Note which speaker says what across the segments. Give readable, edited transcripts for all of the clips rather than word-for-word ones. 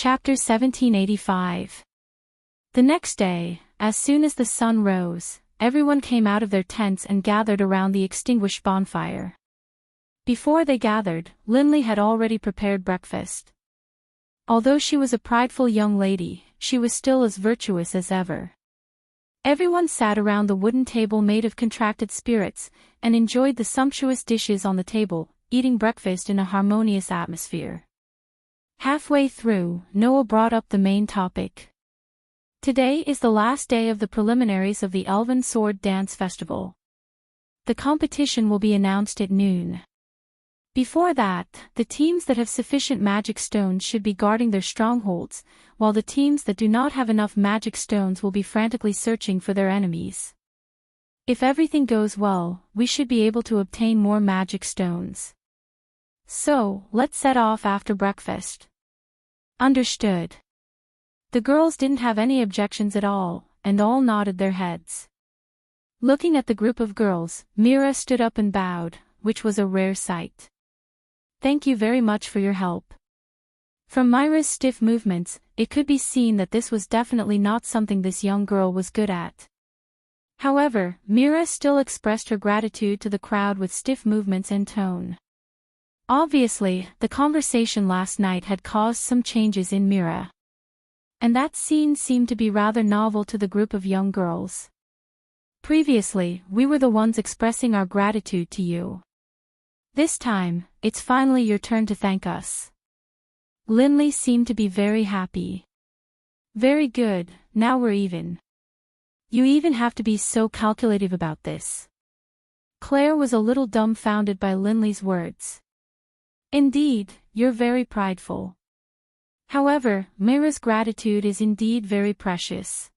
Speaker 1: Chapter 1785. The next day, as soon as the sun rose, everyone came out of their tents and gathered around the extinguished bonfire. Before they gathered, Linley had already prepared breakfast. Although she was a prideful young lady, she was still as virtuous as ever. Everyone sat around the wooden table made of contracted spirits, and enjoyed the sumptuous dishes on the table, eating breakfast in a harmonious atmosphere. Halfway through, Noah brought up the main topic. Today is the last day of the preliminaries of the Elven Sword Dance Festival. The competition will be announced at noon. Before that, the teams that have sufficient magic stones should be guarding their strongholds, while the teams that do not have enough magic stones will be frantically searching for their enemies. If everything goes well, we should be able to obtain more magic stones. So, let's set off after breakfast. Understood. The girls didn't have any objections at all, and all nodded their heads. Looking at the group of girls, Mira stood up and bowed, which was a rare sight. Thank you very much for your help. From Mira's stiff movements, it could be seen that this was definitely not something this young girl was good at. However, Mira still expressed her gratitude to the crowd with stiff movements and tone. Obviously, the conversation last night had caused some changes in Mira. And that scene seemed to be rather novel to the group of young girls. Previously, we were the ones expressing our gratitude to you. This time, it's finally your turn to thank us. Linley seemed to be very happy. Very good, now we're even. You even have to be so calculative about this. Claire was a little dumbfounded by Linley's words. Indeed, you're very prideful. However, Mira's gratitude is indeed very precious.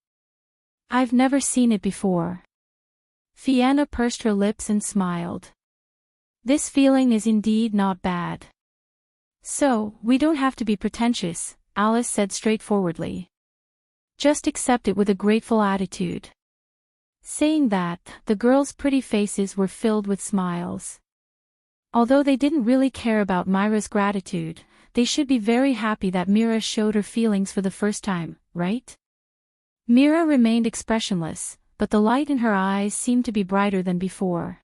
Speaker 1: I've never seen it before. Fianna pursed her lips and smiled. This feeling is indeed not bad. So, we don't have to be pretentious, Alice said straightforwardly. Just accept it with a grateful attitude. Saying that, the girls' pretty faces were filled with smiles. Although they didn't really care about Mira's gratitude, they should be very happy that Mira showed her feelings for the first time, right? Mira remained expressionless, but the light in her eyes seemed to be brighter than before.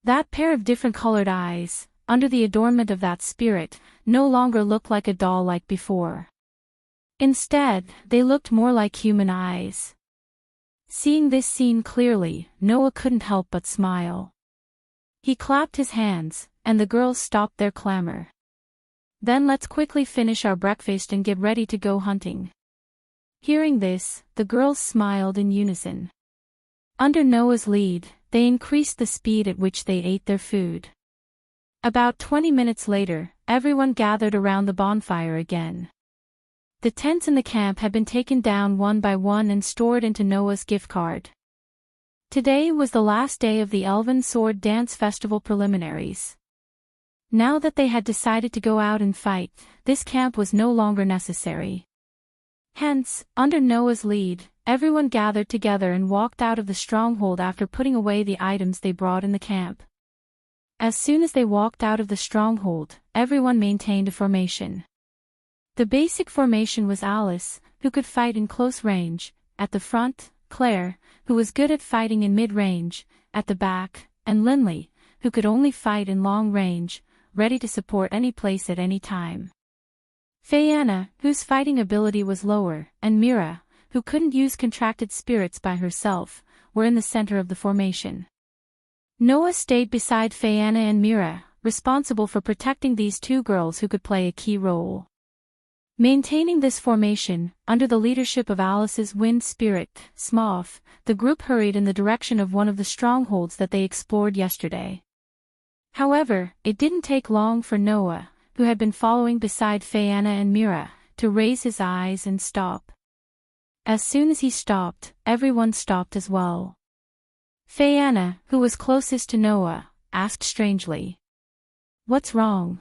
Speaker 1: That pair of different-colored eyes, under the adornment of that spirit, no longer looked like a doll like before. Instead, they looked more like human eyes. Seeing this scene clearly, Noah couldn't help but smile. He clapped his hands, and the girls stopped their clamor. Then let's quickly finish our breakfast and get ready to go hunting. Hearing this, the girls smiled in unison. Under Noah's lead, they increased the speed at which they ate their food. About 20 minutes later, everyone gathered around the bonfire again. The tents in the camp had been taken down one by one and stored into Noah's gift card. Today was the last day of the Elven Sword Dance Festival preliminaries. Now that they had decided to go out and fight, this camp was no longer necessary. Hence, under Noah's lead, everyone gathered together and walked out of the stronghold after putting away the items they brought in the camp. As soon as they walked out of the stronghold, everyone maintained a formation. The basic formation was Alice, who could fight in close range, at the front, Claire, who was good at fighting in mid-range, at the back, and Linley, who could only fight in long range, ready to support any place at any time. Fianna, whose fighting ability was lower, and Mira, who couldn't use contracted spirits by herself, were in the center of the formation. Noah stayed beside Fianna and Mira, responsible for protecting these two girls who could play a key role. Maintaining this formation, under the leadership of Alice's wind spirit, Smough, the group hurried in the direction of one of the strongholds that they explored yesterday. However, it didn't take long for Noah, who had been following beside Fianna and Mira, to raise his eyes and stop. As soon as he stopped, everyone stopped as well. Fianna, who was closest to Noah, asked strangely, "What's wrong?"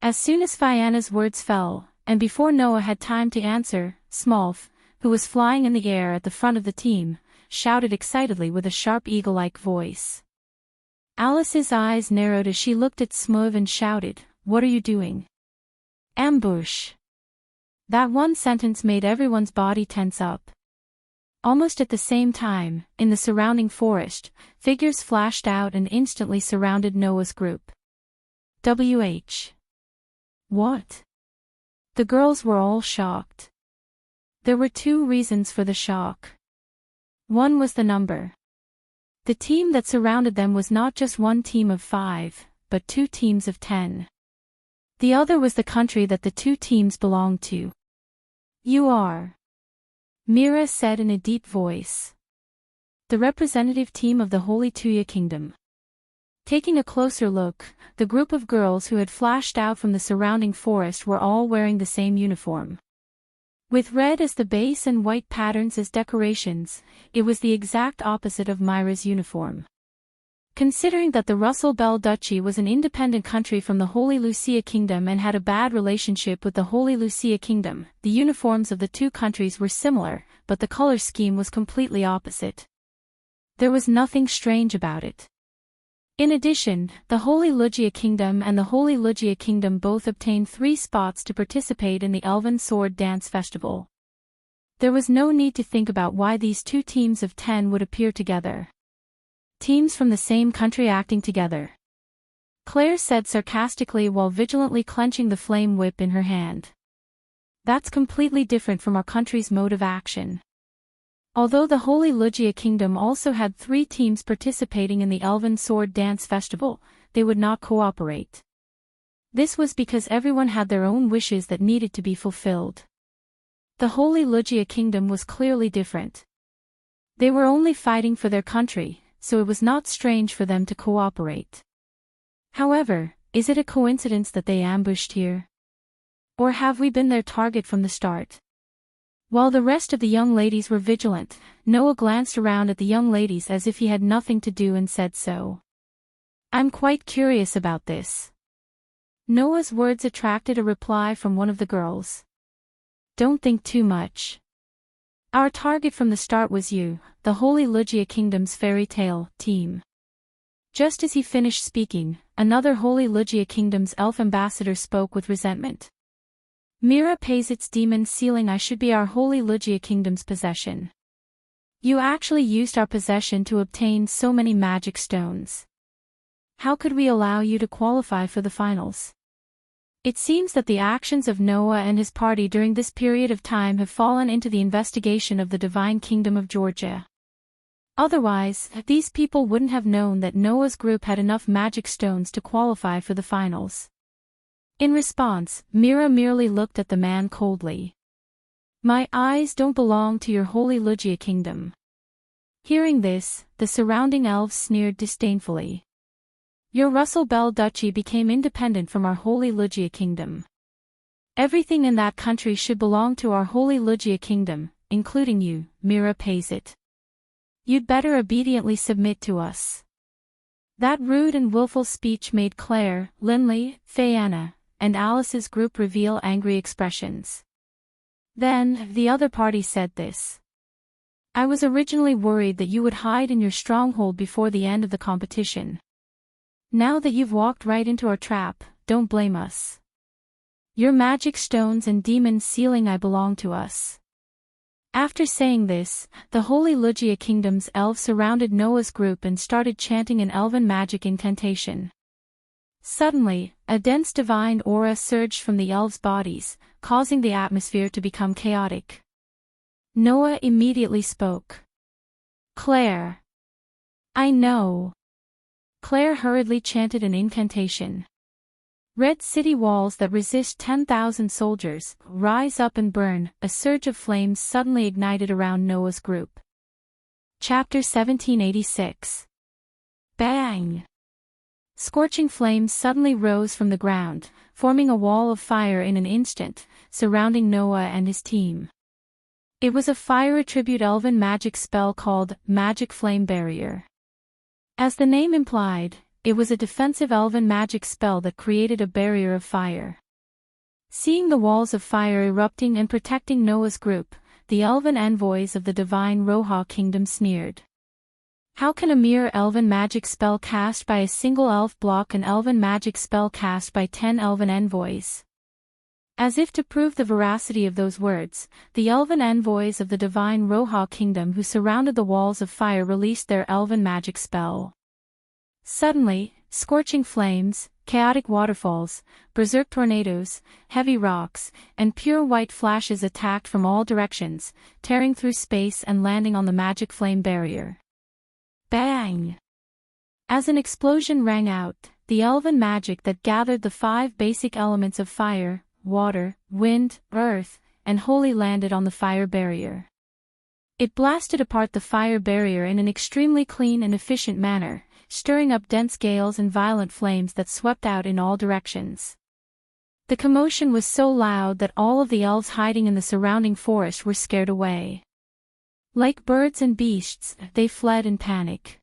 Speaker 1: As soon as Fianna's words fell, and before Noah had time to answer, Smough, who was flying in the air at the front of the team, shouted excitedly with a sharp eagle-like voice. Alice's eyes narrowed as she looked at Smough and shouted, "What are you doing?" "Ambush!" That one sentence made everyone's body tense up. Almost at the same time, in the surrounding forest, figures flashed out and instantly surrounded Noah's group. WH. What? The girls were all shocked. There were two reasons for the shock. One was the number. The team that surrounded them was not just one team of 5, but 2 teams of 10. The other was the country that the 2 teams belonged to. You are, Mira said in a deep voice, the representative team of the Holy Tuya Kingdom. Taking a closer look, the group of girls who had flashed out from the surrounding forest were all wearing the same uniform. With red as the base and white patterns as decorations, it was the exact opposite of Myra's uniform. Considering that the Russell Bell Duchy was an independent country from the Holy Lucia Kingdom and had a bad relationship with the Holy Lucia Kingdom, the uniforms of the 2 countries were similar, but the color scheme was completely opposite. There was nothing strange about it. In addition, the Holy Lugia Kingdom and the Holy Lugia Kingdom both obtained 3 spots to participate in the Elven Sword Dance Festival. There was no need to think about why these 2 teams of 10 would appear together. Teams from the same country acting together. Claire said sarcastically while vigilantly clenching the flame whip in her hand. That's completely different from our country's mode of action. Although the Holy Lugia Kingdom also had 3 teams participating in the Elven Sword Dance Festival, they would not cooperate. This was because everyone had their own wishes that needed to be fulfilled. The Holy Lugia Kingdom was clearly different. They were only fighting for their country, so it was not strange for them to cooperate. However, is it a coincidence that they ambushed here? Or have we been their target from the start? While the rest of the young ladies were vigilant, Noah glanced around at the young ladies as if he had nothing to do and said so. I'm quite curious about this. Noah's words attracted a reply from one of the girls. Don't think too much. Our target from the start was you, the Holy Lugia Kingdom's fairy tale team. Just as he finished speaking, another Holy Lugia Kingdom's elf ambassador spoke with resentment. Mira pays its demon sealing I should be our Holy Lugia Kingdom's possession. You actually used our possession to obtain so many magic stones. How could we allow you to qualify for the finals? It seems that the actions of Noah and his party during this period of time have fallen into the investigation of the Divine Kingdom of Georgia. Otherwise, these people wouldn't have known that Noah's group had enough magic stones to qualify for the finals. In response, Mira merely looked at the man coldly. My eyes don't belong to your Holy Lugia Kingdom. Hearing this, the surrounding elves sneered disdainfully. Your Russell Bell Duchy became independent from our Holy Lugia Kingdom. Everything in that country should belong to our Holy Lugia Kingdom, including you, Mira pays it. You'd better obediently submit to us. That rude and willful speech made Claire, Linley, Fayanna, and Alice's group reveal angry expressions. Then, the other party said this. I was originally worried that you would hide in your stronghold before the end of the competition. Now that you've walked right into our trap, don't blame us. Your magic stones and demon sealing I belong to us. After saying this, the Holy Lugia Kingdom's elves surrounded Noah's group and started chanting an elven magic incantation. Suddenly, a dense divine aura surged from the elves' bodies, causing the atmosphere to become chaotic. Noah immediately spoke. Claire. I know. Claire hurriedly chanted an incantation. Red city walls that resist 10,000 soldiers, rise up and burn, a surge of flames suddenly ignited around Noah's group. Chapter 1786. Bang! Scorching flames suddenly rose from the ground, forming a wall of fire in an instant, surrounding Noah and his team. It was a fire attribute elven magic spell called Magic Flame Barrier. As the name implied, it was a defensive elven magic spell that created a barrier of fire. Seeing the walls of fire erupting and protecting Noah's group, the elven envoys of the divine Roha kingdom sneered. How can a mere elven magic spell cast by a single elf block an elven magic spell cast by 10 elven envoys? As if to prove the veracity of those words, the elven envoys of the divine Roha kingdom who surrounded the walls of fire released their elven magic spell. Suddenly, scorching flames, chaotic waterfalls, berserk tornadoes, heavy rocks, and pure white flashes attacked from all directions, tearing through space and landing on the magic flame barrier. Bang! As an explosion rang out, the elven magic that gathered the 5 basic elements of fire, water, wind, earth, and holy landed on the fire barrier. It blasted apart the fire barrier in an extremely clean and efficient manner, stirring up dense gales and violent flames that swept out in all directions. The commotion was so loud that all of the elves hiding in the surrounding forest were scared away. Like birds and beasts, they fled in panic.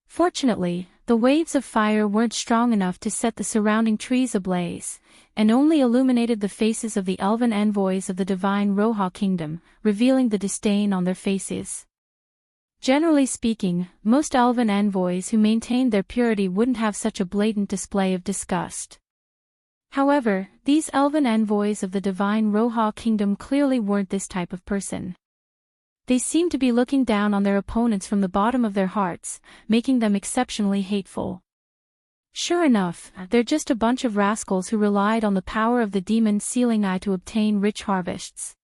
Speaker 1: Fortunately, the waves of fire weren't strong enough to set the surrounding trees ablaze, and only illuminated the faces of the elven envoys of the divine Roha kingdom, revealing the disdain on their faces. Generally speaking, most elven envoys who maintained their purity wouldn't have such a blatant display of disgust. However, these elven envoys of the divine Roha kingdom clearly weren't this type of person. They seemed to be looking down on their opponents from the bottom of their hearts, making them exceptionally hateful. Sure enough, they're just a bunch of rascals who relied on the power of the demon Sealing Eye to obtain rich harvests.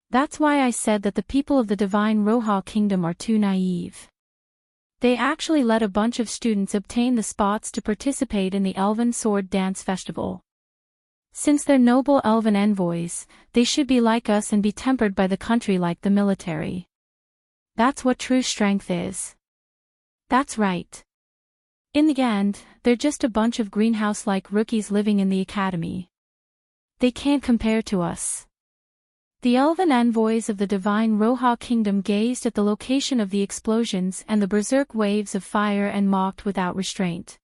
Speaker 1: That's why I said that the people of the divine Roha kingdom are too naive. They actually let a bunch of students obtain the spots to participate in the Elven Sword Dance Festival. Since they're noble elven envoys, they should be like us and be tempered by the country like the military. That's what true strength is. That's right. In the end, they're just a bunch of greenhouse-like rookies living in the academy. They can't compare to us. The elven envoys of the divine Roha kingdom gazed at the location of the explosions and the berserk waves of fire and mocked without restraint.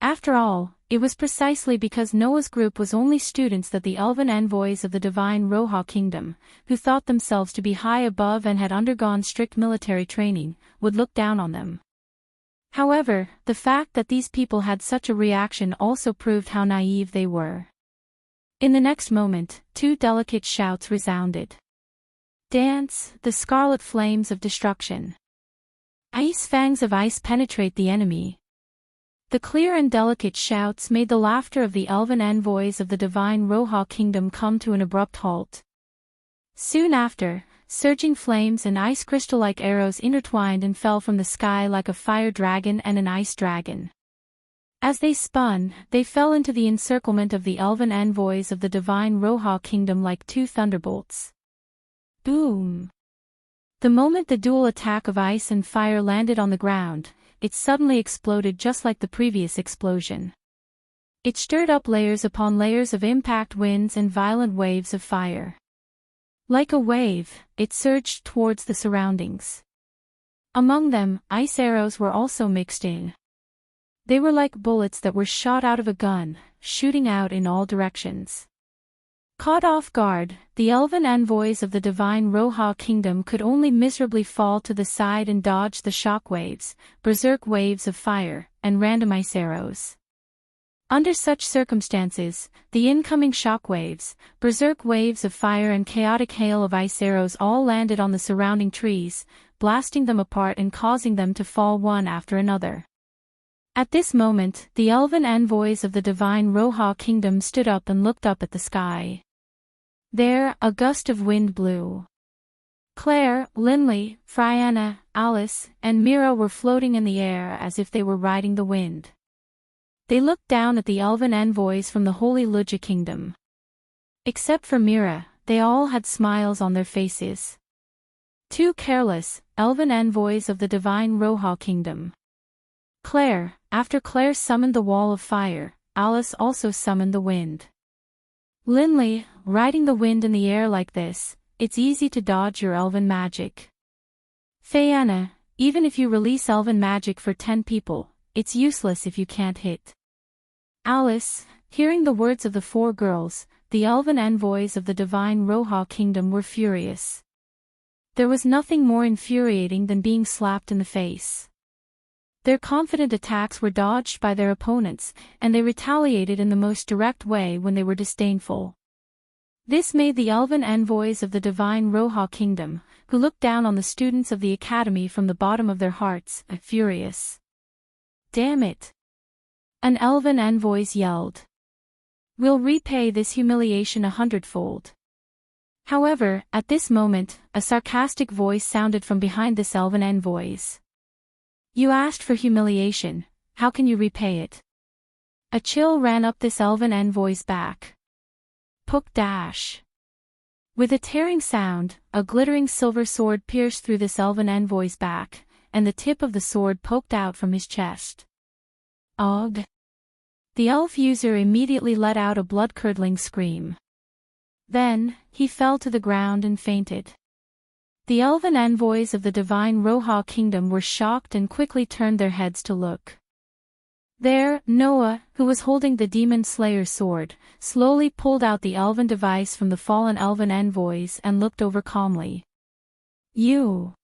Speaker 1: After all, it was precisely because Noah's group was only students that the elven envoys of the divine Roha kingdom, who thought themselves to be high above and had undergone strict military training, would look down on them. However, the fact that these people had such a reaction also proved how naive they were. In the next moment, 2 delicate shouts resounded. Dance, the scarlet flames of destruction. Ice fangs of ice penetrate the enemy. The clear and delicate shouts made the laughter of the elven envoys of the divine Roha kingdom come to an abrupt halt. Soon after, surging flames and ice crystal-like arrows intertwined and fell from the sky like a fire dragon and an ice dragon. As they spun, they fell into the encirclement of the elven envoys of the divine Roha kingdom like 2 thunderbolts. Boom! The moment the dual attack of ice and fire landed on the ground, it suddenly exploded just like the previous explosion. It stirred up layers upon layers of impact winds and violent waves of fire. Like a wave, it surged towards the surroundings. Among them, ice arrows were also mixed in. They were like bullets that were shot out of a gun, shooting out in all directions. Caught off guard, the elven envoys of the divine Roha kingdom could only miserably fall to the side and dodge the shock waves, berserk waves of fire, and random ice arrows. Under such circumstances, the incoming shock waves, berserk waves of fire and chaotic hail of ice arrows all landed on the surrounding trees, blasting them apart and causing them to fall one after another. At this moment, the elven envoys of the divine Roha kingdom stood up and looked up at the sky. There, a gust of wind blew. Claire, Linley, Frianna, Alice, and Mira were floating in the air as if they were riding the wind. They looked down at the elven envoys from the Holy Luja kingdom. Except for Mira, they all had smiles on their faces. 2 careless, elven envoys of the divine Roha kingdom. Claire, after Claire summoned the wall of fire, Alice also summoned the wind. Linley, riding the wind in the air like this, it's easy to dodge your elven magic. Frianna, even if you release elven magic for 10 people, it's useless if you can't hit. Alice, hearing the words of the 4 girls, the elven envoys of the divine Roha kingdom were furious. There was nothing more infuriating than being slapped in the face. Their confident attacks were dodged by their opponents, and they retaliated in the most direct way when they were disdainful. This made the elven envoys of the divine Roha kingdom, who looked down on the students of the academy from the bottom of their hearts, furious. "Damn it!" an elven envoys yelled. "We'll repay this humiliation 100-fold." However, at this moment, a sarcastic voice sounded from behind this elven envoys. "You asked for humiliation, how can you repay it?" A chill ran up this elven envoy's back. Poke dash. With a tearing sound, a glittering silver sword pierced through this elven envoy's back, and the tip of the sword poked out from his chest. "Ugh!" The elf user immediately let out a blood-curdling scream. Then, he fell to the ground and fainted. The elven envoys of the divine Roha kingdom were shocked and quickly turned their heads to look. There, Noah, who was holding the demon slayer's sword, slowly pulled out the elven device from the fallen elven envoys and looked over calmly. "You."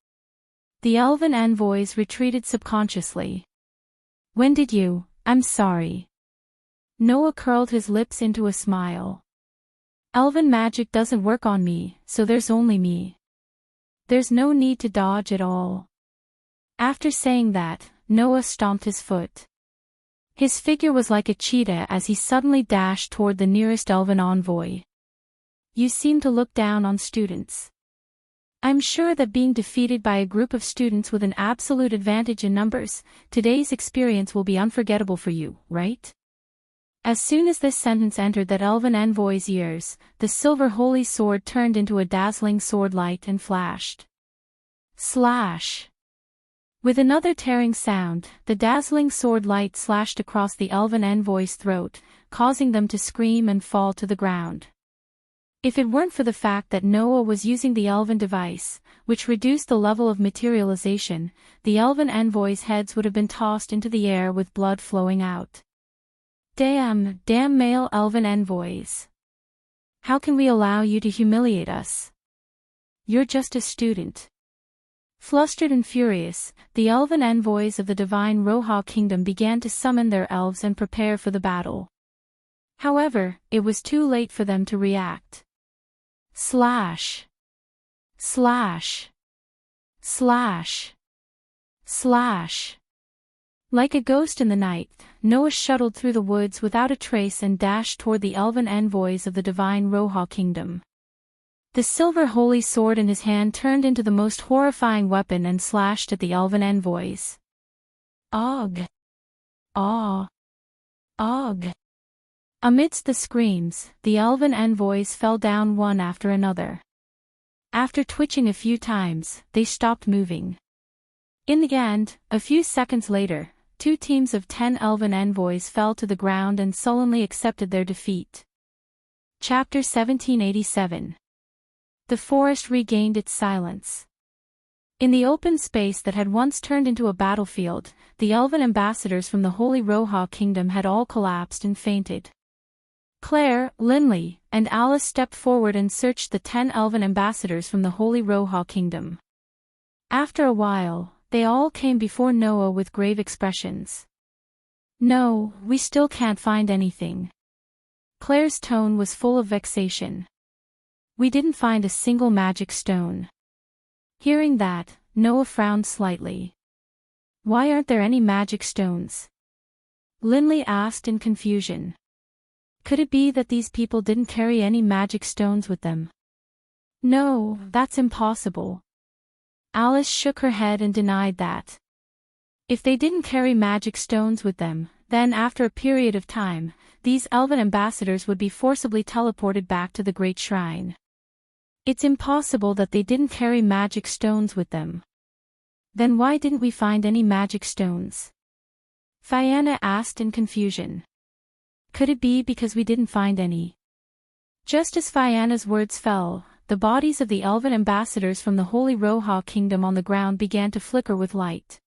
Speaker 1: The elven envoys retreated subconsciously. "When did you? I'm sorry." Noah curled his lips into a smile. "Elven magic doesn't work on me, so there's only me. There's no need to dodge at all." After saying that, Noah stomped his foot. His figure was like a cheetah as he suddenly dashed toward the nearest elven envoy. "You seem to look down on students. I'm sure that being defeated by a group of students with an absolute advantage in numbers, today's experience will be unforgettable for you, right?" As soon as this sentence entered that elven envoy's ears, the silver holy sword turned into a dazzling sword light and flashed. Slash! With another tearing sound, the dazzling sword light slashed across the elven envoy's throat, causing them to scream and fall to the ground. If it weren't for the fact that Noah was using the elven device, which reduced the level of materialization, the elven envoys' heads would have been tossed into the air with blood flowing out. Damn male elven envoys. How can we allow you to humiliate us? You're just a student. Flustered and furious, the elven envoys of the divine Roha kingdom began to summon their elves and prepare for the battle. However, it was too late for them to react. Slash! Slash! Slash! Slash! Like a ghost in the night, Noah shuttled through the woods without a trace and dashed toward the elven envoys of the divine Roha kingdom. The silver holy sword in his hand turned into the most horrifying weapon and slashed at the elven envoys. Ugh! Aw! Ugh! Amidst the screams, the elven envoys fell down one after another. After twitching a few times, they stopped moving. In the end, a few seconds later, 2 teams of 10 elven envoys fell to the ground and sullenly accepted their defeat. Chapter 1787. The forest regained its silence. In the open space that had once turned into a battlefield, the elven ambassadors from the Holy Roha kingdom had all collapsed and fainted. Claire, Linley, and Alice stepped forward and searched the 10 elven ambassadors from the Holy Roha kingdom. After a while, they all came before Noah with grave expressions. "No, we still can't find anything." Claire's tone was full of vexation. "We didn't find a single magic stone." Hearing that, Noah frowned slightly. "Why aren't there any magic stones?" Linley asked in confusion. "Could it be that these people didn't carry any magic stones with them?" "No, that's impossible." Alice shook her head and denied that. If they didn't carry magic stones with them, then after a period of time, these elven ambassadors would be forcibly teleported back to the Great Shrine. It's impossible that they didn't carry magic stones with them. Then why didn't we find any magic stones? Fianna asked in confusion. Could it be because we didn't find any? Just as Fianna's words fell, the bodies of the elven ambassadors from the Holy Roha kingdom on the ground began to flicker with light.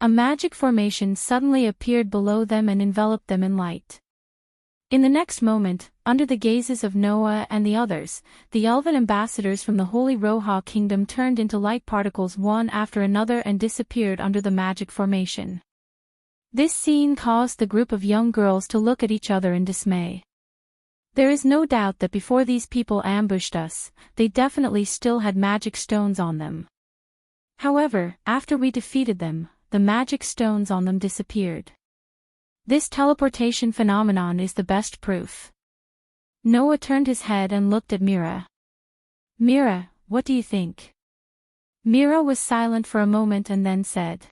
Speaker 1: A magic formation suddenly appeared below them and enveloped them in light. In the next moment, under the gazes of Noah and the others, the elven ambassadors from the Holy Roha kingdom turned into light particles one after another and disappeared under the magic formation. This scene caused the group of young girls to look at each other in dismay. There is no doubt that before these people ambushed us, they definitely still had magic stones on them. However, after we defeated them, the magic stones on them disappeared. This teleportation phenomenon is the best proof. Noah turned his head and looked at Mira. Mira, what do you think? Mira was silent for a moment and then said,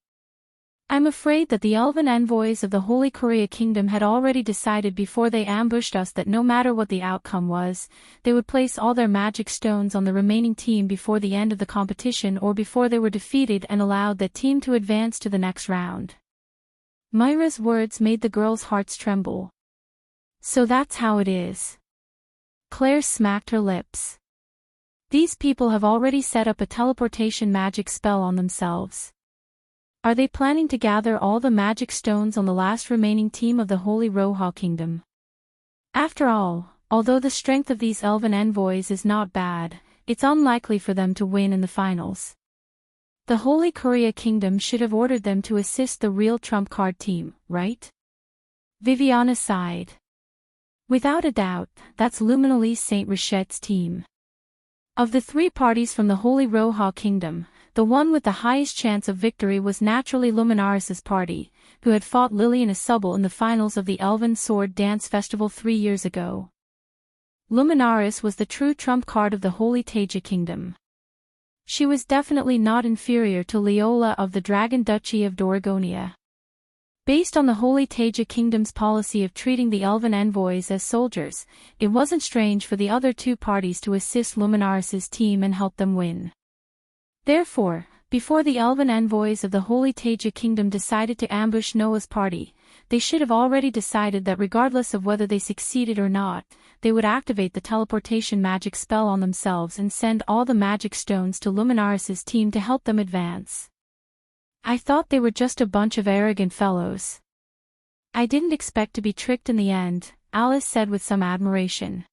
Speaker 1: I'm afraid that the elven envoys of the Holy Korea Kingdom had already decided before they ambushed us that no matter what the outcome was, they would place all their magic stones on the remaining team before the end of the competition or before they were defeated and allowed that team to advance to the next round. Myra's words made the girls' hearts tremble. So that's how it is. Claire smacked her lips. These people have already set up a teleportation magic spell on themselves. Are they planning to gather all the magic stones on the last remaining team of the Holy Roha Kingdom? After all, although the strength of these elven envoys is not bad, it's unlikely for them to win in the finals. The Holy Korea Kingdom should have ordered them to assist the real trump card team, right? Viviana sighed. Without a doubt, that's Luminally Saint Richette's team. Of the three parties from the Holy Roha Kingdom, the one with the highest chance of victory was naturally Luminaris's party, who had fought Lilian Asubel in the finals of the Elven Sword Dance Festival 3 years ago. Luminaris was the true trump card of the Holy Taija Kingdom. She was definitely not inferior to Leola of the Dragon Duchy of Doragonia. Based on the Holy Taija Kingdom's policy of treating the elven envoys as soldiers, it wasn't strange for the other two parties to assist Luminaris's team and help them win. Therefore, before the elven envoys of the Holy Taija Kingdom decided to ambush Noah's party, they should have already decided that regardless of whether they succeeded or not, they would activate the teleportation magic spell on themselves and send all the magic stones to Luminaris's team to help them advance. I thought they were just a bunch of arrogant fellows. I didn't expect to be tricked in the end, Alice said with some admiration.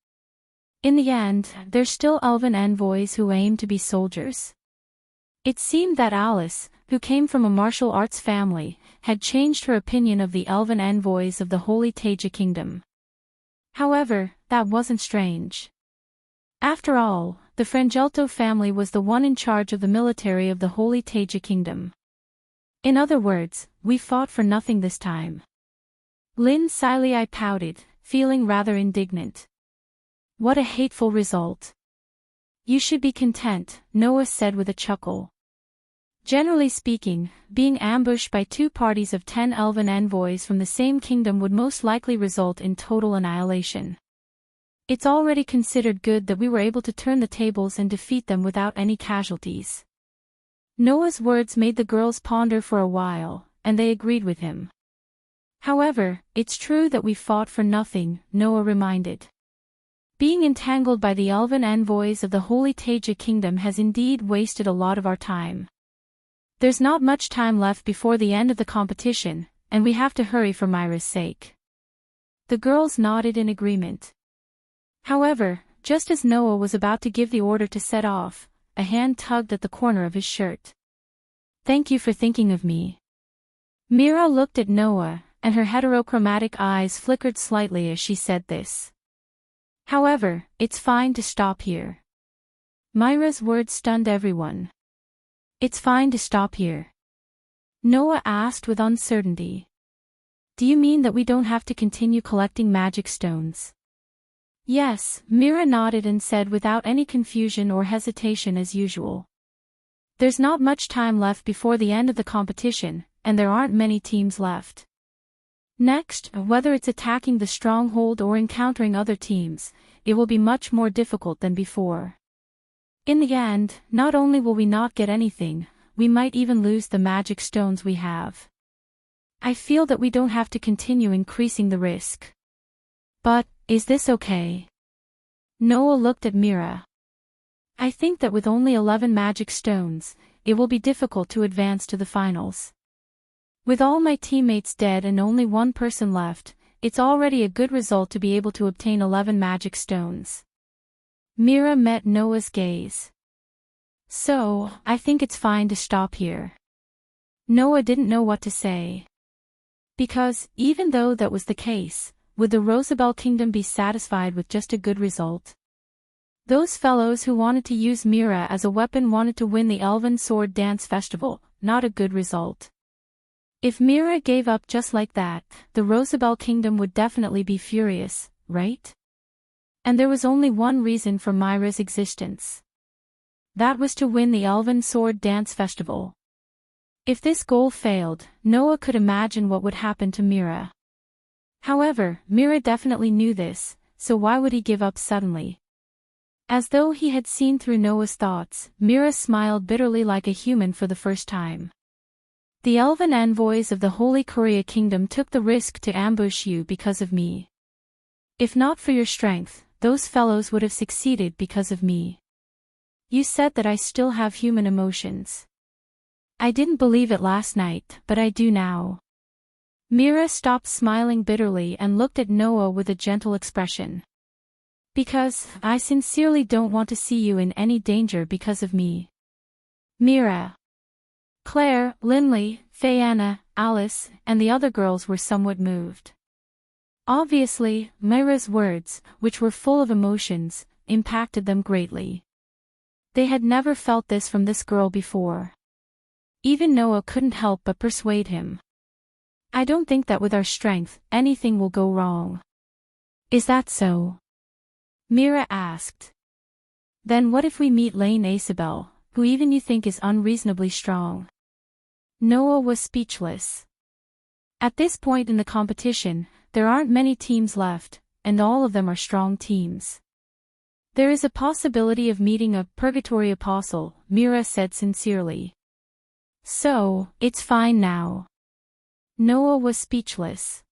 Speaker 1: In the end, they're still elven envoys who aim to be soldiers. It seemed that Alice, who came from a martial arts family, had changed her opinion of the elven envoys of the Holy Taija Kingdom. However, that wasn't strange. After all, the Frangelto family was the one in charge of the military of the Holy Taija Kingdom. In other words, we fought for nothing this time. Lin Silei pouted, feeling rather indignant. What a hateful result. You should be content, Noah said with a chuckle. Generally speaking, being ambushed by two parties of 10 elven envoys from the same kingdom would most likely result in total annihilation. It's already considered good that we were able to turn the tables and defeat them without any casualties. Noah's words made the girls ponder for a while, and they agreed with him. However, it's true that we fought for nothing, Noah reminded. Being entangled by the elven envoys of the Holy Taija Kingdom has indeed wasted a lot of our time. There's not much time left before the end of the competition, and we have to hurry for Myra's sake. The girls nodded in agreement. However, just as Noah was about to give the order to set off, a hand tugged at the corner of his shirt. Thank you for thinking of me. Mira looked at Noah, and her heterochromatic eyes flickered slightly as she said this. However, it's fine to stop here. Myra's words stunned everyone. It's fine to stop here. Noah asked with uncertainty. Do you mean that we don't have to continue collecting magic stones? Yes, Mira nodded and said without any confusion or hesitation as usual. There's not much time left before the end of the competition, and there aren't many teams left. Next, whether it's attacking the stronghold or encountering other teams, it will be much more difficult than before. In the end, not only will we not get anything, we might even lose the magic stones we have. I feel that we don't have to continue increasing the risk. But, is this okay? Noah looked at Mira. I think that with only 11 magic stones, it will be difficult to advance to the finals. With all my teammates dead and only one person left, it's already a good result to be able to obtain 11 magic stones. Mira met Noah's gaze. So, I think it's fine to stop here. Noah didn't know what to say. Because, even though that was the case, would the Rosabelle Kingdom be satisfied with just a good result? Those fellows who wanted to use Mira as a weapon wanted to win the Elven Sword Dance Festival, not a good result. If Mira gave up just like that, the Rosabelle Kingdom would definitely be furious, right? And there was only one reason for Mira's existence. That was to win the Elven Sword Dance Festival. If this goal failed, Noah could imagine what would happen to Mira. However, Mira definitely knew this, so why would he give up suddenly? As though he had seen through Noah's thoughts, Mira smiled bitterly like a human for the first time. The elven envoys of the Holy Korea Kingdom took the risk to ambush you because of me. If not for your strength, those fellows would have succeeded because of me. You said that I still have human emotions. I didn't believe it last night, but I do now. Mira stopped smiling bitterly and looked at Noah with a gentle expression. Because, I sincerely don't want to see you in any danger because of me. Mira. Claire, Linley, Fayanna, Alice, and the other girls were somewhat moved. Obviously, Mira's words, which were full of emotions, impacted them greatly. They had never felt this from this girl before. Even Noah couldn't help but persuade him. I don't think that with our strength, anything will go wrong. Is that so? Mira asked. Then what if we meet Lane Isabel, who even you think is unreasonably strong? Noah was speechless. At this point in the competition, there aren't many teams left, and all of them are strong teams. There is a possibility of meeting a Purgatory Apostle, Mira said sincerely. So, it's fine now. Noah was speechless.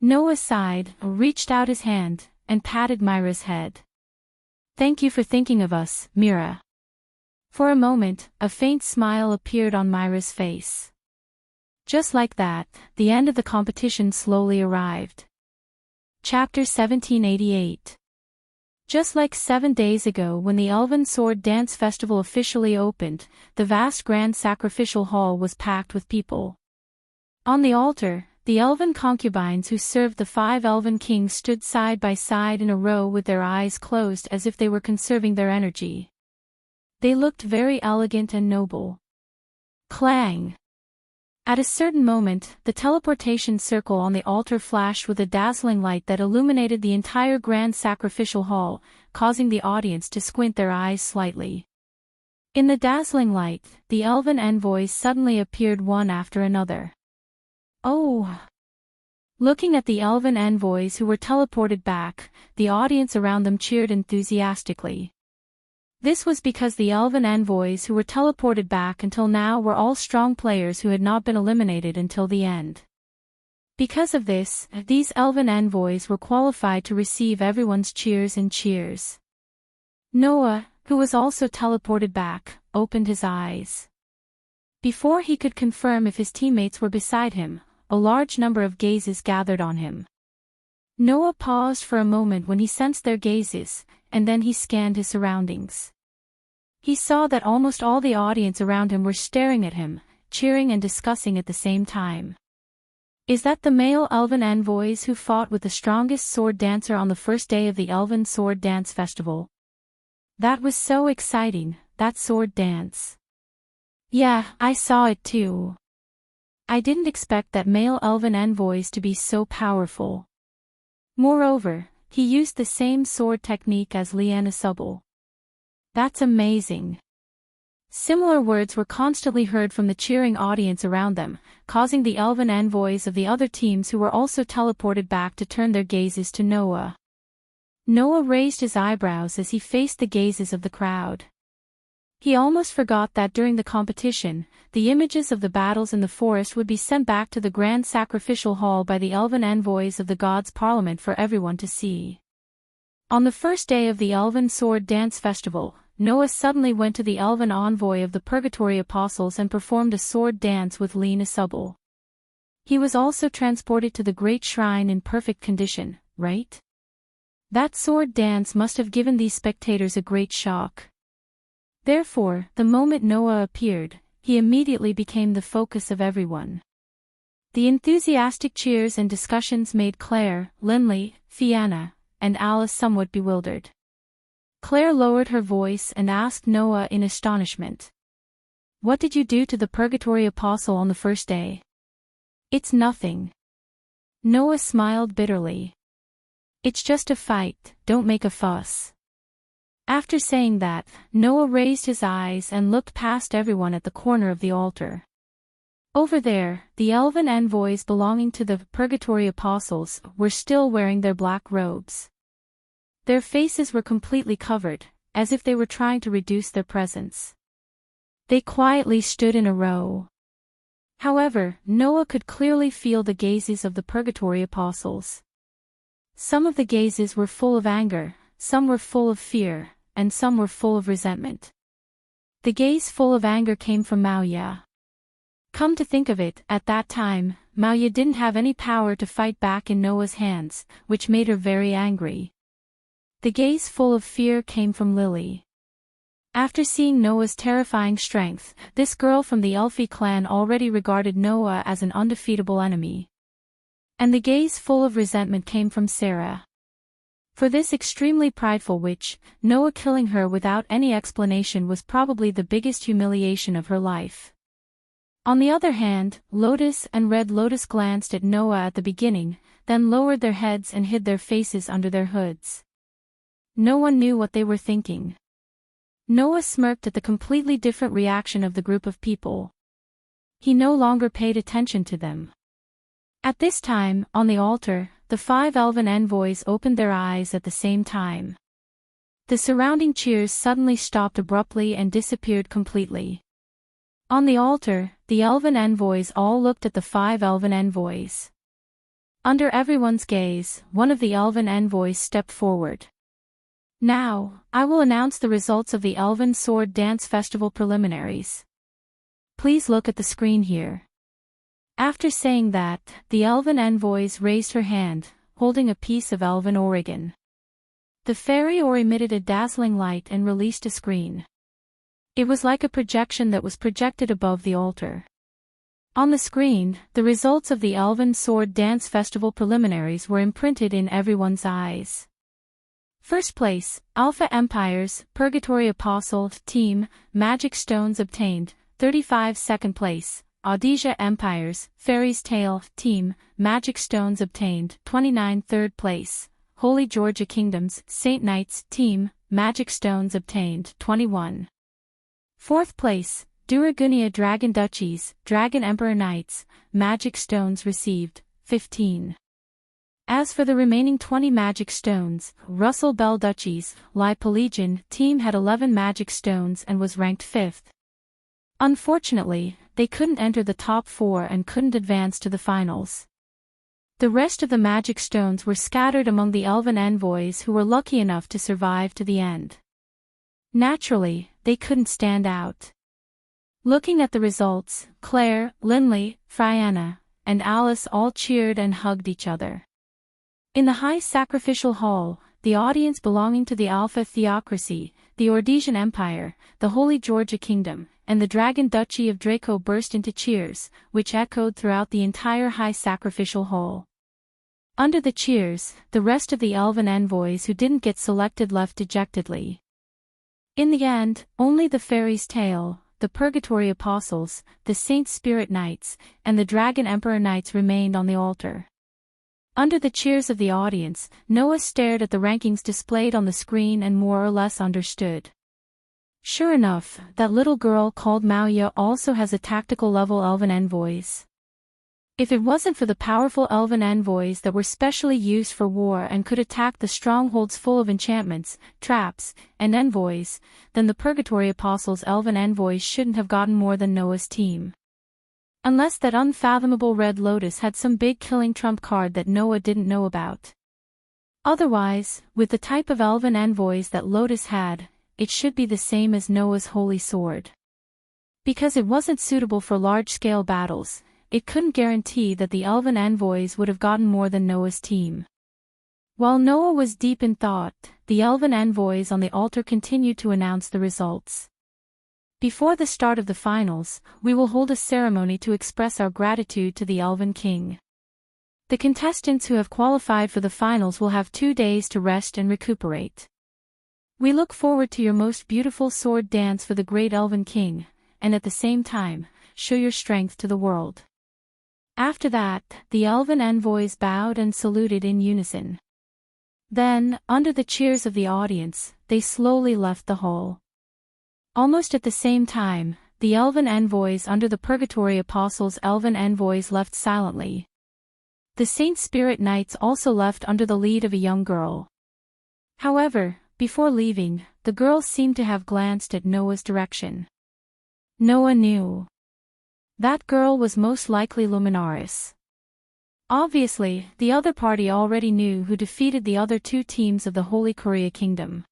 Speaker 1: Noah sighed, reached out his hand, and patted Mira's head. Thank you for thinking of us, Mira. For a moment, a faint smile appeared on Mira's face. Just like that, the end of the competition slowly arrived. Chapter 1788. Just like 7 days ago when the Elven Sword Dance Festival officially opened, the vast grand sacrificial hall was packed with people. On the altar, the elven concubines who served the 5 elven kings stood side by side in a row with their eyes closed as if they were conserving their energy. They looked very elegant and noble. Clang! At a certain moment, the teleportation circle on the altar flashed with a dazzling light that illuminated the entire grand sacrificial hall, causing the audience to squint their eyes slightly. In the dazzling light, the elven envoys suddenly appeared one after another. Oh! Looking at the elven envoys who were teleported back, the audience around them cheered enthusiastically. This was because the elven envoys who were teleported back until now were all strong players who had not been eliminated until the end. Because of this, these elven envoys were qualified to receive everyone's cheers and cheers. Noah, who was also teleported back, opened his eyes. Before he could confirm if his teammates were beside him, a large number of gazes gathered on him. Noah paused for a moment when he sensed their gazes, and then he scanned his surroundings. He saw that almost all the audience around him were staring at him, cheering and discussing at the same time. Is that the male elven envoys who fought with the strongest sword dancer on the first day of the Elven Sword Dance Festival? That was so exciting, that sword dance. Yeah, I saw it too. I didn't expect that male elven envoys to be so powerful. Moreover, he used the same sword technique as Liana Subble. That's amazing. Similar words were constantly heard from the cheering audience around them, causing the elven envoys of the other teams who were also teleported back to turn their gazes to Noah. Noah raised his eyebrows as he faced the gazes of the crowd. He almost forgot that during the competition, the images of the battles in the forest would be sent back to the grand sacrificial hall by the elven envoys of the gods' parliament for everyone to see. On the first day of the Elven Sword Dance Festival, Noah suddenly went to the elven envoy of the Purgatory Apostles and performed a sword dance with Liana Subble. He was also transported to the Great Shrine in perfect condition, right? That sword dance must have given these spectators a great shock. Therefore, the moment Noah appeared, he immediately became the focus of everyone. The enthusiastic cheers and discussions made Claire, Linley, Fiona, and Alice somewhat bewildered. Claire lowered her voice and asked Noah in astonishment. "What did you do to the Purgatory Apostle on the first day?" "It's nothing." Noah smiled bitterly. "It's just a fight, don't make a fuss." After saying that, Noah raised his eyes and looked past everyone at the corner of the altar. Over there, the elven envoys belonging to the Purgatory Apostles were still wearing their black robes. Their faces were completely covered, as if they were trying to reduce their presence. They quietly stood in a row. However, Noah could clearly feel the gazes of the Purgatory Apostles. Some of the gazes were full of anger, some were full of fear, and some were full of resentment. The gaze full of anger came from Maoya. Come to think of it, at that time, Maoya didn't have any power to fight back in Noah's hands, which made her very angry. The gaze full of fear came from Lily. After seeing Noah's terrifying strength, this girl from the Elfie clan already regarded Noah as an undefeatable enemy. And the gaze full of resentment came from Sarah. For this extremely prideful witch, Noah killing her without any explanation was probably the biggest humiliation of her life. On the other hand, Lotus and Red Lotus glanced at Noah at the beginning, then lowered their heads and hid their faces under their hoods. No one knew what they were thinking. Noah smirked at the completely different reaction of the group of people. He no longer paid attention to them. At this time, on the altar, the 5 elven envoys opened their eyes at the same time. The surrounding cheers suddenly stopped abruptly and disappeared completely. On the altar, the elven envoys all looked at the 5 elven envoys. Under everyone's gaze, one of the elven envoys stepped forward. "Now, I will announce the results of the Elven Sword Dance Festival preliminaries. Please look at the screen here." After saying that, the elven envoys raised her hand, holding a piece of elven organ. The fairy ore emitted a dazzling light and released a screen. It was like a projection that was projected above the altar. On the screen, the results of the Elven Sword Dance Festival preliminaries were imprinted in everyone's eyes. First place, Alpha Empire's Purgatory Apostle Team, Magic Stones obtained, 35. Second place, Audesia Empire's Fairy's Tale Team, Magic Stones obtained, 29. Third place, Holy Georgia Kingdom's Saint Knights Team, Magic Stones obtained, 21. Fourth place, Duragunia Dragon Duchies, Dragon Emperor Knights, Magic Stones received, 15. As for the remaining 20 Magic Stones, Russell Bell Duchies, Lipoligian Team had 11 Magic Stones and was ranked 5th. Unfortunately, they couldn't enter the top 4 and couldn't advance to the finals. The rest of the Magic Stones were scattered among the Elven envoys who were lucky enough to survive to the end. Naturally, they couldn't stand out. Looking at the results, Claire, Linley, Fiona, and Alice all cheered and hugged each other. In the high sacrificial hall, the audience belonging to the Alpha Theocracy, the Ordesian Empire, the Holy Georgia Kingdom, and the Dragon Duchy of Draco burst into cheers, which echoed throughout the entire high sacrificial hall. Under the cheers, the rest of the Elven envoys who didn't get selected left dejectedly. In the end, only the Fairy's Tale, the Purgatory Apostles, the Saint Spirit Knights, and the Dragon Emperor Knights remained on the altar. Under the cheers of the audience, Noah stared at the rankings displayed on the screen and more or less understood. Sure enough, that little girl called Maoya also has a tactical level Elven envoys. If it wasn't for the powerful Elven envoys that were specially used for war and could attack the strongholds full of enchantments, traps, and envoys, then the Purgatory Apostles' Elven envoys shouldn't have gotten more than Noah's team. Unless that unfathomable Red Lotus had some big killing trump card that Noah didn't know about. Otherwise, with the type of Elven envoys that Lotus had, it should be the same as Noah's holy sword. Because it wasn't suitable for large-scale battles, it couldn't guarantee that the Elven envoys would have gotten more than Noah's team. While Noah was deep in thought, the Elven envoys on the altar continued to announce the results. Before the start of the finals, we will hold a ceremony to express our gratitude to the Elven King. The contestants who have qualified for the finals will have 2 days to rest and recuperate. We look forward to your most beautiful sword dance for the great Elven King, and at the same time, show your strength to the world. After that, the Elven envoys bowed and saluted in unison. Then, under the cheers of the audience, they slowly left the hall. Almost at the same time, the Elven envoys under the Purgatory Apostles' Elven envoys left silently. The Saint Spirit Knights also left under the lead of a young girl. However, before leaving, the girl seemed to have glanced at Noah's direction. Noah knew. That girl was most likely Luminaris. Obviously, the other party already knew who defeated the other 2 teams of the Holy Korea Kingdom.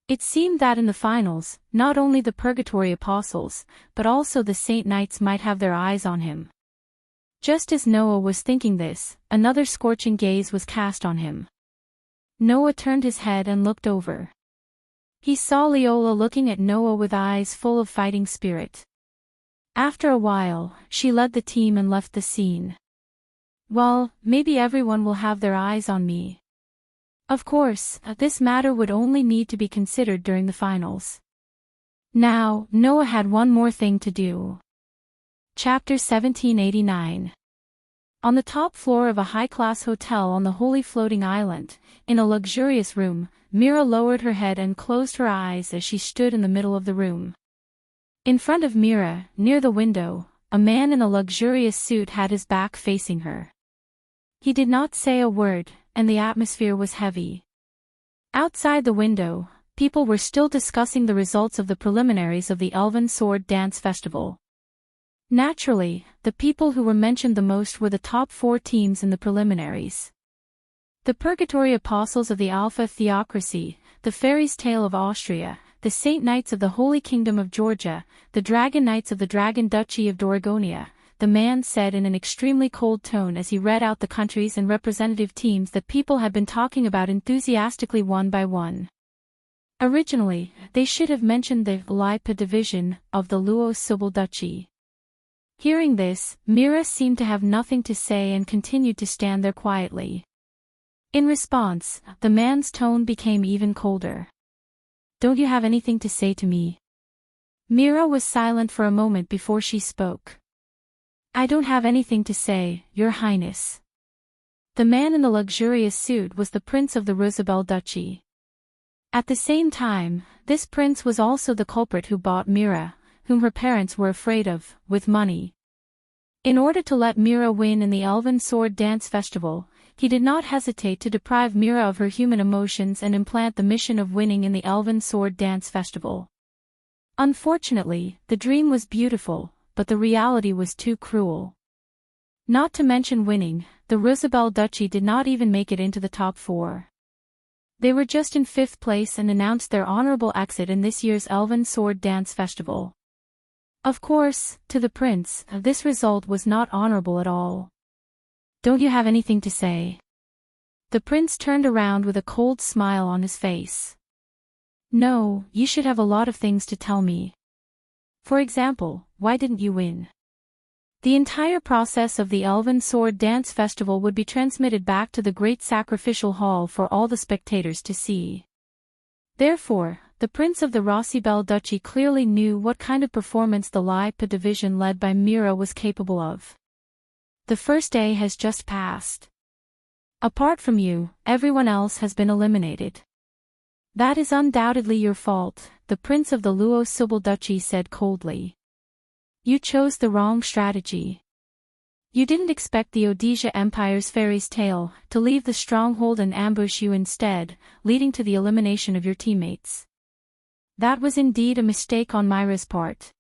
Speaker 1: It seemed that in the finals, not only the Purgatory Apostles, but also the Saint Knights might have their eyes on him. Just as Noah was thinking this, another scorching gaze was cast on him. Noah turned his head and looked over. He saw Leola looking at Noah with eyes full of fighting spirit. After a while, she led the team and left the scene. Well, maybe everyone will have their eyes on me. Of course, this matter would only need to be considered during the finals. Now, Noah had one more thing to do. Chapter 1789. On the top floor of a high-class hotel on the Holy Floating Island, in a luxurious room, Mira lowered her head and closed her eyes as she stood in the middle of the room. In front of Mira, near the window, a man in a luxurious suit had his back facing her. He did not say a word, and the atmosphere was heavy. Outside the window, people were still discussing the results of the preliminaries of the Elven Sword Dance Festival. Naturally, the people who were mentioned the most were the top 4 teams in the preliminaries. The Purgatory Apostles of the Alpha Theocracy, the Fairy's Tale of Austria, the Saint Knights of the Holy Kingdom of Georgia, the Dragon Knights of the Dragon Duchy of Doragonia, the man said in an extremely cold tone as he read out the countries and representative teams that people had been talking about enthusiastically one by one. Originally, they should have mentioned the Lipa division of the Luo-Sibyl Duchy. Hearing this, Mira seemed to have nothing to say and continued to stand there quietly. In response, the man's tone became even colder. "Don't you have anything to say to me?" Mira was silent for a moment before she spoke. "I don't have anything to say, Your Highness." The man in the luxurious suit was the Prince of the Rosabelle Duchy. At the same time, this prince was also the culprit who bought Mira, whom her parents were afraid of, with money. In order to let Mira win in the Elven Sword Dance Festival, he did not hesitate to deprive Mira of her human emotions and implant the mission of winning in the Elven Sword Dance Festival. Unfortunately, the dream was beautiful, but the reality was too cruel. Not to mention winning, the Rosabelle Duchy did not even make it into the top 4. They were just in 5th place and announced their honorable exit in this year's Elven Sword Dance Festival. Of course, to the prince, this result was not honorable at all. "Don't you have anything to say?" The prince turned around with a cold smile on his face. "No, you should have a lot of things to tell me. For example, why didn't you win?" The entire process of the Elven Sword Dance Festival would be transmitted back to the Great Sacrificial Hall for all the spectators to see. Therefore, the Prince of the Rosabelle Duchy clearly knew what kind of performance the Lipa division led by Mira was capable of. "The first day has just passed. Apart from you, everyone else has been eliminated." "That is undoubtedly your fault," the Prince of the Luo-Sibyl Duchy said coldly. "You chose the wrong strategy. You didn't expect the Odesia Empire's Fairy's Tale to leave the stronghold and ambush you instead, leading to the elimination of your teammates. That was indeed a mistake on Myra's part."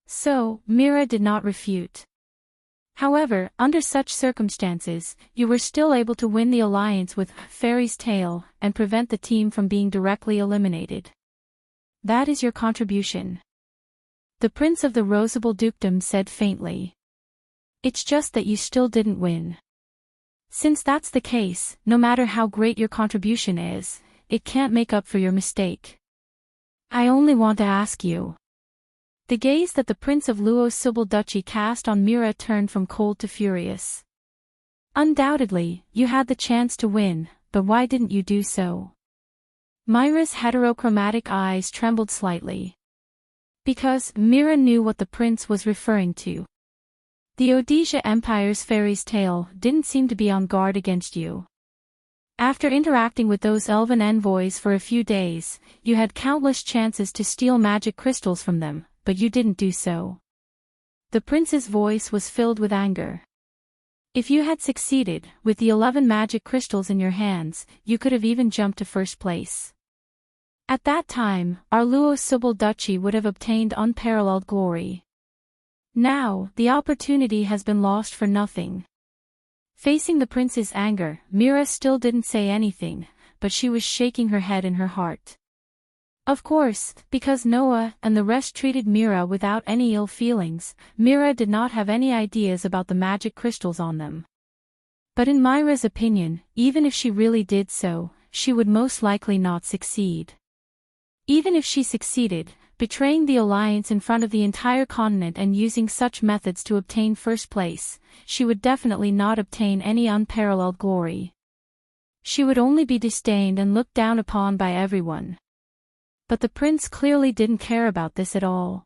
Speaker 1: So, Mira did not refute. However, under such circumstances, you were still able to win the alliance with Fairy's Tale and prevent the team from being directly eliminated. That is your contribution. The Prince of the Rosabelle Dukedom said faintly. "It's just that you still didn't win. Since that's the case, no matter how great your contribution is, it can't make up for your mistake. I only want to ask you. The gaze that the Prince of Luo's Sibyl Duchy cast on Mira turned from cold to furious. Undoubtedly, you had the chance to win, but why didn't you do so? Mira's heterochromatic eyes trembled slightly. Because Mira knew what the prince was referring to. The Odisha Empire's fairy's tale didn't seem to be on guard against you. After interacting with those elven envoys for a few days, you had countless chances to steal magic crystals from them, but you didn't do so. The prince's voice was filled with anger. If you had succeeded, with the 11 magic crystals in your hands, you could have even jumped to first place. At that time, our Luo's Sibyl Duchy would have obtained unparalleled glory. Now, the opportunity has been lost for nothing. Facing the prince's anger, Mira still didn't say anything, but she was shaking her head in her heart. Of course, because Noah and the rest treated Mira without any ill feelings, Mira did not have any ideas about the magic crystals on them. But in Mira's opinion, even if she really did so, she would most likely not succeed. Even if she succeeded, betraying the alliance in front of the entire continent and using such methods to obtain first place, she would definitely not obtain any unparalleled glory. She would only be disdained and looked down upon by everyone. But the prince clearly didn't care about this at all.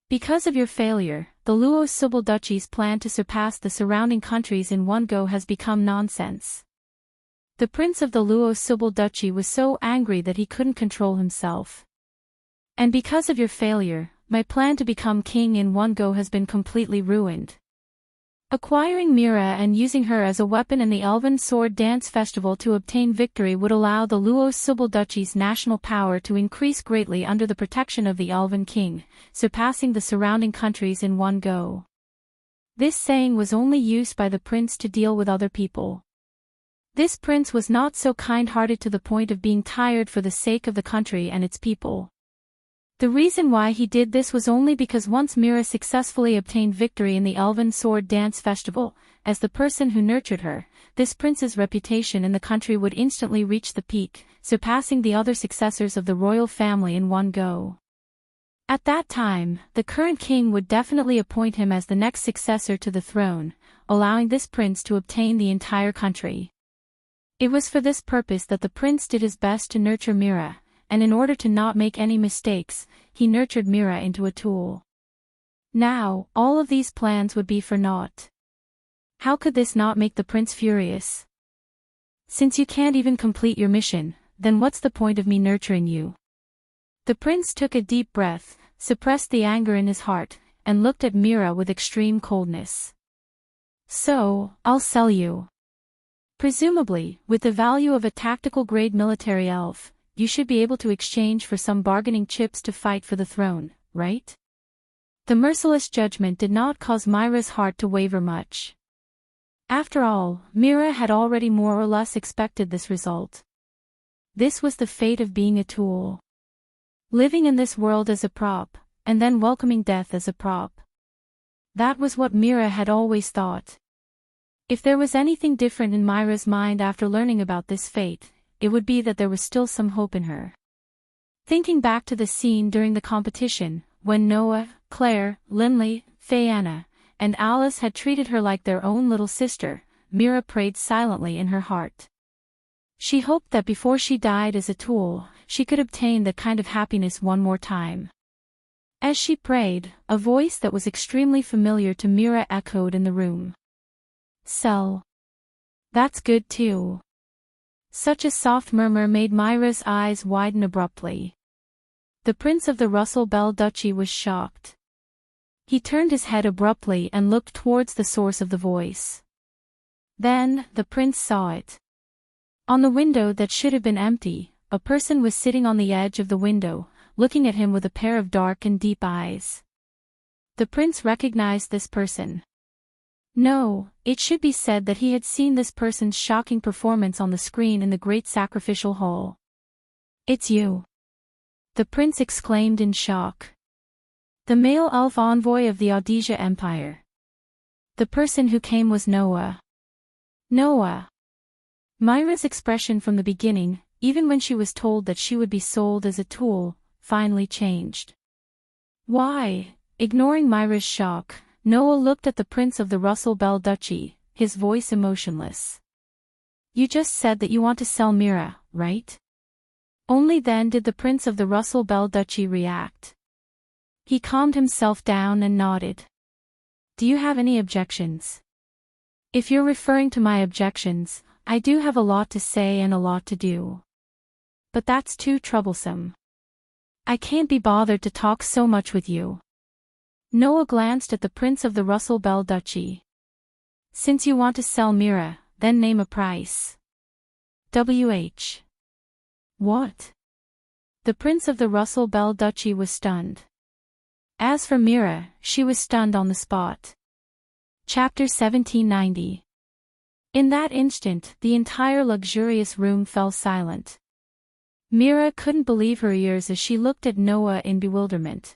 Speaker 1: Because of your failure, the Luo's Sibyl Duchy's plan to surpass the surrounding countries in one go has become nonsense. The prince of the Luo's Sibyl Duchy was so angry that he couldn't control himself. And because of your failure, my plan to become king in one go has been completely ruined. Acquiring Mira and using her as a weapon in the Elven Sword Dance Festival to obtain victory would allow the Luo's Sibyl Duchy's national power to increase greatly under the protection of the Elven King, surpassing the surrounding countries in one go. This saying was only used by the prince to deal with other people. This prince was not so kind-hearted to the point of being tired for the sake of the country and its people. The reason why he did this was only because once Mira successfully obtained victory in the Elven Sword Dance Festival, as the person who nurtured her, this prince's reputation in the country would instantly reach the peak, surpassing the other successors of the royal family in one go. At that time, the current king would definitely appoint him as the next successor to the throne, allowing this prince to obtain the entire country. It was for this purpose that the prince did his best to nurture Mira, and in order to not make any mistakes, he nurtured Mira into a tool. Now, all of these plans would be for naught. How could this not make the prince furious? Since you can't even complete your mission, then what's the point of me nurturing you? The prince took a deep breath, suppressed the anger in his heart, and looked at Mira with extreme coldness. So, I'll sell you. Presumably, with the value of a tactical-grade military elf, you should be able to exchange for some bargaining chips to fight for the throne, right? The merciless judgment did not cause Mira's heart to waver much. After all, Mira had already more or less expected this result. This was the fate of being a tool. Living in this world as a prop, and then welcoming death as a prop. That was what Mira had always thought. If there was anything different in Mira's mind after learning about this fate, it would be that there was still some hope in her. Thinking back to the scene during the competition, when Noah, Claire, Linley, Fayanna, and Alice had treated her like their own little sister, Mira prayed silently in her heart. She hoped that before she died as a tool, she could obtain that kind of happiness one more time. As she prayed, a voice that was extremely familiar to Mira echoed in the room. "Sell. That's good too." Such a soft murmur made Mira's eyes widen abruptly. The prince of the Russell Bell Duchy was shocked. He turned his head abruptly and looked towards the source of the voice. Then, the prince saw it. On the window that should have been empty, a person was sitting on the edge of the window, looking at him with a pair of dark and deep eyes. The prince recognized this person. No, it should be said that he had seen this person's shocking performance on the screen in the Great Sacrificial Hall. "It's you!" the prince exclaimed in shock. The male elf envoy of the Odisha Empire. The person who came was Noah. Noah! Mira's expression from the beginning, even when she was told that she would be sold as a tool, finally changed. Why? Ignoring Myra's shock, Noah looked at the Prince of the Russell Bell Duchy, his voice emotionless. You just said that you want to sell Mira, right? Only then did the Prince of the Russell Bell Duchy react. He calmed himself down and nodded. Do you have any objections? If you're referring to my objections, I do have a lot to say and a lot to do. But that's too troublesome. I can't be bothered to talk so much with you. Noah glanced at the Prince of the Russell Bell Duchy. Since you want to sell Mira, then name a price. WH. What? The Prince of the Russell Bell Duchy was stunned. As for Mira, she was stunned on the spot. Chapter 1790. In that instant, the entire luxurious room fell silent. Mira couldn't believe her ears as she looked at Noah in bewilderment.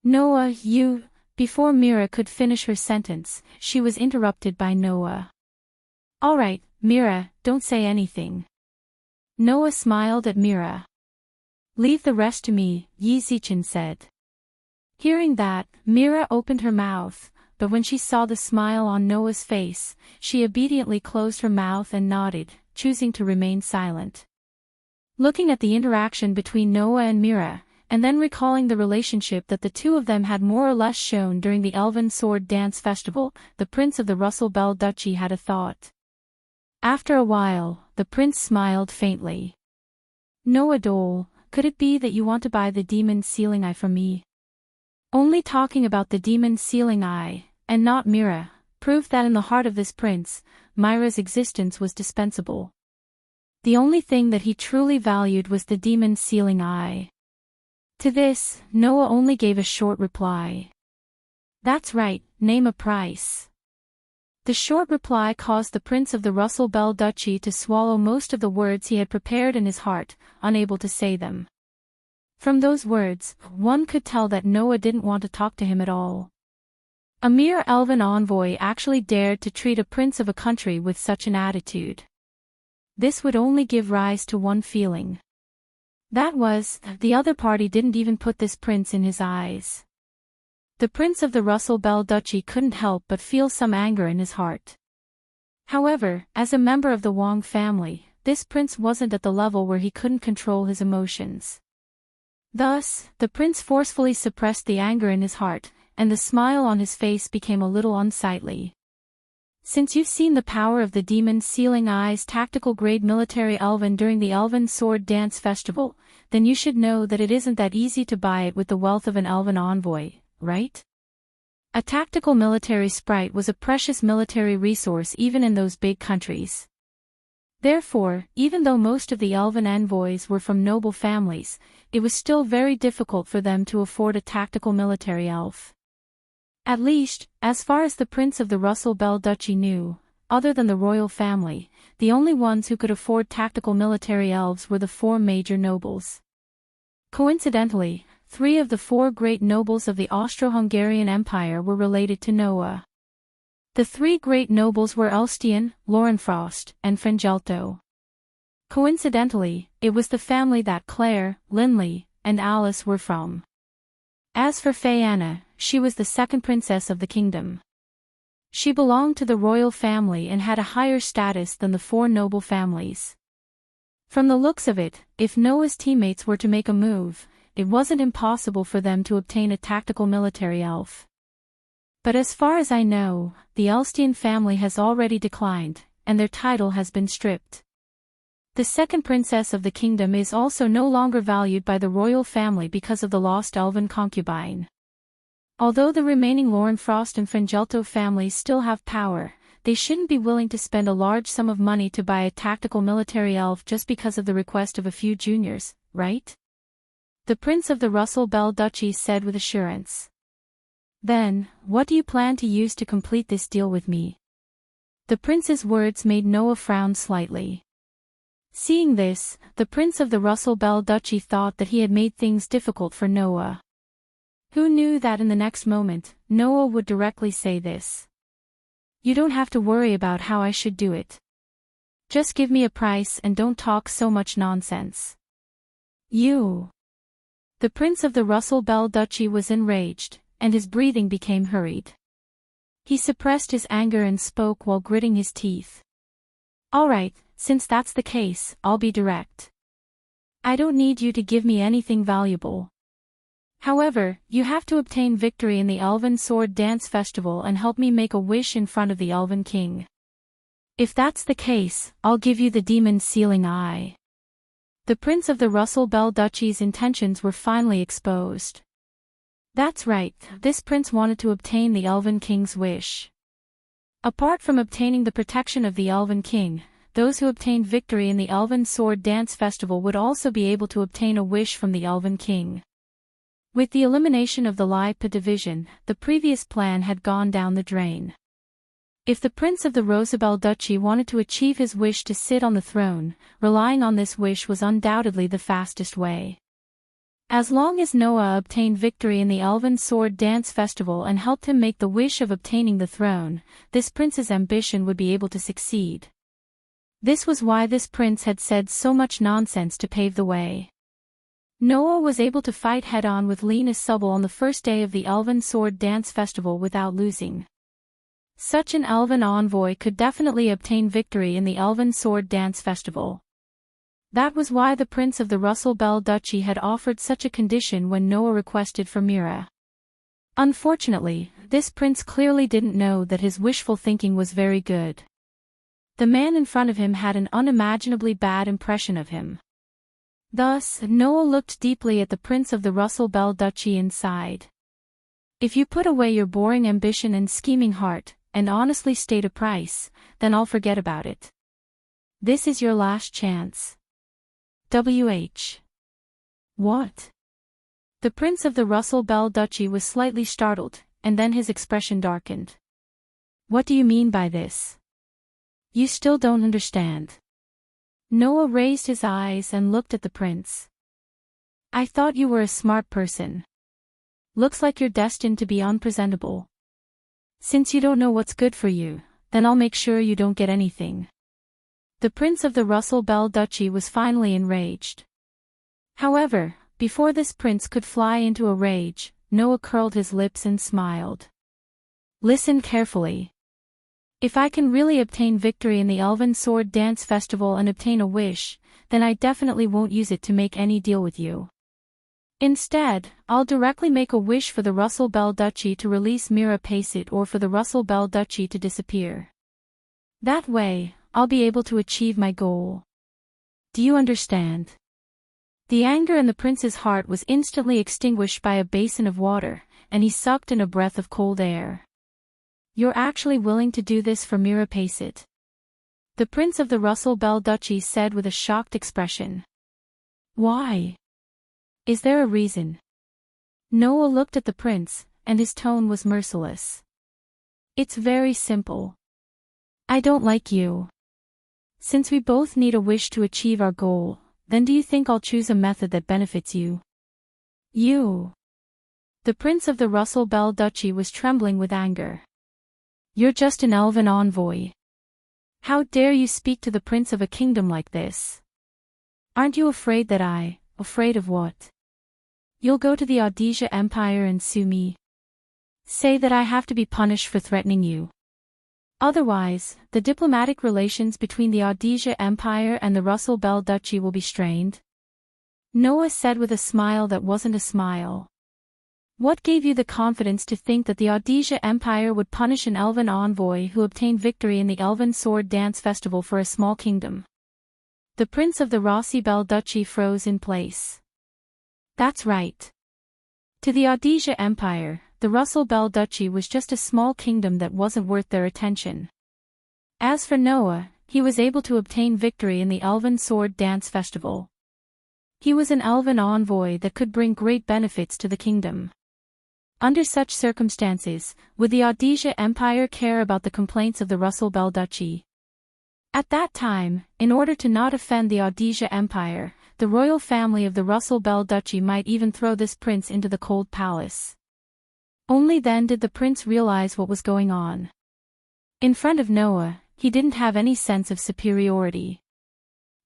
Speaker 1: Noah, you... Before Mira could finish her sentence, she was interrupted by Noah. All right, Mira, don't say anything. Noah smiled at Mira. Leave the rest to me, Yi Zichin said. Hearing that, Mira opened her mouth, but when she saw the smile on Noah's face, she obediently closed her mouth and nodded, choosing to remain silent. Looking at the interaction between Noah and Mira, and then recalling the relationship that the two of them had more or less shown during the Elven Sword Dance Festival, the Prince of the Russell Bell Duchy had a thought. After a while, the prince smiled faintly. Noah Dole, could it be that you want to buy the Demon Sealing Eye from me? Only talking about the Demon Sealing Eye, and not Mira, proved that in the heart of this prince, Myra's existence was dispensable. The only thing that he truly valued was the Demon Sealing Eye. To this, Noah only gave a short reply. That's right, name a price. The short reply caused the Prince of the Russell Bell Duchy to swallow most of the words he had prepared in his heart, unable to say them. From those words, one could tell that Noah didn't want to talk to him at all. A mere elven envoy actually dared to treat a prince of a country with such an attitude. This would only give rise to one feeling. That was, the other party didn't even put this prince in his eyes. The Prince of the Russell Bell Duchy couldn't help but feel some anger in his heart. However, as a member of the Wong family, this prince wasn't at the level where he couldn't control his emotions. Thus, the prince forcefully suppressed the anger in his heart, and the smile on his face became a little unsightly. Since you've seen the power of the Demon Sealing Eye's tactical grade military elven during the Elven Sword Dance Festival, then you should know that it isn't that easy to buy it with the wealth of an elven envoy, right? A tactical military sprite was a precious military resource even in those big countries. Therefore, even though most of the elven envoys were from noble families, it was still very difficult for them to afford a tactical military elf. At least, as far as the Prince of the Russell Bell Duchy knew, other than the royal family, the only ones who could afford tactical military elves were the four major nobles. Coincidentally, 3 of the 4 great nobles of the Austro-Hungarian Empire were related to Noah. The 3 great nobles were Elstian, Lorenfrost, and Frengelto. Coincidentally, it was the family that Claire, Linley, and Alice were from. As for Fayanna, she was the second princess of the kingdom. She belonged to the royal family and had a higher status than the 4 noble families. From the looks of it, if Noah's teammates were to make a move, it wasn't impossible for them to obtain a tactical military elf. But as far as I know, the Elstian family has already declined, and their title has been stripped. The second princess of the kingdom is also no longer valued by the royal family because of the lost elven concubine. Although the remaining Lorenfrost and Frengelto families still have power, they shouldn't be willing to spend a large sum of money to buy a tactical military elf just because of the request of a few juniors, right? The Prince of the Russell Bell Duchy said with assurance. Then, what do you plan to use to complete this deal with me? The prince's words made Noah frown slightly. Seeing this, the Prince of the Russell Bell Duchy thought that he had made things difficult for Noah. Who knew that in the next moment, Noah would directly say this? You don't have to worry about how I should do it. Just give me a price and don't talk so much nonsense. You. The prince of the Russell Bell Duchy was enraged, and his breathing became hurried. He suppressed his anger and spoke while gritting his teeth. "All right, since that's the case, I'll be direct. I don't need you to give me anything valuable. However, you have to obtain victory in the Elven Sword Dance Festival and help me make a wish in front of the Elven King. If that's the case, I'll give you the Demon's Sealing Eye." The Prince of the Russell Bell Duchy's intentions were finally exposed. That's right, this prince wanted to obtain the Elven King's wish. Apart from obtaining the protection of the Elven King, those who obtained victory in the Elven Sword Dance Festival would also be able to obtain a wish from the Elven King. With the elimination of the Lipa division, the previous plan had gone down the drain. If the Prince of the Rosabelle Duchy wanted to achieve his wish to sit on the throne, relying on this wish was undoubtedly the fastest way. As long as Noah obtained victory in the Elven Sword Dance Festival and helped him make the wish of obtaining the throne, this prince's ambition would be able to succeed. This was why this prince had said so much nonsense to pave the way. Noah was able to fight head-on with Lena Subble on the first day of the Elven Sword Dance Festival without losing. Such an elven envoy could definitely obtain victory in the Elven Sword Dance Festival. That was why the Prince of the Russell Bell Duchy had offered such a condition when Noah requested for Mira. Unfortunately, this prince clearly didn't know that his wishful thinking was very good. The man in front of him had an unimaginably bad impression of him. Thus, Noah looked deeply at the Prince of the Russell Bell Duchy and sighed. "If you put away your boring ambition and scheming heart, and honestly state a price, then I'll forget about it. This is your last chance." W.H. What? The Prince of the Russell Bell Duchy was slightly startled, and then his expression darkened. "What do you mean by this? You still don't understand." Noah raised his eyes and looked at the prince. "I thought you were a smart person. Looks like you're destined to be unpresentable. Since you don't know what's good for you, then I'll make sure you don't get anything." The Prince of the Russell Bell Duchy was finally enraged. However, before this prince could fly into a rage, Noah curled his lips and smiled. "Listen carefully. If I can really obtain victory in the Elven Sword Dance Festival and obtain a wish, then I definitely won't use it to make any deal with you. Instead, I'll directly make a wish for the Russell Bell Duchy to release Mira Pacet or for the Russell Bell Duchy to disappear. That way, I'll be able to achieve my goal. Do you understand?" The anger in the prince's heart was instantly extinguished by a basin of water, and he sucked in a breath of cold air. "You're actually willing to do this for Mira Pacet?" The Prince of the Russell Bell Duchy said with a shocked expression. "Why? Is there a reason?" Noah looked at the prince, and his tone was merciless. "It's very simple. I don't like you. Since we both need a wish to achieve our goal, then do you think I'll choose a method that benefits you? You." The Prince of the Russell Bell Duchy was trembling with anger. "You're just an elven envoy. How dare you speak to the prince of a kingdom like this? Aren't you afraid that afraid of what? You'll go to the Audisia Empire and sue me? Say that I have to be punished for threatening you. Otherwise, the diplomatic relations between the Audisia Empire and the Russell Bell Duchy will be strained?" Noah said with a smile that wasn't a smile. "What gave you the confidence to think that the Audisia Empire would punish an elven envoy who obtained victory in the Elven Sword Dance Festival for a small kingdom?" The Prince of the Rossi Bell Duchy froze in place. That's right. To the Audisia Empire, the Russell Bell Duchy was just a small kingdom that wasn't worth their attention. As for Noah, he was able to obtain victory in the Elven Sword Dance Festival. He was an elven envoy that could bring great benefits to the kingdom. Under such circumstances, would the Audisia Empire care about the complaints of the Russell Bell Duchy? At that time, in order to not offend the Audisia Empire, the royal family of the Russell Bell Duchy might even throw this prince into the cold palace. Only then did the prince realize what was going on. In front of Noah, he didn't have any sense of superiority.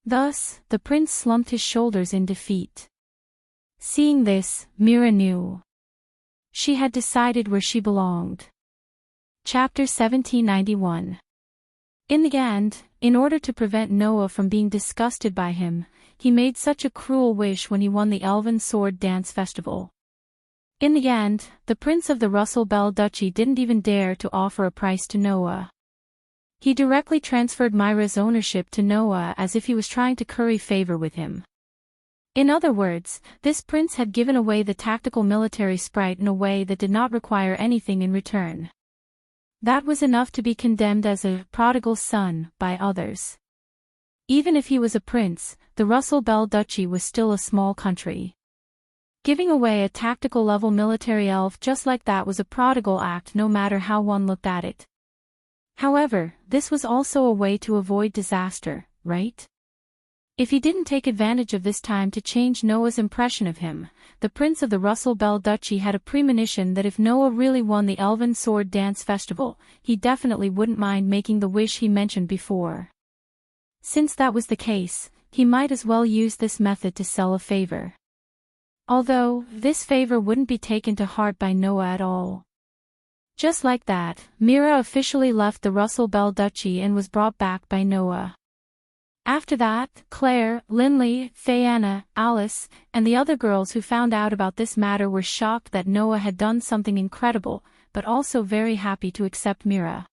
Speaker 1: Thus, the prince slumped his shoulders in defeat. Seeing this, Mira knew. She had decided where she belonged. Chapter 1791. In the end, in order to prevent Noah from being disgusted by him, he made such a cruel wish when he won the Elven Sword Dance Festival. In the end, the Prince of the Russell Bell Duchy didn't even dare to offer a price to Noah. He directly transferred Myra's ownership to Noah as if he was trying to curry favor with him. In other words, this prince had given away the tactical military sprite in a way that did not require anything in return. That was enough to be condemned as a prodigal son by others. Even if he was a prince, the Russell Bell Duchy was still a small country. Giving away a tactical-level military elf just like that was a prodigal act no matter how one looked at it. However, this was also a way to avoid disaster, right? If he didn't take advantage of this time to change Noah's impression of him, the Prince of the Russell Bell Duchy had a premonition that if Noah really won the Elven Sword Dance Festival, he definitely wouldn't mind making the wish he mentioned before. Since that was the case, he might as well use this method to sell a favor. Although, this favor wouldn't be taken to heart by Noah at all. Just like that, Mira officially left the Russell Bell Duchy and was brought back by Noah. After that, Claire, Linley, Fayanna, Alice, and the other girls who found out about this matter were shocked that Noah had done something incredible, but also very happy to accept Mira.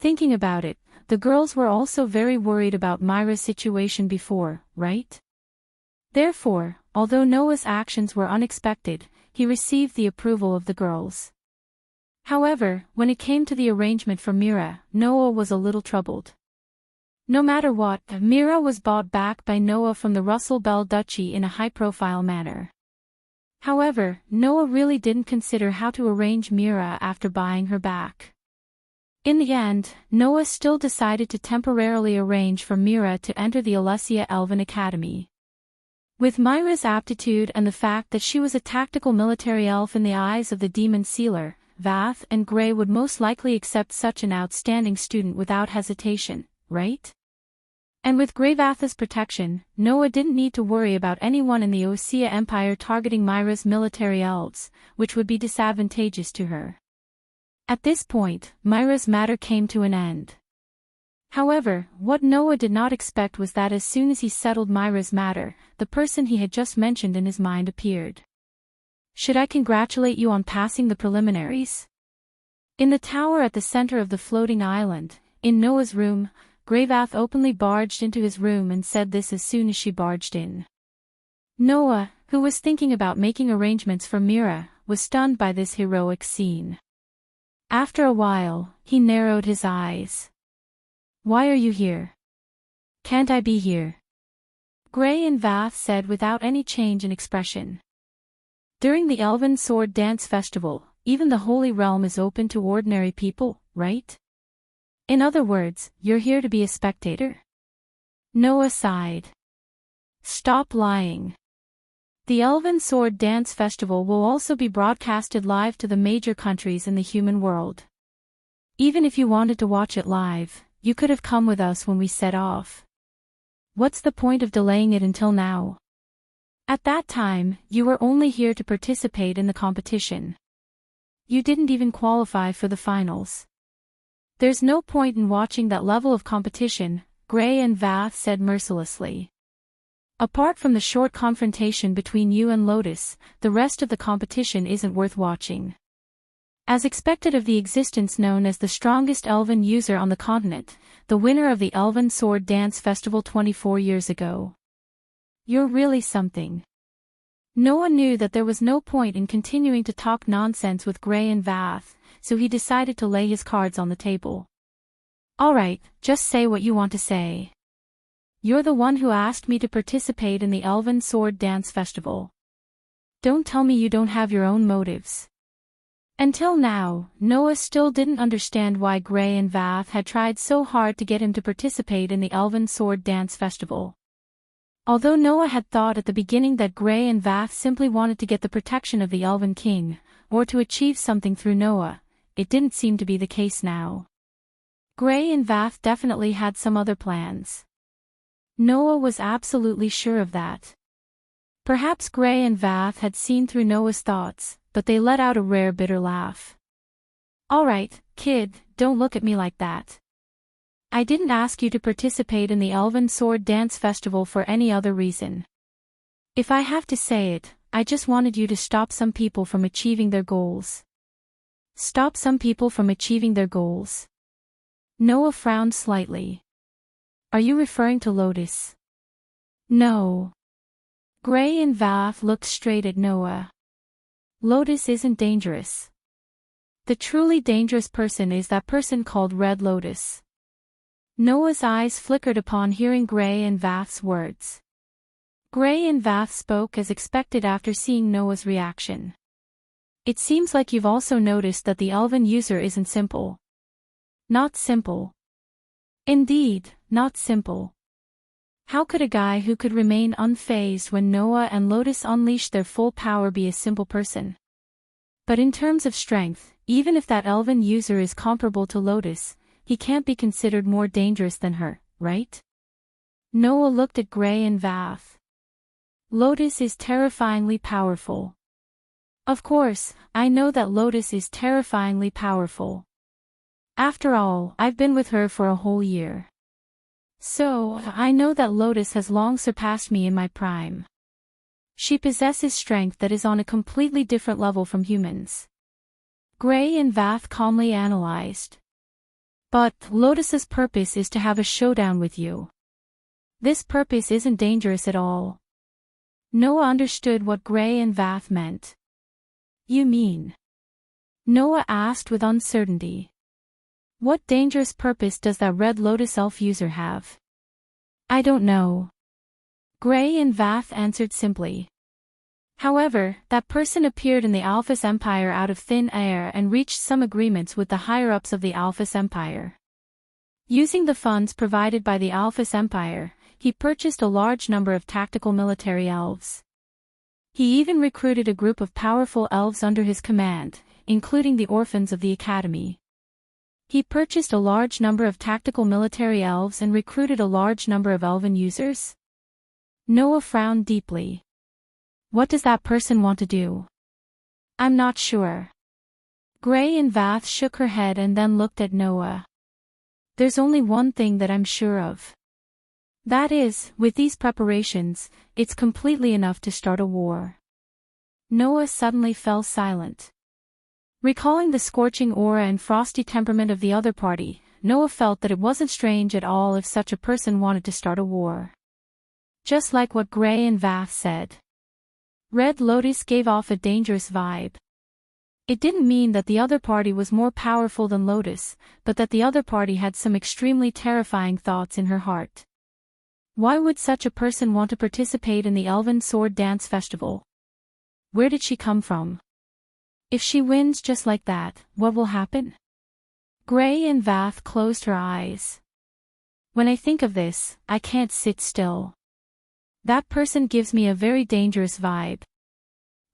Speaker 1: Thinking about it, the girls were also very worried about Myra's situation before, right? Therefore, although Noah's actions were unexpected, he received the approval of the girls. However, when it came to the arrangement for Mira, Noah was a little troubled. No matter what, Mira was bought back by Noah from the Russell Bell Duchy in a high-profile manner. However, Noah really didn't consider how to arrange Mira after buying her back. In the end, Noah still decided to temporarily arrange for Mira to enter the Alessia Elven Academy. With Myra's aptitude and the fact that she was a tactical military elf in the eyes of the demon sealer, Vath and Grey would most likely accept such an outstanding student without hesitation, right? And with Greyvath's protection, Noah didn't need to worry about anyone in the Osea Empire targeting Myra's military elves, which would be disadvantageous to her. At this point, Myra's matter came to an end. However, what Noah did not expect was that as soon as he settled Myra's matter, the person he had just mentioned in his mind appeared. Should I congratulate you on passing the preliminaries? In the tower at the center of the floating island, in Noah's room, Greyvath openly barged into his room and said this as soon as she barged in. Noah, who was thinking about making arrangements for Mira, was stunned by this heroic scene. After a while, he narrowed his eyes. Why are you here? Can't I be here? Grey and Vath said without any change in expression. During the Elven Sword Dance Festival, even the Holy Realm is open to ordinary people, right? In other words, you're here to be a spectator? Noah sighed. Stop lying. The Elven Sword Dance Festival will also be broadcasted live to the major countries in the human world. Even if you wanted to watch it live, you could have come with us when we set off. What's the point of delaying it until now? At that time, you were only here to participate in the competition. You didn't even qualify for the finals. There's no point in watching that level of competition, Grey and Vath said mercilessly. Apart from the short confrontation between you and Lotus, the rest of the competition isn't worth watching. As expected of the existence known as the strongest elven user on the continent, the winner of the Elven Sword Dance Festival 24 years ago. You're really something. Noah knew that there was no point in continuing to talk nonsense with Grey and Vath, so he decided to lay his cards on the table. Alright, just say what you want to say. You're the one who asked me to participate in the Elven Sword Dance Festival. Don't tell me you don't have your own motives. Until now, Noah still didn't understand why Grey and Vath had tried so hard to get him to participate in the Elven Sword Dance Festival. Although Noah had thought at the beginning that Grey and Vath simply wanted to get the protection of the Elven King, or to achieve something through Noah, it didn't seem to be the case now. Grey and Vath definitely had some other plans. Noah was absolutely sure of that. Perhaps Gray and Vath had seen through Noah's thoughts, but they let out a rare bitter laugh. "All right, kid, don't look at me like that. I didn't ask you to participate in the Elven Sword Dance Festival for any other reason. If I have to say it, I just wanted you to stop some people from achieving their goals." Stop some people from achieving their goals? Noah frowned slightly. Are you referring to Lotus? No. Gray and Vath looked straight at Noah. Lotus isn't dangerous. The truly dangerous person is that person called Red Lotus. Noah's eyes flickered upon hearing Gray and Vath's words. Gray and Vath spoke as expected after seeing Noah's reaction. It seems like you've also noticed that the Elven user isn't simple. Not simple. Indeed, not simple. How could a guy who could remain unfazed when Noah and Lotus unleashed their full power be a simple person? But in terms of strength, even if that Elven user is comparable to Lotus, he can't be considered more dangerous than her, right? Noah looked at Gray and Vath. Lotus is terrifyingly powerful. Of course, I know that Lotus is terrifyingly powerful. After all, I've been with her for a whole year. So, I know that Lotus has long surpassed me in my prime. She possesses strength that is on a completely different level from humans. Gray and Vath calmly analyzed. But, Lotus's purpose is to have a showdown with you. This purpose isn't dangerous at all. Noah understood what Gray and Vath meant. You mean? Noah asked with uncertainty. What dangerous purpose does that Red Lotus elf user have? I don't know. Gray and Vath answered simply. However, that person appeared in the Alphys Empire out of thin air and reached some agreements with the higher-ups of the Alphys Empire. Using the funds provided by the Alphys Empire, he purchased a large number of tactical military elves. He even recruited a group of powerful elves under his command, including the orphans of the academy. He purchased a large number of tactical military elves and recruited a large number of elven users. Noah frowned deeply. What does that person want to do? I'm not sure. Gray and Vath shook her head and then looked at Noah. There's only one thing that I'm sure of. That is, with these preparations, it's completely enough to start a war. Noah suddenly fell silent. Recalling the scorching aura and frosty temperament of the other party, Noah felt that it wasn't strange at all if such a person wanted to start a war. Just like what Gray and Vath said. Red Lotus gave off a dangerous vibe. It didn't mean that the other party was more powerful than Lotus, but that the other party had some extremely terrifying thoughts in her heart. Why would such a person want to participate in the Elven Sword Dance Festival? Where did she come from? If she wins just like that, what will happen? Gray and Vath closed her eyes. When I think of this, I can't sit still. That person gives me a very dangerous vibe.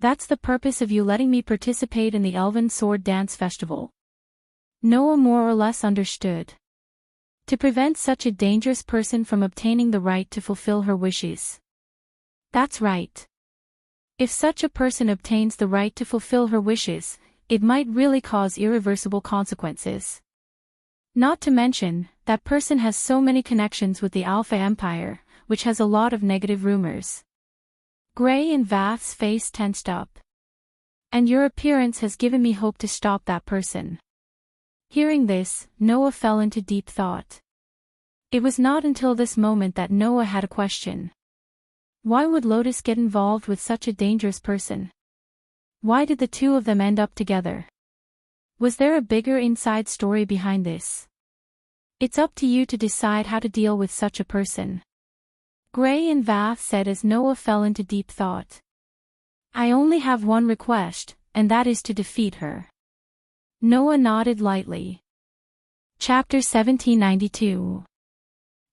Speaker 1: That's the purpose of you letting me participate in the Elven Sword Dance Festival? Noah more or less understood. To prevent such a dangerous person from obtaining the right to fulfill her wishes. That's right. If such a person obtains the right to fulfill her wishes, it might really cause irreversible consequences. Not to mention, that person has so many connections with the Alpha Empire, which has a lot of negative rumors. Gray and Vath's face tensed up. And your appearance has given me hope to stop that person. Hearing this, Noah fell into deep thought. It was not until this moment that Noah had a question. Why would Lotus get involved with such a dangerous person? Why did the two of them end up together? Was there a bigger inside story behind this? It's up to you to decide how to deal with such a person. Gray and Vath said as Noah fell into deep thought. I only have one request, and that is to defeat her. Noah nodded lightly. Chapter 1792.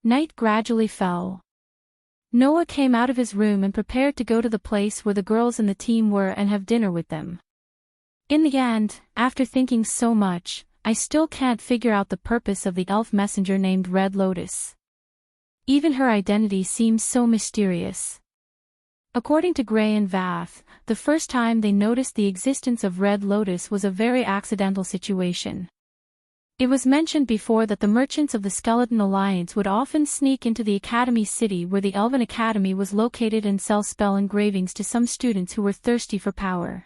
Speaker 1: Night gradually fell. Noah came out of his room and prepared to go to the place where the girls in the team were and have dinner with them. In the end, after thinking so much, I still can't figure out the purpose of the elf messenger named Red Lotus. Even her identity seems so mysterious. According to Gray and Vath, the first time they noticed the existence of Red Lotus was a very accidental situation. It was mentioned before that the merchants of the Skeleton Alliance would often sneak into the Academy city where the Elven Academy was located and sell spell engravings to some students who were thirsty for power.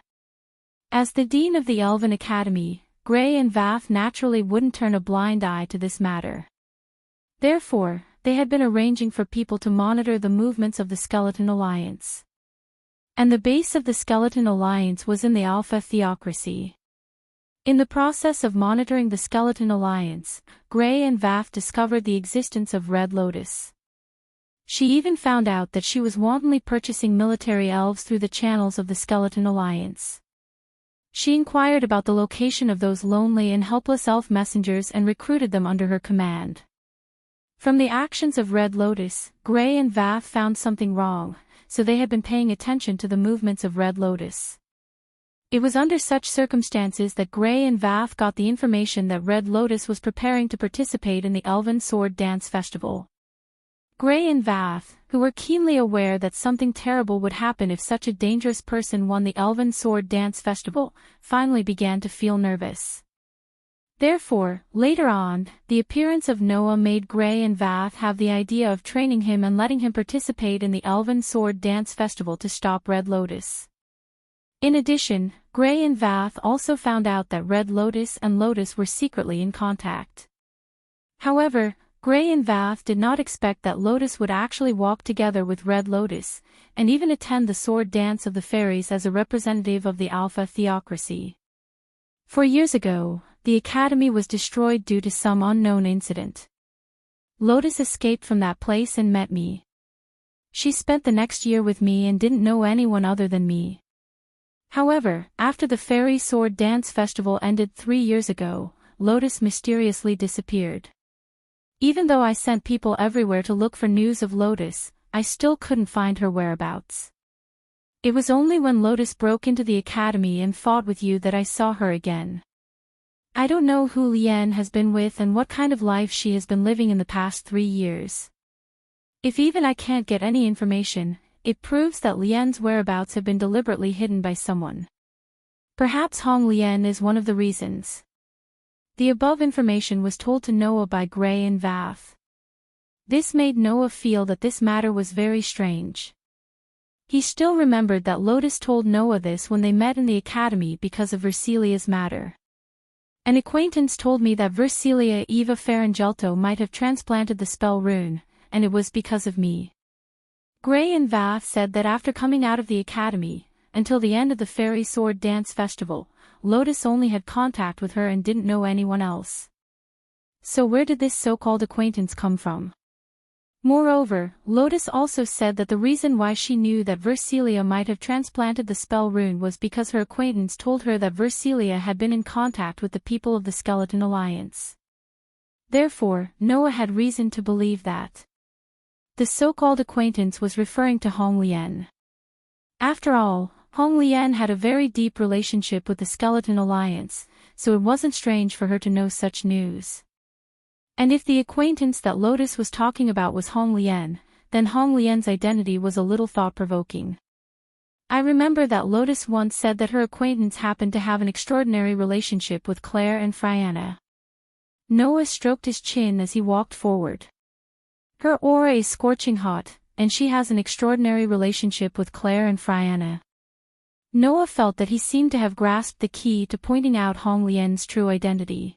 Speaker 1: As the Dean of the Elven Academy, Gray and Vath naturally wouldn't turn a blind eye to this matter. Therefore, they had been arranging for people to monitor the movements of the Skeleton Alliance. And the base of the Skeleton Alliance was in the Alpha Theocracy. In the process of monitoring the Skeleton Alliance, Gray and Vath discovered the existence of Red Lotus. She even found out that she was wantonly purchasing military elves through the channels of the Skeleton Alliance. She inquired about the location of those lonely and helpless elf messengers and recruited them under her command. From the actions of Red Lotus, Gray and Vath found something wrong, so they had been paying attention to the movements of Red Lotus. It was under such circumstances that Gray and Vath got the information that Red Lotus was preparing to participate in the Elven Sword Dance Festival. Gray and Vath, who were keenly aware that something terrible would happen if such a dangerous person won the Elven Sword Dance Festival, finally began to feel nervous. Therefore, later on, the appearance of Noah made Gray and Vath have the idea of training him and letting him participate in the Elven Sword Dance Festival to stop Red Lotus. In addition, Gray and Vath also found out that Red Lotus and Lotus were secretly in contact. However, Gray and Vath did not expect that Lotus would actually walk together with Red Lotus, and even attend the sword dance of the fairies as a representative of the Alpha Theocracy. 4 years ago, the Academy was destroyed due to some unknown incident. Lotus escaped from that place and met me. She spent the next year with me and didn't know anyone other than me. However, after the Fairy Sword Dance Festival ended 3 years ago, Lotus mysteriously disappeared. Even though I sent people everywhere to look for news of Lotus, I still couldn't find her whereabouts. It was only when Lotus broke into the Academy and fought with you that I saw her again. I don't know who Lien has been with and what kind of life she has been living in the past 3 years. If even I can't get any information, it proves that Lien's whereabouts have been deliberately hidden by someone. Perhaps Hong Lien is one of the reasons. The above information was told to Noah by Gray and Vath. This made Noah feel that this matter was very strange. He still remembered that Lotus told Noah this when they met in the Academy because of Versilia's matter. An acquaintance told me that Versilia Eva Farangelto might have transplanted the spell rune, and it was because of me. Gray and Vath said that after coming out of the Academy, until the end of the Fairy Sword Dance Festival, Lotus only had contact with her and didn't know anyone else. So where did this so-called acquaintance come from? Moreover, Lotus also said that the reason why she knew that Versilia might have transplanted the spell rune was because her acquaintance told her that Versilia had been in contact with the people of the Skeleton Alliance. Therefore, Noah had reason to believe that the so-called acquaintance was referring to Hong Lien. After all, Hong Lien had a very deep relationship with the Skeleton Alliance, so it wasn't strange for her to know such news. And if the acquaintance that Lotus was talking about was Hong Lien, then Hong Lien's identity was a little thought-provoking. I remember that Lotus once said that her acquaintance happened to have an extraordinary relationship with Claire and Friana. Noah stroked his chin as he walked forward. Her aura is scorching hot, and she has an extraordinary relationship with Claire and Friana. Noah felt that he seemed to have grasped the key to pointing out Hong Lien's true identity.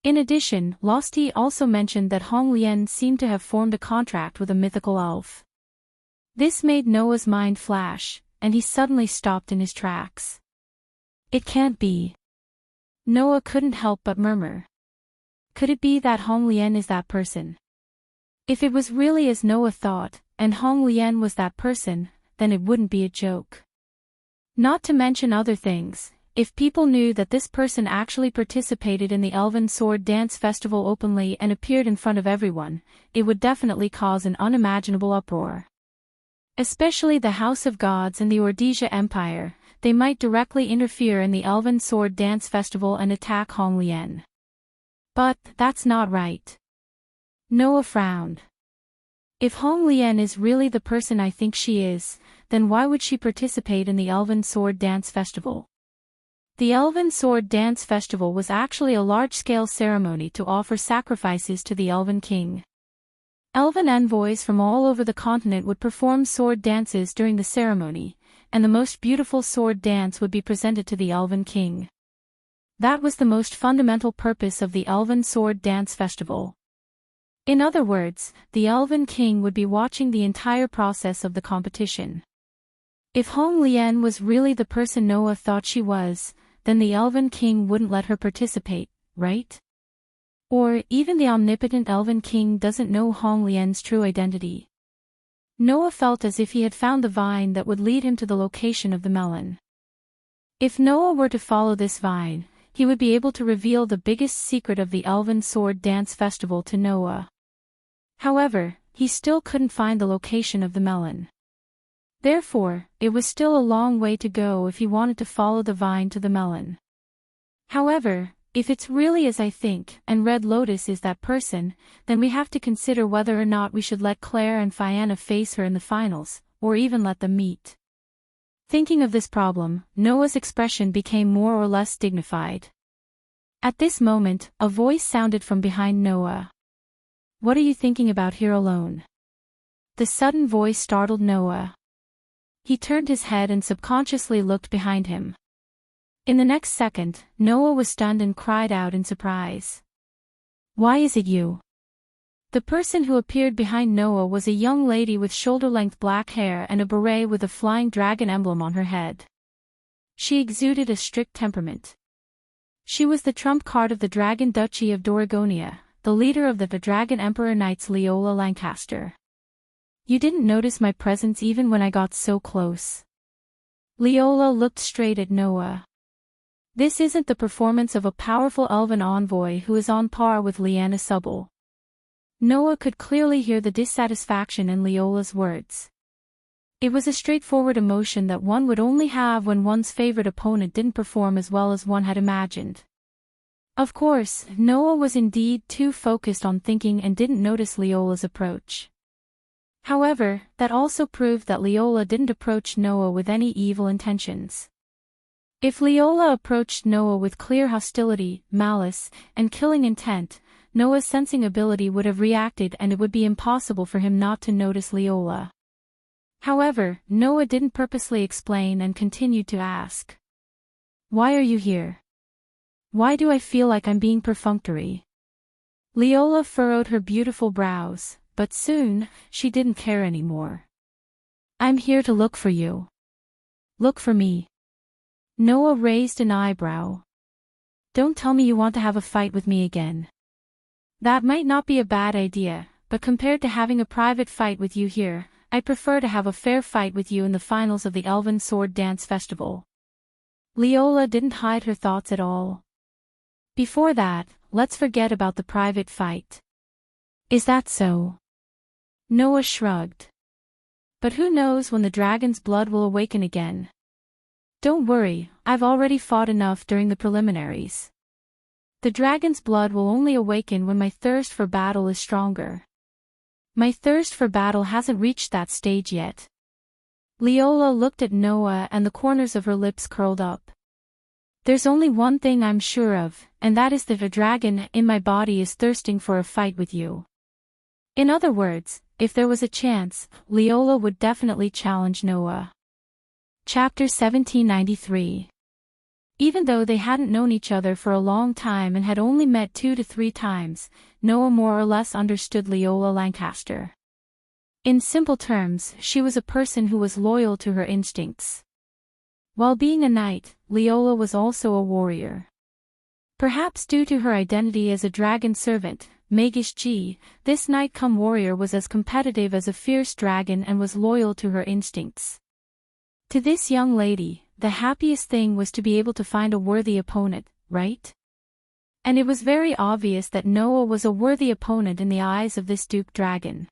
Speaker 1: In addition, Losty also mentioned that Hong Lien seemed to have formed a contract with a mythical elf. This made Noah's mind flash, and he suddenly stopped in his tracks. It can't be. Noah couldn't help but murmur. Could it be that Hong Lien is that person? If it was really as Noah thought, and Hong Lien was that person, then it wouldn't be a joke. Not to mention other things, if people knew that this person actually participated in the Elven Sword Dance Festival openly and appeared in front of everyone, it would definitely cause an unimaginable uproar. Especially the House of Gods and the Ordesia Empire, they might directly interfere in the Elven Sword Dance Festival and attack Hong Lien. But that's not right. Noah frowned. If Hong Lian is really the person I think she is, then why would she participate in the Elven Sword Dance Festival? The Elven Sword Dance Festival was actually a large-scale ceremony to offer sacrifices to the Elven King. Elven envoys from all over the continent would perform sword dances during the ceremony, and the most beautiful sword dance would be presented to the Elven King. That was the most fundamental purpose of the Elven Sword Dance Festival. In other words, the Elven King would be watching the entire process of the competition. If Hong Lian was really the person Noah thought she was, then the Elven King wouldn't let her participate, right? Or, even the omnipotent Elven King doesn't know Hong Lian's true identity. Noah felt as if he had found the vine that would lead him to the location of the melon. If Noah were to follow this vine, he would be able to reveal the biggest secret of the Elven Sword Dance Festival to Noah. However, he still couldn't find the location of the melon. Therefore, it was still a long way to go if he wanted to follow the vine to the melon. However, if it's really as I think, and Red Lotus is that person, then we have to consider whether or not we should let Claire and Fianna face her in the finals, or even let them meet. Thinking of this problem, Noah's expression became more or less dignified. At this moment, a voice sounded from behind Noah. "What are you thinking about here alone?" The sudden voice startled Noah. He turned his head and subconsciously looked behind him. In the next second, Noah was stunned and cried out in surprise. "Why is it you?" The person who appeared behind Noah was a young lady with shoulder-length black hair and a beret with a flying dragon emblem on her head. She exuded a strict temperament. She was the trump card of the Dragon Duchy of Doragonia, the leader of the Dragon Emperor Knights Leola Lancaster. "You didn't notice my presence even when I got so close." Leola looked straight at Noah. This isn't the performance of a powerful elven envoy who is on par with Lyanna Subble. Noah could clearly hear the dissatisfaction in Leola's words. It was a straightforward emotion that one would only have when one's favorite opponent didn't perform as well as one had imagined. Of course, Noah was indeed too focused on thinking and didn't notice Leola's approach. However, that also proved that Leola didn't approach Noah with any evil intentions. If Leola approached Noah with clear hostility, malice, and killing intent, Noah's sensing ability would have reacted and it would be impossible for him not to notice Leola. However, Noah didn't purposely explain and continued to ask. "Why are you here? Why do I feel like I'm being perfunctory?" Leola furrowed her beautiful brows, but soon, she didn't care anymore. "I'm here to look for you." "Look for me?" Noah raised an eyebrow. "Don't tell me you want to have a fight with me again." "That might not be a bad idea, but compared to having a private fight with you here, I prefer to have a fair fight with you in the finals of the Elven Sword Dance Festival." Leola didn't hide her thoughts at all. "Before that, let's forget about the private fight." "Is that so?" Noah shrugged. "But who knows when the dragon's blood will awaken again?" "Don't worry, I've already fought enough during the preliminaries. The dragon's blood will only awaken when my thirst for battle is stronger." "My thirst for battle hasn't reached that stage yet." Leola looked at Noah and the corners of her lips curled up. "There's only one thing I'm sure of, and that is that a dragon in my body is thirsting for a fight with you." In other words, if there was a chance, Leola would definitely challenge Noah. Chapter 1793. Even though they hadn't known each other for a long time and had only met 2 to 3 times, Noah more or less understood Leola Lancaster. In simple terms, she was a person who was loyal to her instincts. While being a knight, Leola was also a warrior. Perhaps due to her identity as a dragon servant, Magish G, this knight-come-warrior was as competitive as a fierce dragon and was loyal to her instincts. To this young lady, the happiest thing was to be able to find a worthy opponent, right? And it was very obvious that Noah was a worthy opponent in the eyes of this Duke Dragon.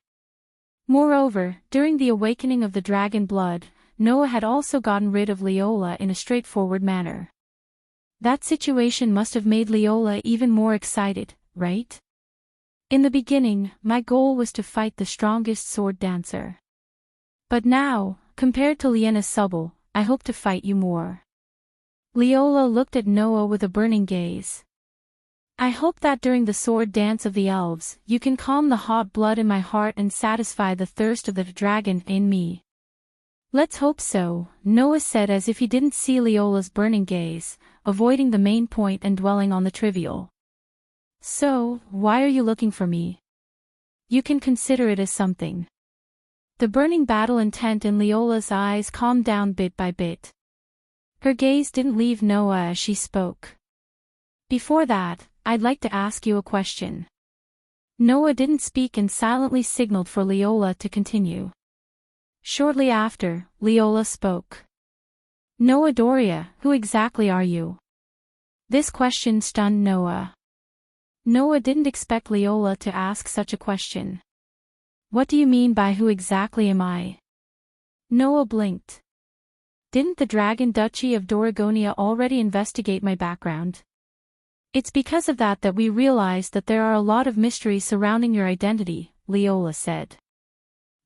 Speaker 1: Moreover, during the awakening of the dragon blood, Noah had also gotten rid of Leola in a straightforward manner. That situation must have made Leola even more excited, right? In the beginning, my goal was to fight the strongest sword dancer. But now, compared to Liena Subble, I hope to fight you more. Leola looked at Noah with a burning gaze. I hope that during the sword dance of the elves, you can calm the hot blood in my heart and satisfy the thirst of the dragon in me. Let's hope so, Noah said as if he didn't see Leola's burning gaze, avoiding the main point and dwelling on the trivial. So, why are you looking for me? You can consider it as something. The burning battle intent in Leola's eyes calmed down bit by bit. Her gaze didn't leave Noah as she spoke. Before that, I'd like to ask you a question. Noah didn't speak and silently signaled for Leola to continue. Shortly after, Leola spoke. Noah Doria, who exactly are you? This question stunned Noah. Noah didn't expect Leola to ask such a question. What do you mean by who exactly am I? Noah blinked. Didn't the Dragon Duchy of Doragonia already investigate my background? It's because of that we realized that there are a lot of mysteries surrounding your identity, Leola said.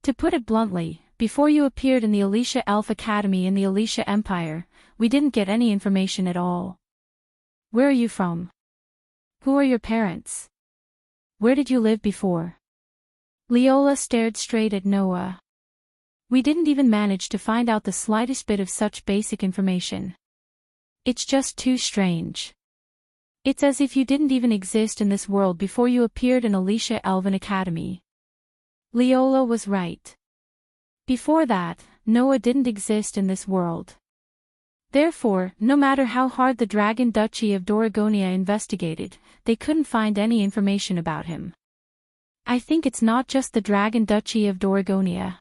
Speaker 1: To put it bluntly, before you appeared in the Alicia Elf Academy in the Alicia Empire, we didn't get any information at all. Where are you from? Who are your parents? Where did you live before? Leola stared straight at Noah. We didn't even manage to find out the slightest bit of such basic information. It's just too strange. It's as if you didn't even exist in this world before you appeared in Alicia Elven Academy. Leola was right. Before that, Noah didn't exist in this world. Therefore, no matter how hard the Dragon Duchy of Doragonia investigated, they couldn't find any information about him. I think it's not just the Dragon Duchy of Doragonia.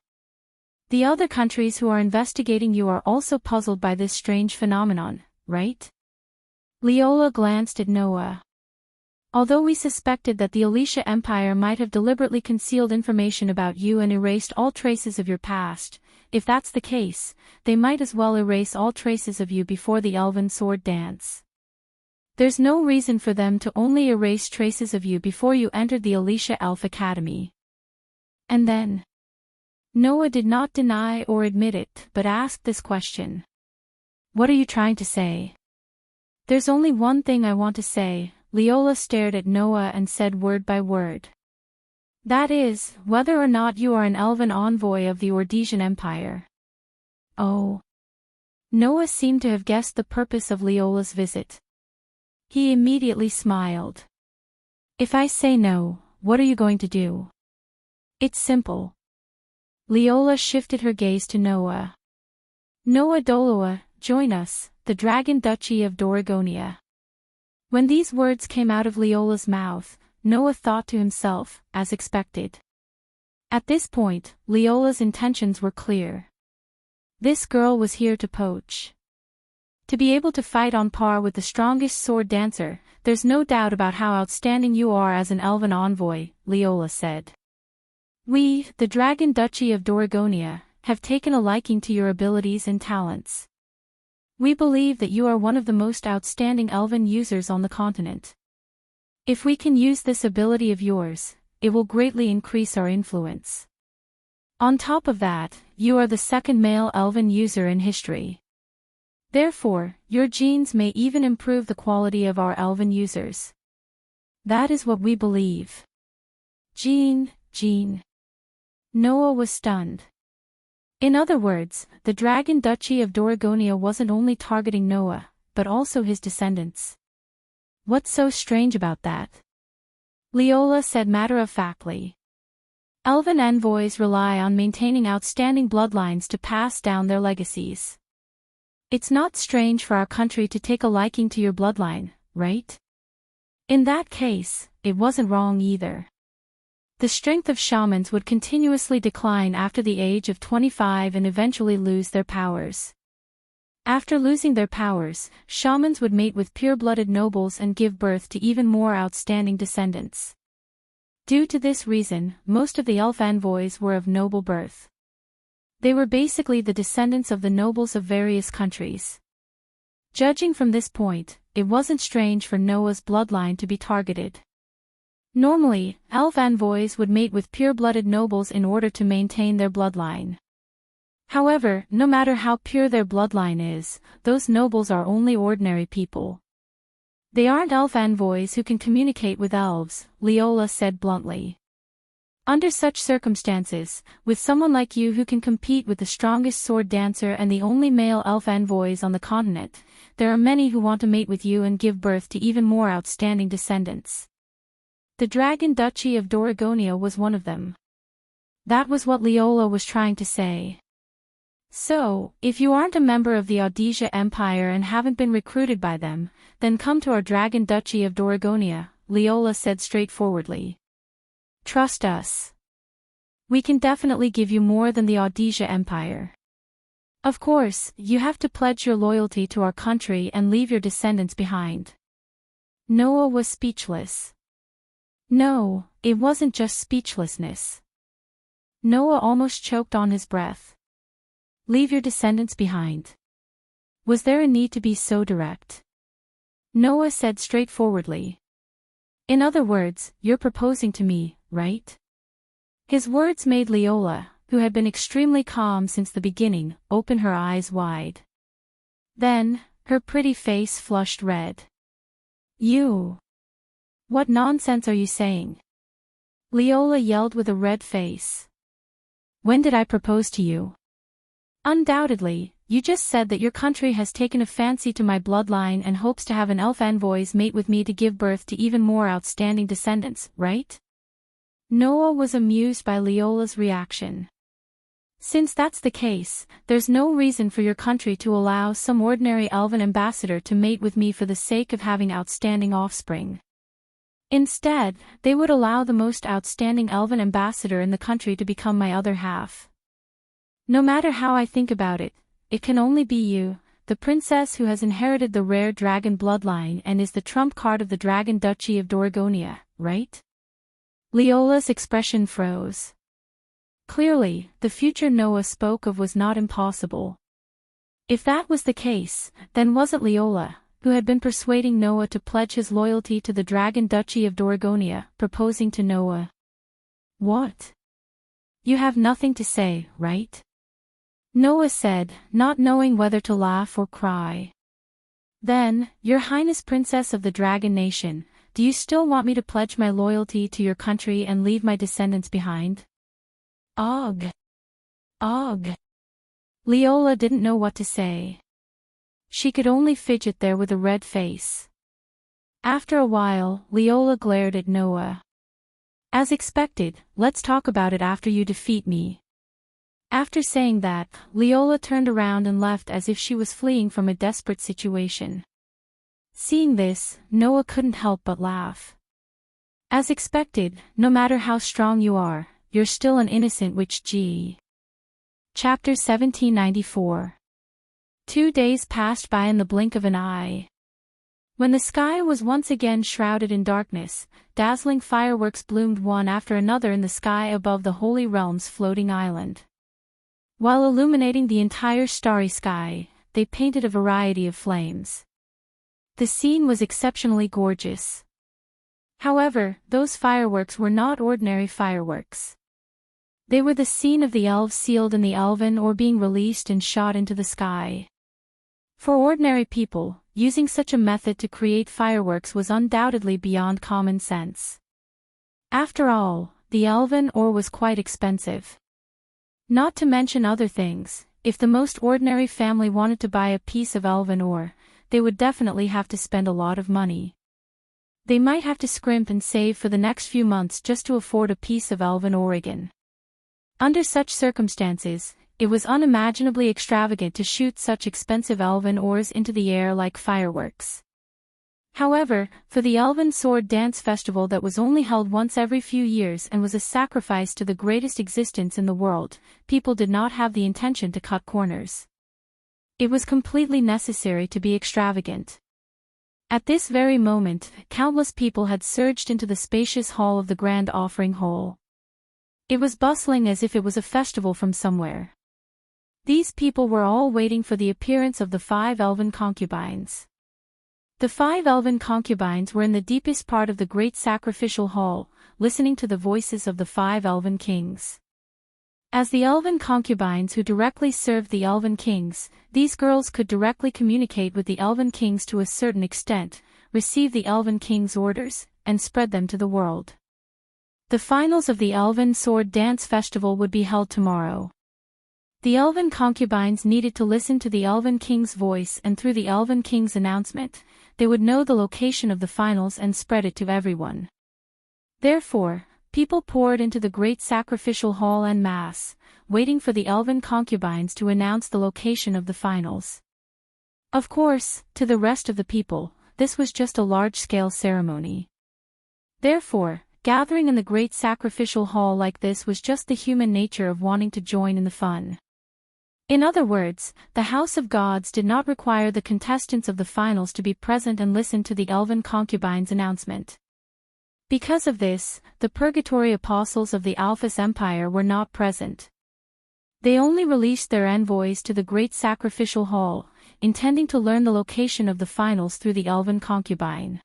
Speaker 1: The other countries who are investigating you are also puzzled by this strange phenomenon, right? Leola glanced at Noah. Although we suspected that the Alicia Empire might have deliberately concealed information about you and erased all traces of your past, if that's the case, they might as well erase all traces of you before the Elven Sword Dance. There's no reason for them to only erase traces of you before you entered the Alicia Elf Academy. And then? Noah did not deny or admit it, but asked this question. What are you trying to say? There's only one thing I want to say, Leola stared at Noah and said word by word. That is, whether or not you are an elven envoy of the Ordesian Empire. Oh. Noah seemed to have guessed the purpose of Leola's visit. He immediately smiled. If I say no, what are you going to do? It's simple. Leola shifted her gaze to Noah. Noah Doloa, join us, the Dragon Duchy of Doragonia. When these words came out of Leola's mouth, Noah thought to himself, as expected. At this point, Leola's intentions were clear. This girl was here to poach. To be able to fight on par with the strongest sword dancer, there's no doubt about how outstanding you are as an elven envoy, Leola said. We, the Dragon Duchy of Doragonia, have taken a liking to your abilities and talents. We believe that you are one of the most outstanding elven users on the continent. If we can use this ability of yours, it will greatly increase our influence. On top of that, you are the second male elven user in history. Therefore, your genes may even improve the quality of our elven users. That is what we believe. Gene. Noah was stunned. In other words, the Dragon Duchy of Doragonia wasn't only targeting Noah, but also his descendants. What's so strange about that? Leola said matter-of-factly. Elven envoys rely on maintaining outstanding bloodlines to pass down their legacies. It's not strange for our country to take a liking to your bloodline, right? In that case, it wasn't wrong either. The strength of shamans would continuously decline after the age of 25 and eventually lose their powers. After losing their powers, shamans would mate with pure-blooded nobles and give birth to even more outstanding descendants. Due to this reason, most of the elf envoys were of noble birth. They were basically the descendants of the nobles of various countries. Judging from this point, it wasn't strange for Noah's bloodline to be targeted. Normally, elf envoys would mate with pure-blooded nobles in order to maintain their bloodline. However, no matter how pure their bloodline is, those nobles are only ordinary people. They aren't elf envoys who can communicate with elves, Leola said bluntly. Under such circumstances, with someone like you who can compete with the strongest sword dancer and the only male elf envoys on the continent, there are many who want to mate with you and give birth to even more outstanding descendants. The Dragon Duchy of Doragonia was one of them. That was what Leola was trying to say. So, if you aren't a member of the Audisia Empire and haven't been recruited by them, then come to our Dragon Duchy of Doragonia, Leola said straightforwardly. Trust us. We can definitely give you more than the Audisia Empire. Of course, you have to pledge your loyalty to our country and leave your descendants behind. Noah was speechless. No, it wasn't just speechlessness. Noah almost choked on his breath. Leave your descendants behind. Was there a need to be so direct? Noah said straightforwardly. In other words, you're proposing to me, right? His words made Leola, who had been extremely calm since the beginning, open her eyes wide. Then, her pretty face flushed red. You! What nonsense are you saying? Leola yelled with a red face. When did I propose to you? Undoubtedly, you just said that your country has taken a fancy to my bloodline and hopes to have an elf envoys mate with me to give birth to even more outstanding descendants, right? Noah was amused by Leola's reaction. Since that's the case, there's no reason for your country to allow some ordinary elven ambassador to mate with me for the sake of having outstanding offspring. Instead, they would allow the most outstanding elven ambassador in the country to become my other half. No matter how I think about it, it can only be you, the princess who has inherited the rare dragon bloodline and is the trump card of the Dragon Duchy of Doragonia, right? Leola's expression froze. Clearly, the future Noah spoke of was not impossible. If that was the case, then was it Leola, who had been persuading Noah to pledge his loyalty to the Dragon Duchy of Doragonia, proposing to Noah? What? You have nothing to say, right? Noah said, not knowing whether to laugh or cry. Then, Your Highness Princess of the Dragon Nation, do you still want me to pledge my loyalty to your country and leave my descendants behind? Ugh. Ugh. Leola didn't know what to say. She could only fidget there with a red face. After a while, Leola glared at Noah. As expected, let's talk about it after you defeat me. After saying that, Leola turned around and left as if she was fleeing from a desperate situation. Seeing this, Noah couldn't help but laugh. As expected, no matter how strong you are, you're still an innocent witch. Chapter 1794. 2 days passed by in the blink of an eye. When the sky was once again shrouded in darkness, dazzling fireworks bloomed one after another in the sky above the Holy Realm's floating island. While illuminating the entire starry sky, they painted a variety of flames. The scene was exceptionally gorgeous. However, those fireworks were not ordinary fireworks. They were the scene of the elves sealed in the elven or being released and shot into the sky. For ordinary people, using such a method to create fireworks was undoubtedly beyond common sense. After all, the elven ore was quite expensive. Not to mention other things, if the most ordinary family wanted to buy a piece of elven ore, they would definitely have to spend a lot of money. They might have to scrimp and save for the next few months just to afford a piece of elven ore again. Under such circumstances, it was unimaginably extravagant to shoot such expensive elven ores into the air like fireworks. However, for the Elven Sword Dance Festival that was only held once every few years and was a sacrifice to the greatest existence in the world, people did not have the intention to cut corners. It was completely necessary to be extravagant. At this very moment, countless people had surged into the spacious hall of the Grand Offering Hall. It was bustling as if it was a festival from somewhere. These people were all waiting for the appearance of the 5 elven concubines. The 5 elven concubines were in the deepest part of the great sacrificial hall, listening to the voices of the 5 elven kings. As the elven concubines who directly served the elven kings, these girls could directly communicate with the elven kings to a certain extent, receive the elven king's orders, and spread them to the world. The finals of the Elven Sword Dance Festival would be held tomorrow. The elven concubines needed to listen to the elven king's voice, and through the elven king's announcement, they would know the location of the finals and spread it to everyone. Therefore, people poured into the great sacrificial hall en masse, waiting for the elven concubines to announce the location of the finals. Of course, to the rest of the people, this was just a large-scale ceremony. Therefore, gathering in the great sacrificial hall like this was just the human nature of wanting to join in the fun. In other words, the House of Gods did not require the contestants of the finals to be present and listen to the elven concubines' announcement. Because of this, the Purgatory Apostles of the Alphys Empire were not present. They only released their envoys to the great sacrificial hall, intending to learn the location of the finals through the elven concubine.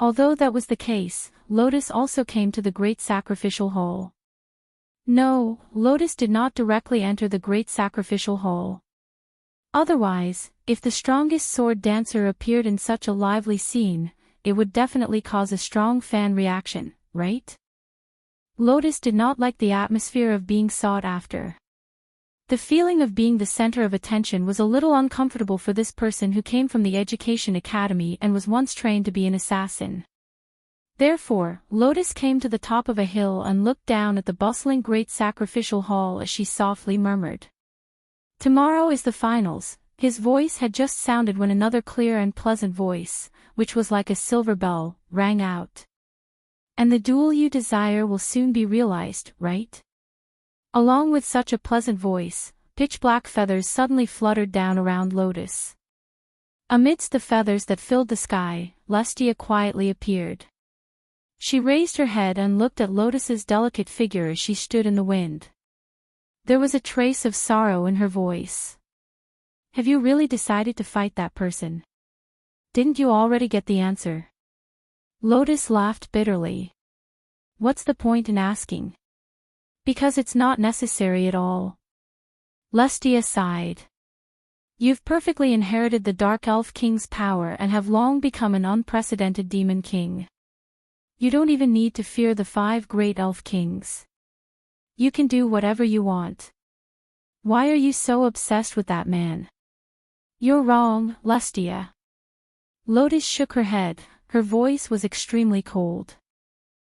Speaker 1: Although that was the case, Lotus also came to the great sacrificial hall. No, Lotus did not directly enter the great sacrificial hall. Otherwise, if the strongest sword dancer appeared in such a lively scene, it would definitely cause a strong fan reaction, right? Lotus did not like the atmosphere of being sought after. The feeling of being the center of attention was a little uncomfortable for this person who came from the Education Academy and was once trained to be an assassin. Therefore, Lotus came to the top of a hill and looked down at the bustling great sacrificial hall as she softly murmured. "Tomorrow is the finals." His voice had just sounded when another clear and pleasant voice, which was like a silver bell, rang out. "And the duel you desire will soon be realized, right?" Along with such a pleasant voice, pitch-black feathers suddenly fluttered down around Lotus. Amidst the feathers that filled the sky, Lustia quietly appeared. She raised her head and looked at Lotus's delicate figure as she stood in the wind. There was a trace of sorrow in her voice. "Have you really decided to fight that person? Didn't you already get the answer?" Lotus laughed bitterly. "What's the point in asking?" "Because it's not necessary at all." Lustia sighed. "You've perfectly inherited the Dark Elf King's power and have long become an unprecedented demon king. You don't even need to fear the 5 great elf kings. You can do whatever you want. Why are you so obsessed with that man?" "You're wrong, Lustia." Lotus shook her head, her voice was extremely cold.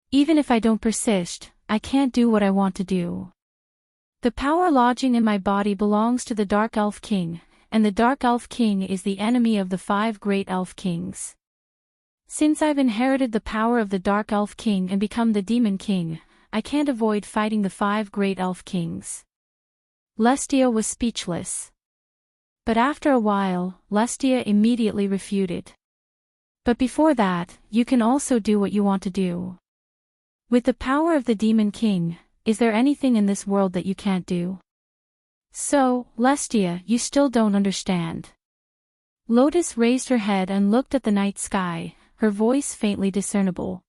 Speaker 1: "Even if I don't persist, I can't do what I want to do. The power lodging in my body belongs to the Dark Elf King, and the Dark Elf King is the enemy of the 5 great elf kings. Since I've inherited the power of the Dark Elf King and become the Demon King, I can't avoid fighting the 5 great elf kings." Lustia was speechless. But after a while, Lustia immediately refuted. "But before that, you can also do what you want to do. With the power of the Demon King, is there anything in this world that you can't do?" "So, Lustia, you still don't understand." Lotus raised her head and looked at the night sky, her voice faintly discernible.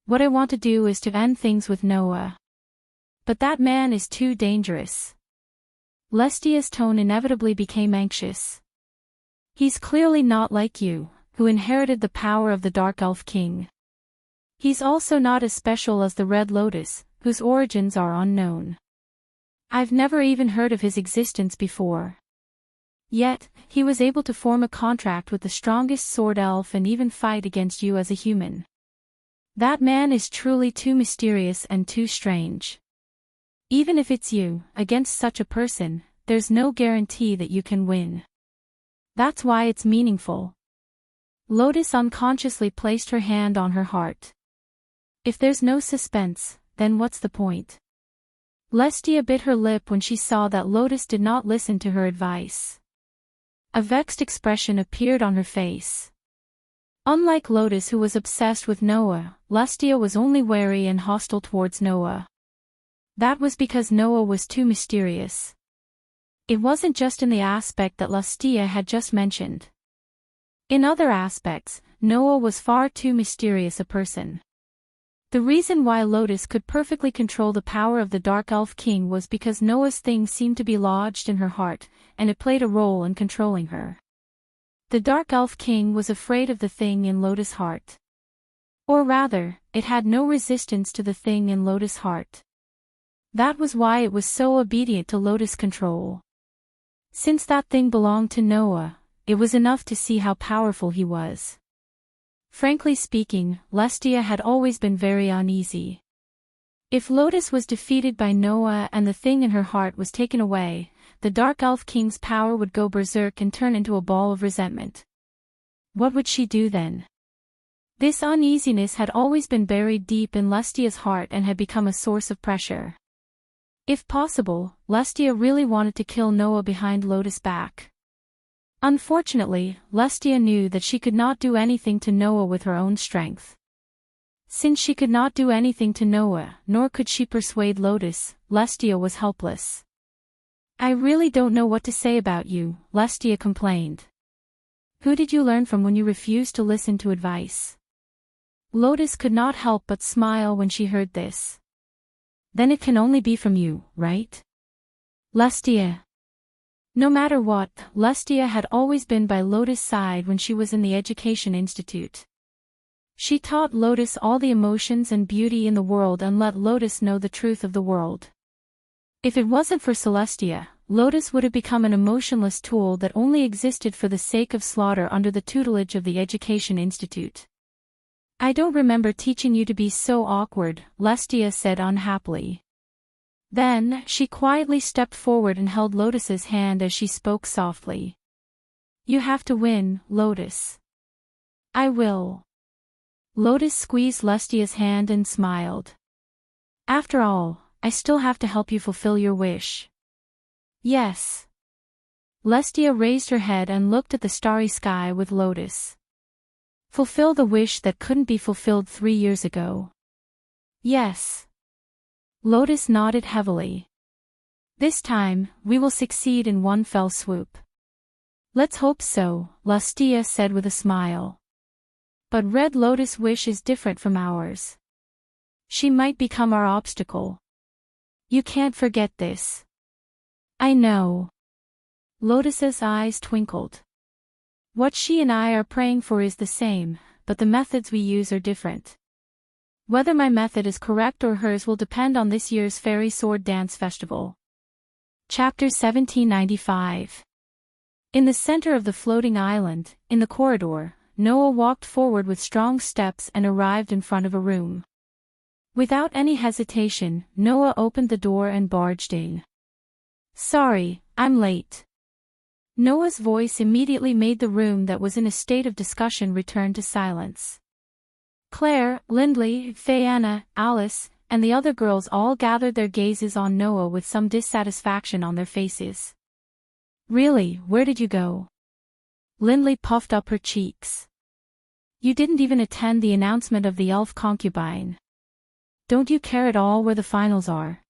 Speaker 1: "What I want to do is to end things with Noah. But that man is too dangerous." Lustia's tone inevitably became anxious. "He's clearly not like you, who inherited the power of the Dark Elf King. He's also not as special as the Red Lotus, whose origins are unknown. I've never even heard of his existence before. Yet, he was able to form a contract with the strongest sword elf and even fight against you as a human. That man is truly too mysterious and too strange. Even if it's you, against such a person, there's no guarantee that you can win. That's why it's meaningful." Lotus unconsciously placed her hand on her heart. If there's no suspense, then what's the point? Lustia bit her lip when she saw that Lotus did not listen to her advice. A vexed expression appeared on her face. Unlike Lotus, who was obsessed with Noah, Lustia was only wary and hostile towards Noah. That was because Noah was too mysterious. It wasn't just in the aspect that Lustia had just mentioned. In other aspects, Noah was far too mysterious a person. The reason why Lotus could perfectly control the power of the Dark Elf King was because Noah's thing seemed to be lodged in her heart, and it played a role in controlling her. The Dark Elf King was afraid of the thing in Lotus' heart. Or rather, it had no resistance to the thing in Lotus' heart. That was why it was so obedient to Lotus' control. Since that thing belonged to Noah, it was enough to see how powerful he was. Frankly speaking, Lestia had always been very uneasy. If Lotus was defeated by Noah and the thing in her heart was taken away, the Dark Elf King's power would go berserk and turn into a ball of resentment. What would she do then? This uneasiness had always been buried deep in Lestia's heart and had become a source of pressure. If possible, Lestia really wanted to kill Noah behind Lotus' back. Unfortunately, Lestia knew that she could not do anything to Noah with her own strength. Since she could not do anything to Noah, nor could she persuade Lotus, Lestia was helpless. I really don't know what to say about you, Lestia complained. Who did you learn from when you refused to listen to advice? Lotus could not help but smile when she heard this. Then it can only be from you, right? Lestia. No matter what, Lestia had always been by Lotus' side when she was in the Education Institute. She taught Lotus all the emotions and beauty in the world and let Lotus know the truth of the world. If it wasn't for Celestia, Lotus would have become an emotionless tool that only existed for the sake of slaughter under the tutelage of the Education Institute. I don't remember teaching you to be so awkward, Lestia said unhappily. Then, she quietly stepped forward and held Lotus's hand as she spoke softly. You have to win, Lotus. I will. Lotus squeezed Lestia's hand and smiled. After all, I still have to help you fulfill your wish. Yes. Lestia raised her head and looked at the starry sky with Lotus. Fulfill the wish that couldn't be fulfilled 3 years ago. Yes. Lotus nodded heavily. This time, we will succeed in one fell swoop. Let's hope so, Lestia said with a smile. But Red Lotus' wish is different from ours. She might become our obstacle. You can't forget this. I know. Lotus's eyes twinkled. What she and I are praying for is the same, but the methods we use are different. Whether my method is correct or hers will depend on this year's Fairy Sword Dance Festival. Chapter 1795. In the center of the floating island, in the corridor, Noah walked forward with strong steps and arrived in front of a room. Without any hesitation, Noah opened the door and barged in. Sorry, I'm late. Noah's voice immediately made the room that was in a state of discussion return to silence. Claire, Lindley, Fayeanna, Alice, and the other girls all gathered their gazes on Noah with some dissatisfaction on their faces. Really, where did you go? Lindley puffed up her cheeks. You didn't even attend the announcement of the elf concubine. Don't you care at all where the finals are?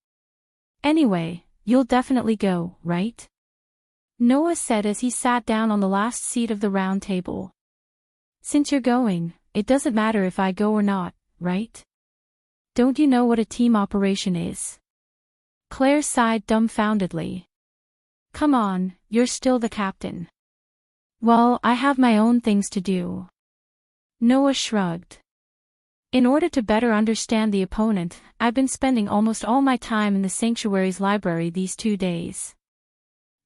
Speaker 1: Anyway, you'll definitely go, right? Noah said as he sat down on the last seat of the round table. Since you're going, it doesn't matter if I go or not, right? Don't you know what a team operation is? Claire sighed dumbfoundedly. Come on, you're still the captain. Well, I have my own things to do. Noah shrugged. In order to better understand the opponent, I've been spending almost all my time in the sanctuary's library these 2 days.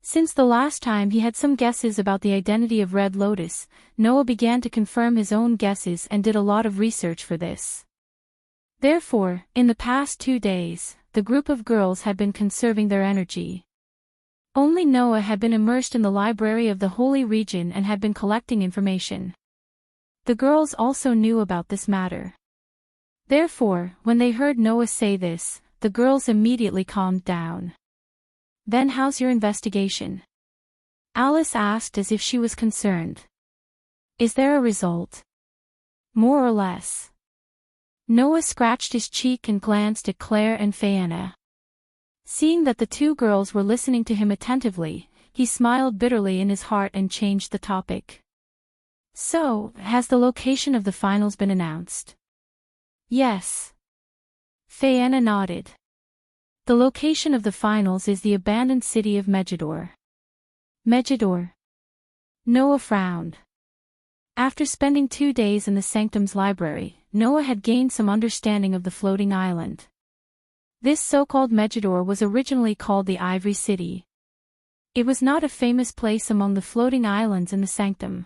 Speaker 1: Since the last time he had some guesses about the identity of Red Lotus, Noah began to confirm his own guesses and did a lot of research for this. Therefore, in the past 2 days, the group of girls had been conserving their energy. Only Noah had been immersed in the library of the Holy Region and had been collecting information. The girls also knew about this matter. Therefore, when they heard Noah say this, the girls immediately calmed down. Then how's your investigation? Alice asked as if she was concerned. Is there a result? More or less. Noah scratched his cheek and glanced at Claire and Fayeanna. Seeing that the 2 girls were listening to him attentively, he smiled bitterly in his heart and changed the topic. So, has the location of the finals been announced? Yes. Fiona nodded. The location of the finals is the abandoned city of Megidor. Megidor. Noah frowned. After spending 2 days in the Sanctum's library, Noah had gained some understanding of the floating island. This so-called Megidor was originally called the Ivory City. It was not a famous place among the floating islands in the Sanctum.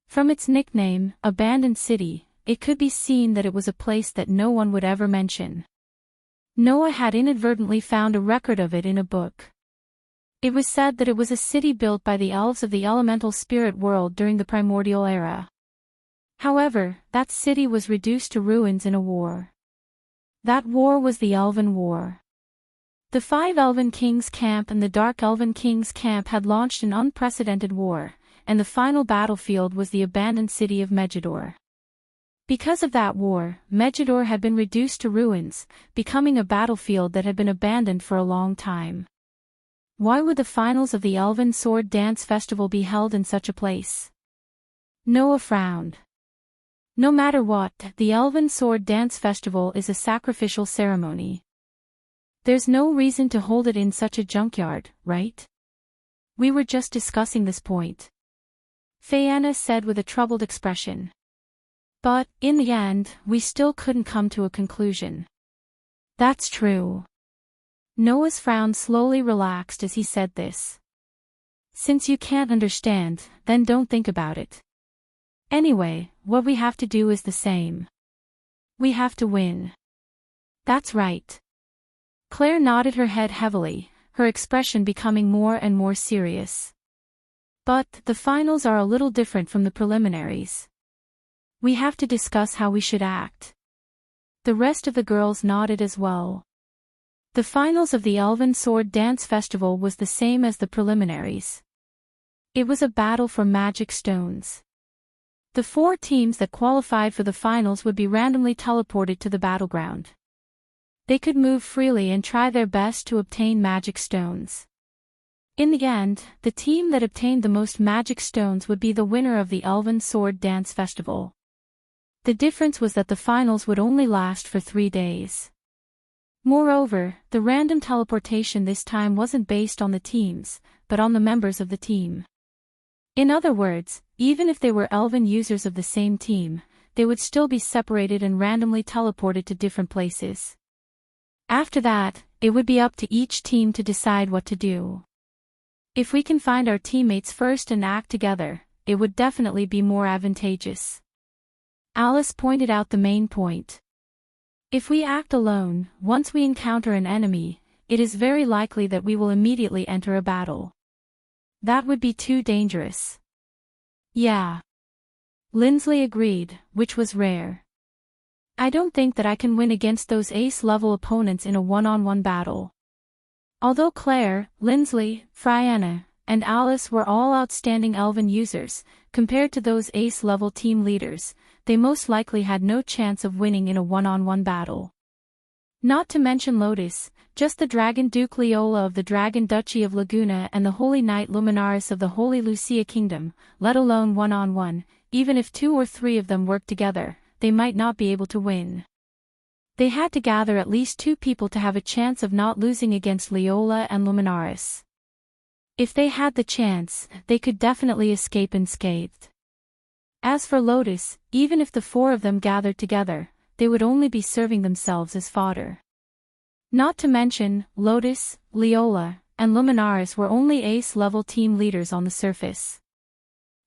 Speaker 1: From its nickname, Abandoned City, it could be seen that it was a place that no one would ever mention. Noah had inadvertently found a record of it in a book. It was said that it was a city built by the elves of the elemental spirit world during the primordial era. However, that city was reduced to ruins in a war. That war was the Elven War. The 5 Elven Kings' Camp and the Dark Elven Kings' Camp had launched an unprecedented war, and the final battlefield was the abandoned city of Megidor. Because of that war, Megidor had been reduced to ruins, becoming a battlefield that had been abandoned for a long time. Why would the finals of the Elven Sword Dance Festival be held in such a place? Noah frowned. No matter what, the Elven Sword Dance Festival is a sacrificial ceremony. There's no reason to hold it in such a junkyard, right? We were just discussing this point. Fiona said with a troubled expression. But, in the end, we still couldn't come to a conclusion. That's true. Noah's frown slowly relaxed as he said this. Since you can't understand, then don't think about it. Anyway, what we have to do is the same. We have to win. That's right. Claire nodded her head heavily, her expression becoming more and more serious. But, the finals are a little different from the preliminaries. We have to discuss how we should act. The rest of the girls nodded as well. The finals of the Elven Sword Dance Festival was the same as the preliminaries. It was a battle for magic stones. The 4 teams that qualified for the finals would be randomly teleported to the battleground. They could move freely and try their best to obtain magic stones. In the end, the team that obtained the most magic stones would be the winner of the Elven Sword Dance Festival. The difference was that the finals would only last for 3 days. Moreover, the random teleportation this time wasn't based on the teams, but on the members of the team. In other words, even if they were Elven users of the same team, they would still be separated and randomly teleported to different places. After that, it would be up to each team to decide what to do. If we can find our teammates first and act together, it would definitely be more advantageous. Alice pointed out the main point. If we act alone, once we encounter an enemy, it is very likely that we will immediately enter a battle. That would be too dangerous. Yeah. Lindsley agreed, which was rare. I don't think that I can win against those ace-level opponents in a one-on-one battle. Although Claire, Lindsley, Fiona, and Alice were all outstanding Elven users, compared to those ace-level team leaders, they most likely had no chance of winning in a one-on-one battle. Not to mention Lotus, just the Dragon Duke Leola of the Dragon Duchy of Laguna and the Holy Knight Luminaris of the Holy Lucia Kingdom, let alone one-on-one, even if 2 or 3 of them worked together, they might not be able to win. They had to gather at least 2 people to have a chance of not losing against Leola and Luminaris. If they had the chance, they could definitely escape unscathed. As for Lotus, even if the 4 of them gathered together, they would only be serving themselves as fodder. Not to mention, Lotus, Leola, and Luminaris were only ace-level team leaders on the surface.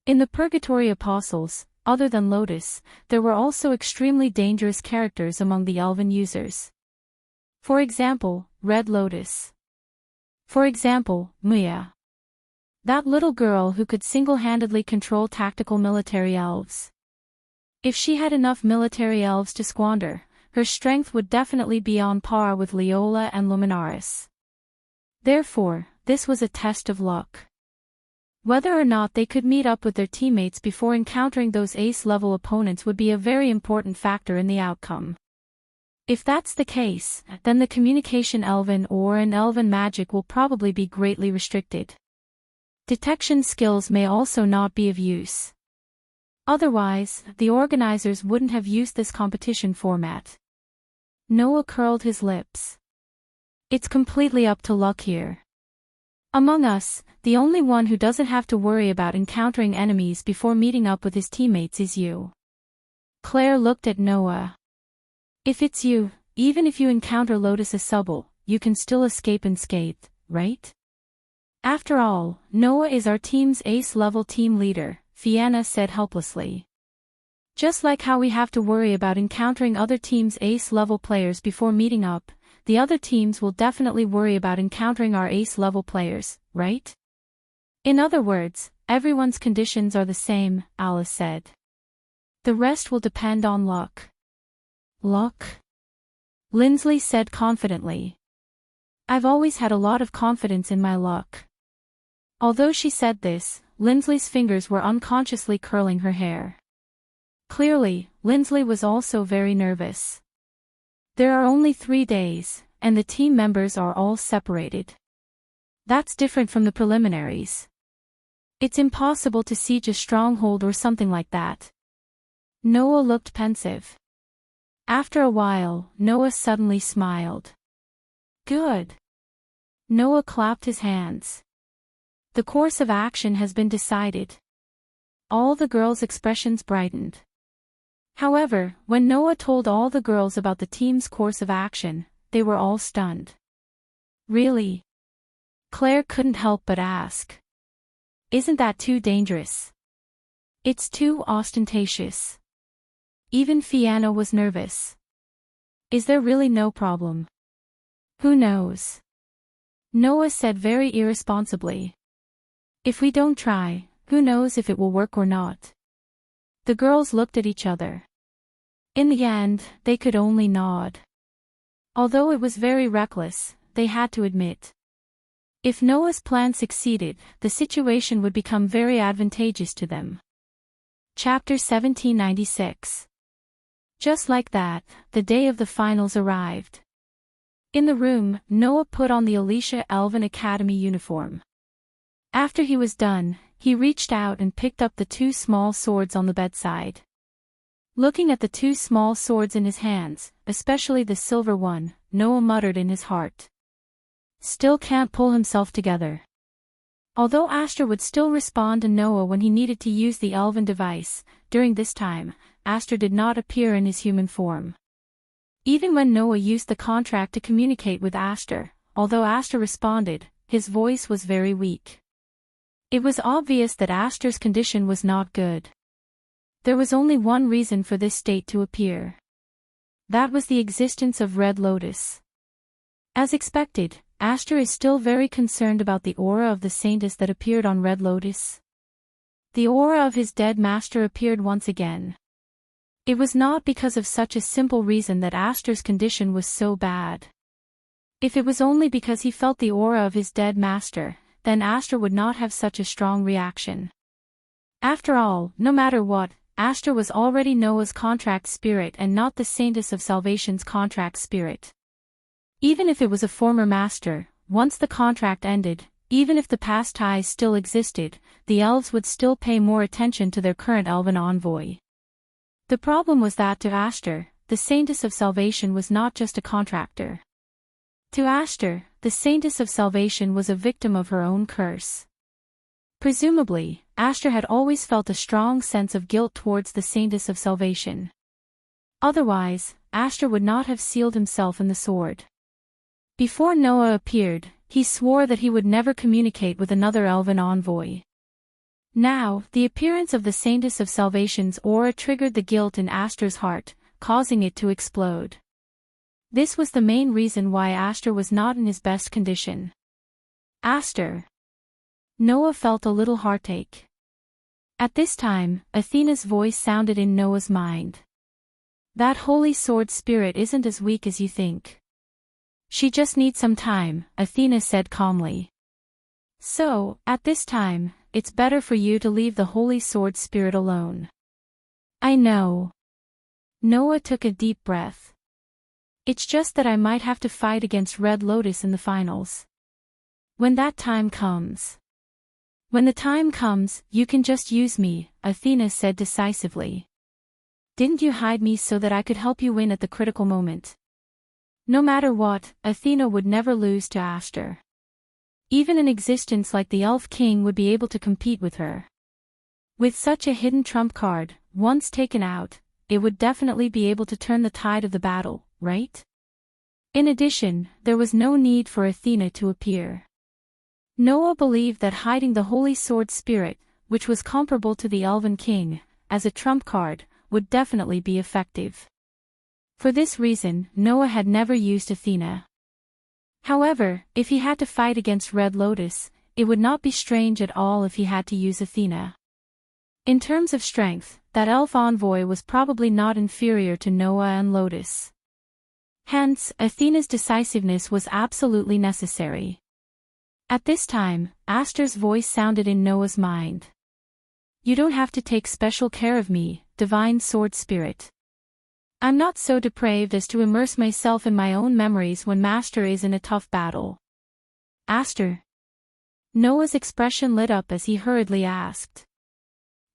Speaker 1: In the Purgatory Apostles, other than Lotus, there were also extremely dangerous characters among the Elven users. For example, Red Lotus. For example, Muya. That little girl who could single-handedly control tactical military elves. If she had enough military elves to squander, her strength would definitely be on par with Leola and Luminaris. Therefore, this was a test of luck. Whether or not they could meet up with their teammates before encountering those ace-level opponents would be a very important factor in the outcome. If that's the case, then the communication Elven or an Elven magic will probably be greatly restricted. Detection skills may also not be of use. Otherwise, the organizers wouldn't have used this competition format. Noah curled his lips. It's completely up to luck here. Among us, the only one who doesn't have to worry about encountering enemies before meeting up with his teammates is you. Claire looked at Noah. If it's you, even if you encounter Lotus Asubble, you can still escape unscathed, right? After all, Noah is our team's ace-level team leader, Fianna said helplessly. Just like how we have to worry about encountering other teams' ace-level players before meeting up, the other teams will definitely worry about encountering our ace-level players, right? In other words, everyone's conditions are the same, Alice said. The rest will depend on luck. Luck? Lindsley said confidently. I've always had a lot of confidence in my luck. Although she said this, Lindsley's fingers were unconsciously curling her hair. Clearly, Lindsley was also very nervous. There are only 3 days, and the team members are all separated. That's different from the preliminaries. It's impossible to siege a stronghold or something like that. Noah looked pensive. After a while, Noah suddenly smiled. Good. Noah clapped his hands. The course of action has been decided. All the girls' expressions brightened. However, when Noah told all the girls about the team's course of action, they were all stunned. Really? Claire couldn't help but ask. Isn't that too dangerous? It's too ostentatious. Even Fianna was nervous. Is there really no problem? Who knows? Noah said very irresponsibly. If we don't try, who knows if it will work or not? The girls looked at each other. In the end, they could only nod. Although it was very reckless, they had to admit. If Noah's plan succeeded, the situation would become very advantageous to them. Chapter 1796. Just like that, the day of the finals arrived. In the room, Noah put on the Alicia Elven Academy uniform. After he was done, he reached out and picked up the 2 small swords on the bedside. Looking at the 2 small swords in his hands, especially the silver one, Noah muttered in his heart. Still can't pull himself together. Although Aster would still respond to Noah when he needed to use the elven device, during this time, Aster did not appear in his human form. Even when Noah used the contract to communicate with Aster, although Aster responded, his voice was very weak. It was obvious that Aster's condition was not good. There was only one reason for this state to appear. That was the existence of Red Lotus. As expected, Aster is still very concerned about the aura of the Saintess that appeared on Red Lotus. The aura of his dead master appeared once again. It was not because of such a simple reason that Aster's condition was so bad. If it was only because he felt the aura of his dead master, then Aster would not have such a strong reaction. After all, no matter what, Aster was already Noah's contract spirit and not the Saintess of Salvation's contract spirit. Even if it was a former master, once the contract ended, even if the past ties still existed, the elves would still pay more attention to their current elven envoy. The problem was that to Aster, the Saintess of Salvation was not just a contractor. To Aster, the Saintess of Salvation was a victim of her own curse. Presumably, Aster had always felt a strong sense of guilt towards the Saintess of Salvation. Otherwise, Aster would not have sealed himself in the sword. Before Noah appeared, he swore that he would never communicate with another elven envoy. Now, the appearance of the Saintess of Salvation's aura triggered the guilt in Aster's heart, causing it to explode. This was the main reason why Aster was not in his best condition. Aster. Noah felt a little heartache. At this time, Athena's voice sounded in Noah's mind. That holy sword spirit isn't as weak as you think. She just needs some time, Athena said calmly. So, at this time, it's better for you to leave the holy sword spirit alone. I know. Noah took a deep breath. It's just that I might have to fight against Red Lotus in the finals. When that time comes. When the time comes, you can just use me, Athena said decisively. Didn't you hide me so that I could help you win at the critical moment? No matter what, Athena would never lose to Aster. Even an existence like the Elf King would be able to compete with her. With such a hidden trump card, once taken out, it would definitely be able to turn the tide of the battle, right? In addition, there was no need for Athena to appear. Noah believed that hiding the Holy Sword Spirit, which was comparable to the Elven King, as a trump card, would definitely be effective. For this reason, Noah had never used Athena. However, if he had to fight against Red Lotus, it would not be strange at all if he had to use Athena. In terms of strength, that elf envoy was probably not inferior to Noah and Lotus. Hence, Athena's decisiveness was absolutely necessary. At this time, Aster's voice sounded in Noah's mind. You don't have to take special care of me, divine sword spirit. I'm not so depraved as to immerse myself in my own memories when Master is in a tough battle. Aster. Noah's expression lit up as he hurriedly asked.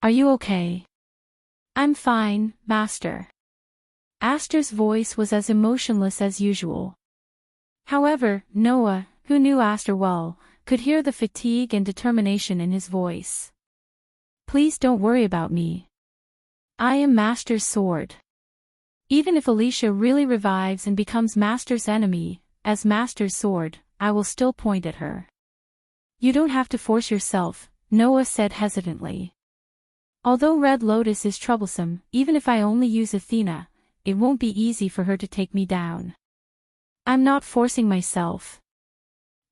Speaker 1: Are you okay? I'm fine, Master. Aster's voice was as emotionless as usual. However, Noah, who knew Aster well, could hear the fatigue and determination in his voice. Please don't worry about me. I am Master's sword. Even if Alicia really revives and becomes Master's enemy, as Master's sword, I will still point at her. You don't have to force yourself, Noah said hesitantly. Although Red Lotus is troublesome, even if I only use Athena, it won't be easy for her to take me down. I'm not forcing myself.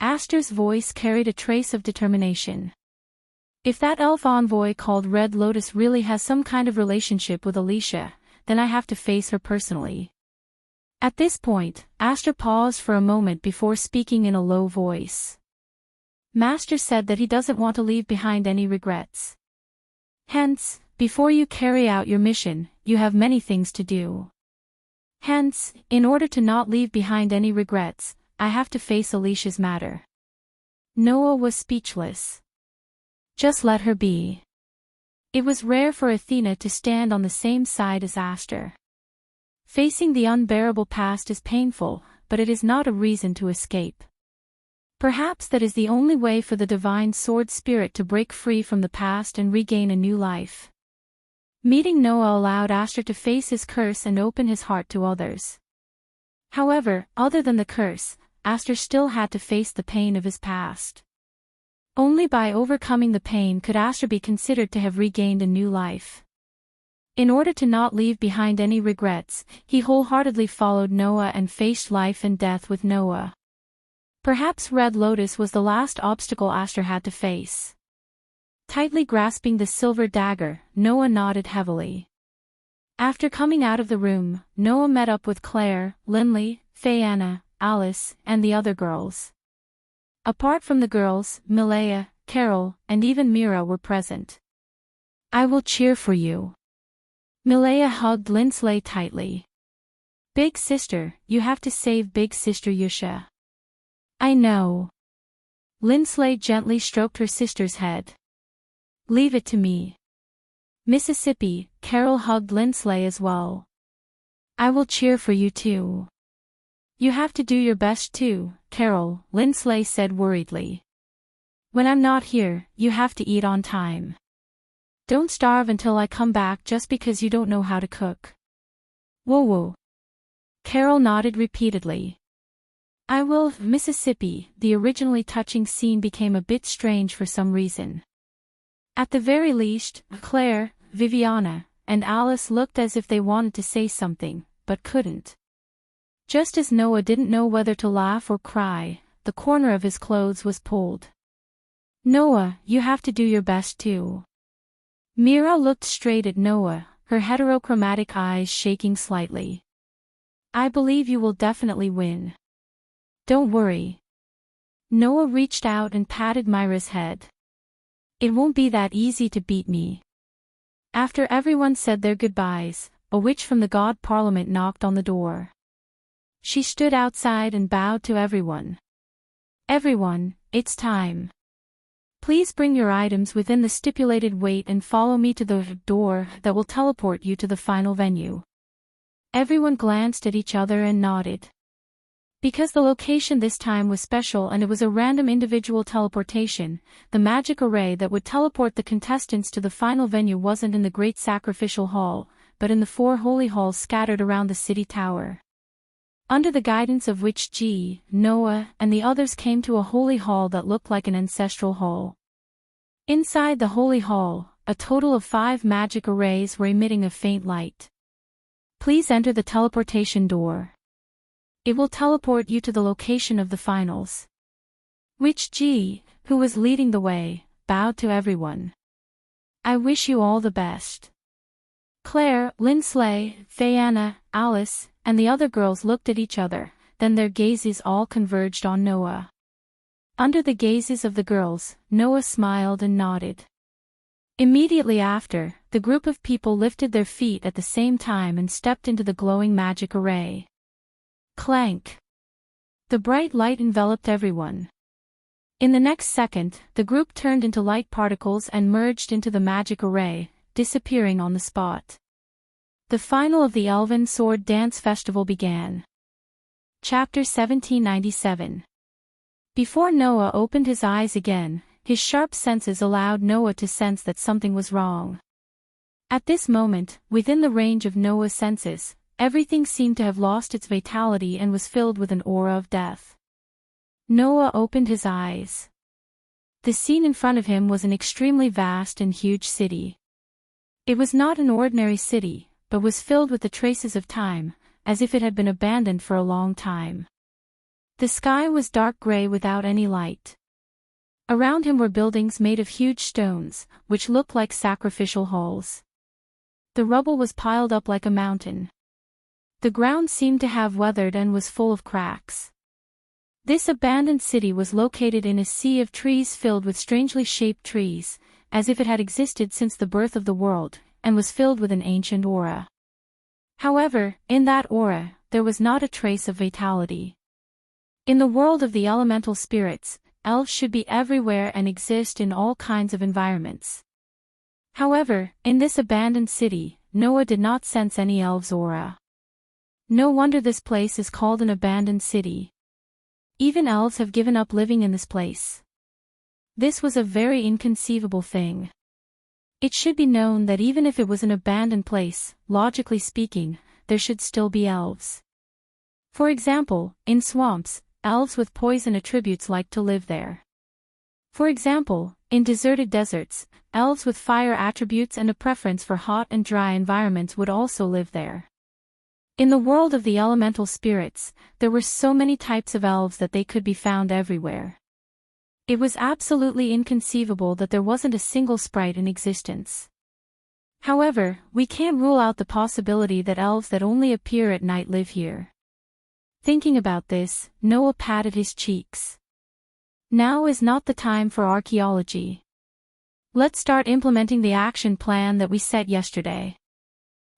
Speaker 1: Aster's voice carried a trace of determination. If that elf envoy called Red Lotus really has some kind of relationship with Alicia, then I have to face her personally. At this point, Aster paused for a moment before speaking in a low voice. Master said that he doesn't want to leave behind any regrets. Hence, before you carry out your mission, you have many things to do. Hence, in order to not leave behind any regrets, I have to face Alicia's matter. Noah was speechless. Just let her be. It was rare for Athena to stand on the same side as Aster. Facing the unbearable past is painful, but it is not a reason to escape. Perhaps that is the only way for the divine sword spirit to break free from the past and regain a new life. Meeting Noah allowed Aster to face his curse and open his heart to others. However, other than the curse, Aster still had to face the pain of his past. Only by overcoming the pain could Aster be considered to have regained a new life. In order to not leave behind any regrets, he wholeheartedly followed Noah and faced life and death with Noah. Perhaps Red Lotus was the last obstacle Aster had to face. Tightly grasping the silver dagger, Noah nodded heavily. After coming out of the room, Noah met up with Claire, Linley, Fayeanna, Alice, and the other girls. Apart from the girls, Milea, Carol, and even Mira were present. I will cheer for you. Milea hugged Linsley tightly. Big sister, you have to save big sister Yusha. I know. Linsley gently stroked her sister's head. Leave it to me. Mississippi, Carol hugged Linsley as well. I will cheer for you too. You have to do your best too, Carol, Linsley said worriedly. When I'm not here, you have to eat on time. Don't starve until I come back just because you don't know how to cook. Whoa. Carol nodded repeatedly. I will, Mississippi. The originally touching scene became a bit strange for some reason. At the very least, Claire, Viviana, and Alice looked as if they wanted to say something, but couldn't. Just as Noah didn't know whether to laugh or cry, the corner of his clothes was pulled. Noah, you have to do your best too. Mira looked straight at Noah, her heterochromatic eyes shaking slightly. I believe you will definitely win. Don't worry. Noah reached out and patted Myra's head. It won't be that easy to beat me. After everyone said their goodbyes, a witch from the god parliament knocked on the door. She stood outside and bowed to everyone. Everyone, it's time. Please bring your items within the stipulated weight and follow me to the door that will teleport you to the final venue. Everyone glanced at each other and nodded. Because the location this time was special and it was a random individual teleportation, the magic array that would teleport the contestants to the final venue wasn't in the Great Sacrificial Hall, but in the 4 holy halls scattered around the city tower. Under the guidance of which G, Noah, and the others came to a holy hall that looked like an ancestral hall. Inside the holy hall, a total of 5 magic arrays were emitting a faint light. Please enter the teleportation door. It will teleport you to the location of the finals. Which G, who was leading the way, bowed to everyone. I wish you all the best. Claire, Linsley, Diana, Alice, and the other girls looked at each other, then their gazes all converged on Noah. Under the gazes of the girls, Noah smiled and nodded. Immediately after, the group of people lifted their feet at the same time and stepped into the glowing magic array. Clank! The bright light enveloped everyone. In the next second, the group turned into light particles and merged into the magic array, disappearing on the spot. The final of the Elven Sword Dance Festival began. Chapter 1797. Before Noah opened his eyes again, his sharp senses allowed Noah to sense that something was wrong. At this moment, within the range of Noah's senses, everything seemed to have lost its vitality and was filled with an aura of death. Noah opened his eyes. The scene in front of him was an extremely vast and huge city. It was not an ordinary city, but was filled with the traces of time, as if it had been abandoned for a long time. The sky was dark gray without any light. Around him were buildings made of huge stones, which looked like sacrificial halls. The rubble was piled up like a mountain. The ground seemed to have weathered and was full of cracks. This abandoned city was located in a sea of trees filled with strangely shaped trees, as if it had existed since the birth of the world, and was filled with an ancient aura. However, in that aura, there was not a trace of vitality. In the world of the elemental spirits, elves should be everywhere and exist in all kinds of environments. However, in this abandoned city, Noah did not sense any elves' aura. No wonder this place is called an abandoned city. Even elves have given up living in this place. This was a very inconceivable thing. It should be known that even if it was an abandoned place, logically speaking, there should still be elves. For example, in swamps, elves with poison attributes like to live there. For example, in deserted deserts, elves with fire attributes and a preference for hot and dry environments would also live there. In the world of the elemental spirits, there were so many types of elves that they could be found everywhere. It was absolutely inconceivable that there wasn't a single sprite in existence. However, we can't rule out the possibility that elves that only appear at night live here. Thinking about this, Noah patted his cheeks. Now is not the time for archaeology. Let's start implementing the action plan that we set yesterday.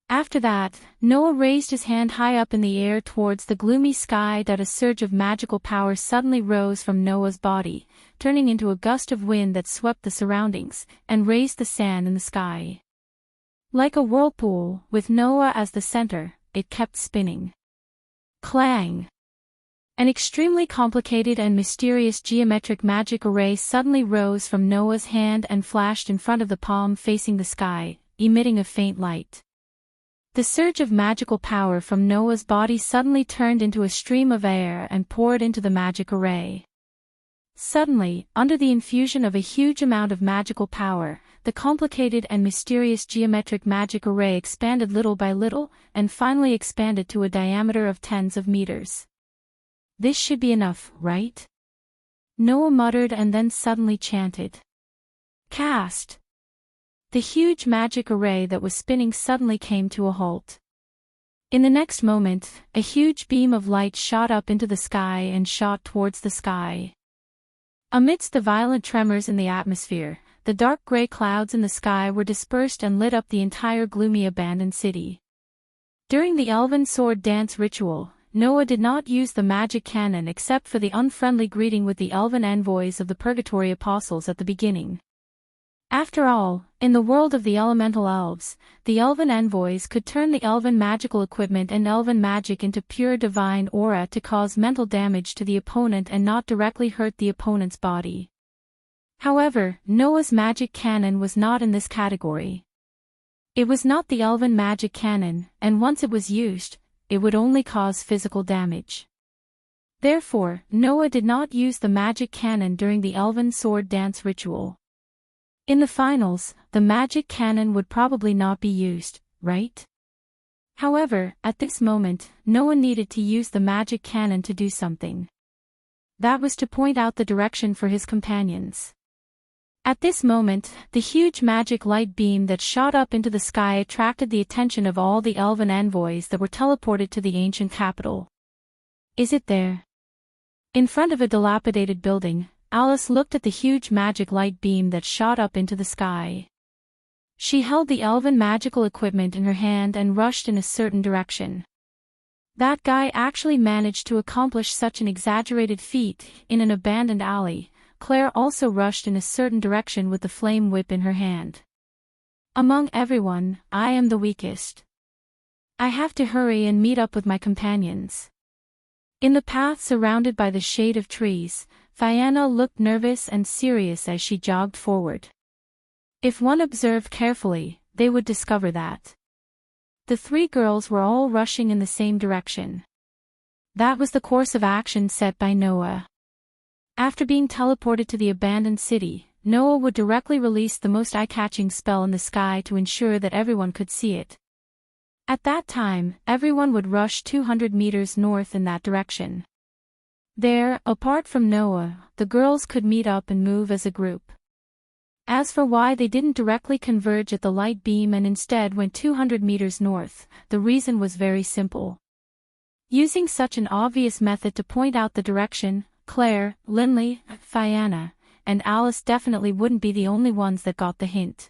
Speaker 1: After that, Noah raised his hand high up in the air towards the gloomy sky. A surge of magical power suddenly rose from Noah's body, turning into a gust of wind that swept the surroundings, and raised the sand in the sky. Like a whirlpool, with Noah as the center, it kept spinning. Clang! An extremely complicated and mysterious geometric magic array suddenly rose from Noah's hand and flashed in front of the palm facing the sky, emitting a faint light. The surge of magical power from Noah's body suddenly turned into a stream of air and poured into the magic array. Suddenly, under the infusion of a huge amount of magical power, the complicated and mysterious geometric magic array expanded little by little, and finally expanded to a diameter of tens of meters. This should be enough, right? Noah muttered and then suddenly chanted. Cast! The huge magic array that was spinning suddenly came to a halt. In the next moment, a huge beam of light shot up into the sky and shot towards the sky. Amidst the violent tremors in the atmosphere, the dark gray clouds in the sky were dispersed and lit up the entire gloomy abandoned city. During the Elven Sword Dance ritual, Noah did not use the magic cannon except for the unfriendly greeting with the elven envoys of the Purgatory Apostles at the beginning. After all, in the world of the elemental elves, the elven envoys could turn the elven magical equipment and elven magic into pure divine aura to cause mental damage to the opponent and not directly hurt the opponent's body. However, Noah's magic cannon was not in this category. It was not the elven magic cannon, and once it was used, it would only cause physical damage. Therefore, Noah did not use the magic cannon during the elven sword dance ritual. In the finals, the magic cannon would probably not be used, right? However, at this moment, Noah needed to use the magic cannon to do something. That was to point out the direction for his companions. At this moment, the huge magic light beam that shot up into the sky attracted the attention of all the elven envoys that were teleported to the ancient capital. Is it there? In front of a dilapidated building, Alice looked at the huge magic light beam that shot up into the sky. She held the elven magical equipment in her hand and rushed in a certain direction. That guy actually managed to accomplish such an exaggerated feat in an abandoned alley. Claire also rushed in a certain direction with the flame whip in her hand. Among everyone, I am the weakest. I have to hurry and meet up with my companions. In the path surrounded by the shade of trees, Fianna looked nervous and serious as she jogged forward. If one observed carefully, they would discover that the three girls were all rushing in the same direction. That was the course of action set by Noah. After being teleported to the abandoned city, Noah would directly release the most eye-catching spell in the sky to ensure that everyone could see it. At that time, everyone would rush 200 meters north in that direction. There, apart from Noah, the girls could meet up and move as a group. As for why they didn't directly converge at the light beam and instead went 200 meters north, the reason was very simple. Using such an obvious method to point out the direction, Claire, Linley, Fianna, and Alice definitely wouldn't be the only ones that got the hint.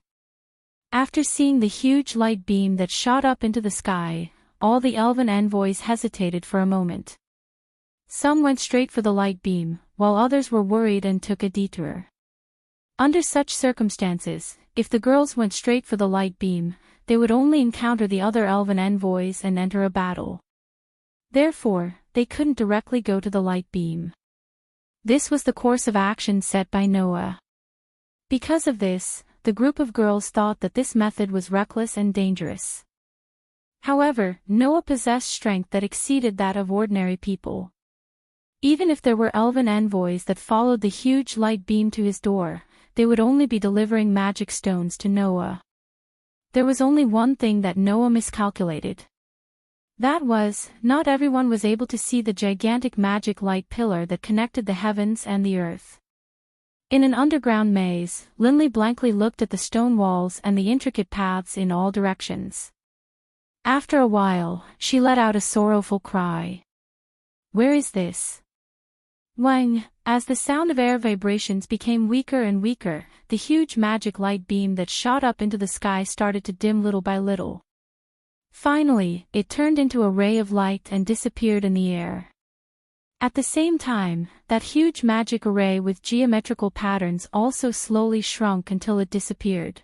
Speaker 1: After seeing the huge light beam that shot up into the sky, all the elven envoys hesitated for a moment. Some went straight for the light beam, while others were worried and took a detour. Under such circumstances, if the girls went straight for the light beam, they would only encounter the other elven envoys and enter a battle. Therefore, they couldn't directly go to the light beam. This was the course of action set by Noah. Because of this, the group of girls thought that this method was reckless and dangerous. However, Noah possessed strength that exceeded that of ordinary people. Even if there were elven envoys that followed the huge light beam to his door, they would only be delivering magic stones to Noah. There was only one thing that Noah miscalculated. That was, not everyone was able to see the gigantic magic light pillar that connected the heavens and the earth. In an underground maze, Linley blankly looked at the stone walls and the intricate paths in all directions. After a while, she let out a sorrowful cry. Where is this? Wang, as the sound of air vibrations became weaker and weaker, the huge magic light beam that shot up into the sky started to dim little by little. Finally, it turned into a ray of light and disappeared in the air. At the same time, that huge magic array with geometrical patterns also slowly shrunk until it disappeared.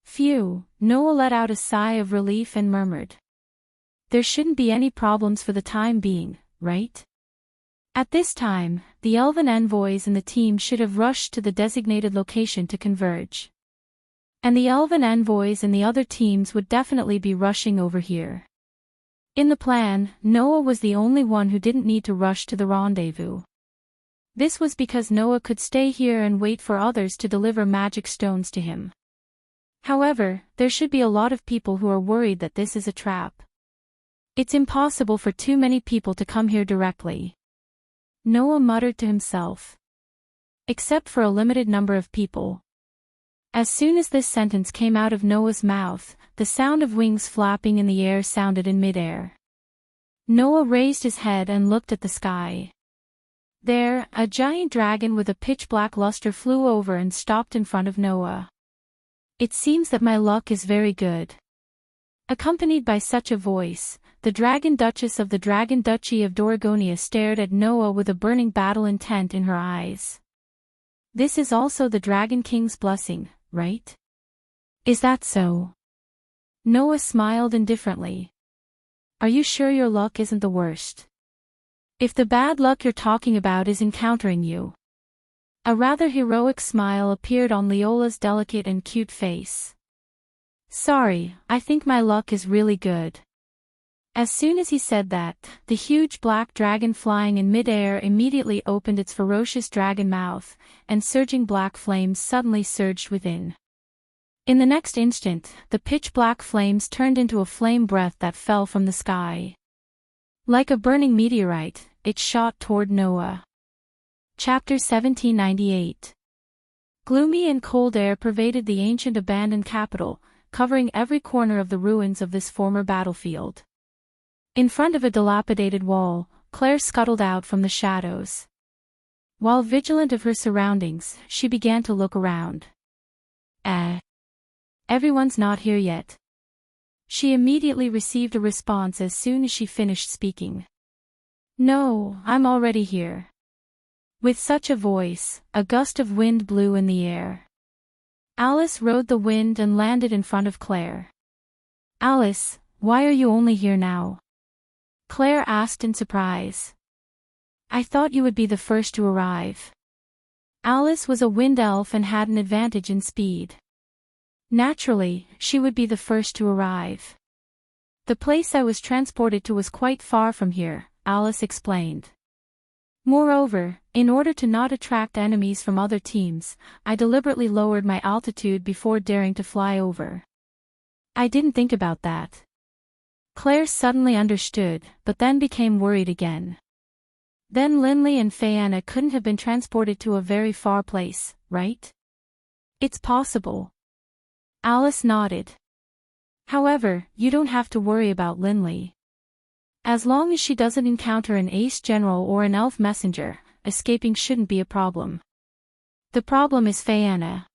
Speaker 1: Phew, Noah let out a sigh of relief and murmured. There shouldn't be any problems for the time being, right? At this time, the elven envoys and the team should have rushed to the designated location to converge. And the elven envoys and the other teams would definitely be rushing over here. In the plan, Noah was the only one who didn't need to rush to the rendezvous. This was because Noah could stay here and wait for others to deliver magic stones to him. However, there should be a lot of people who are worried that this is a trap. It's impossible for too many people to come here directly. Noah muttered to himself. Except for a limited number of people. As soon as this sentence came out of Noah's mouth, the sound of wings flapping in the air sounded in midair. Noah raised his head and looked at the sky. There, a giant dragon with a pitch-black luster flew over and stopped in front of Noah. It seems that my luck is very good. Accompanied by such a voice, the Dragon Duchess of the Dragon Duchy of Doragonia stared at Noah with a burning battle intent in her eyes. This is also the Dragon King's blessing, right? Is that so? Noah smiled indifferently. Are you sure your luck isn't the worst? If the bad luck you're talking about is encountering you. A rather heroic smile appeared on Leola's delicate and cute face. Sorry, I think my luck is really good. As soon as he said that, the huge black dragon flying in midair immediately opened its ferocious dragon mouth, and surging black flames suddenly surged within. In the next instant, the pitch-black flames turned into a flame breath that fell from the sky. Like a burning meteorite, it shot toward Noah. Chapter 1798. Gloomy and cold air pervaded the ancient abandoned capital, covering every corner of the ruins of this former battlefield. In front of a dilapidated wall, Claire scuttled out from the shadows. While vigilant of her surroundings, she began to look around. Everyone's not here yet. She immediately received a response as soon as she finished speaking. No, I'm already here. With such a voice, a gust of wind blew in the air. Alice rode the wind and landed in front of Claire. Alice, why are you only here now? Claire asked in surprise. I thought you would be the first to arrive. Alice was a wind elf and had an advantage in speed. Naturally, she would be the first to arrive. The place I was transported to was quite far from here, Alice explained. Moreover, in order to not attract enemies from other teams, I deliberately lowered my altitude before daring to fly over. I didn't think about that. Claire suddenly understood, but then became worried again. Then Linley and Fayanna couldn't have been transported to a very far place, right? It's possible. Alice nodded. However, you don't have to worry about Linley. As long as she doesn't encounter an ace general or an elf messenger, escaping shouldn't be a problem. The problem is Fayanna.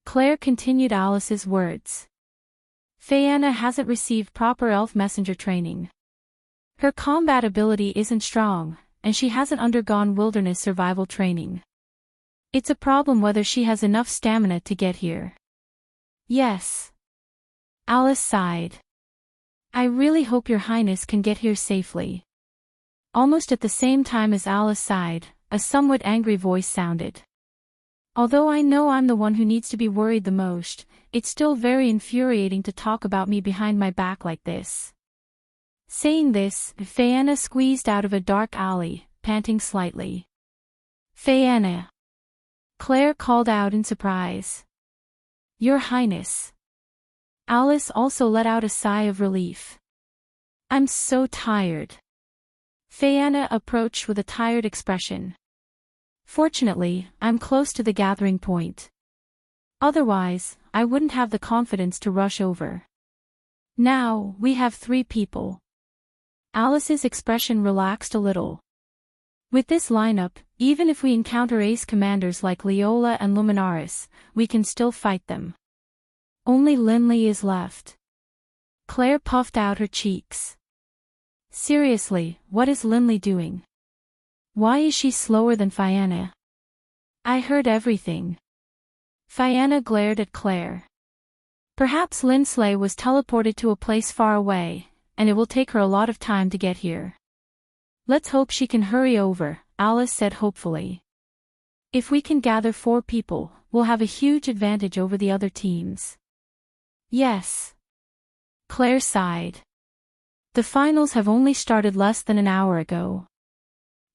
Speaker 1: Claire continued Alice's words. Fayanna hasn't received proper elf messenger training. Her combat ability isn't strong, and she hasn't undergone wilderness survival training. It's a problem whether she has enough stamina to get here. Yes. Alice sighed. I really hope your highness can get here safely. Almost at the same time as Alice sighed, a somewhat angry voice sounded. Although I know I'm the one who needs to be worried the most, it's still very infuriating to talk about me behind my back like this. Saying this, Fayanna squeezed out of a dark alley, panting slightly. Fayanna! Claire called out in surprise. Your Highness. Alice also let out a sigh of relief. I'm so tired. Fayanna approached with a tired expression. Fortunately, I'm close to the gathering point. Otherwise, I wouldn't have the confidence to rush over. Now, we have 3 people. Alice's expression relaxed a little. With this lineup, even if we encounter ace commanders like Leola and Luminaris, we can still fight them. Only Linley is left. Claire puffed out her cheeks. Seriously, what is Linley doing? Why is she slower than Fayanna? I heard everything. Fayanna glared at Claire. Perhaps Linsley was teleported to a place far away, and it will take her a lot of time to get here. Let's hope she can hurry over, Alice said hopefully. If we can gather 4 people, we'll have a huge advantage over the other teams. Yes. Claire sighed. The finals have only started less than an hour ago.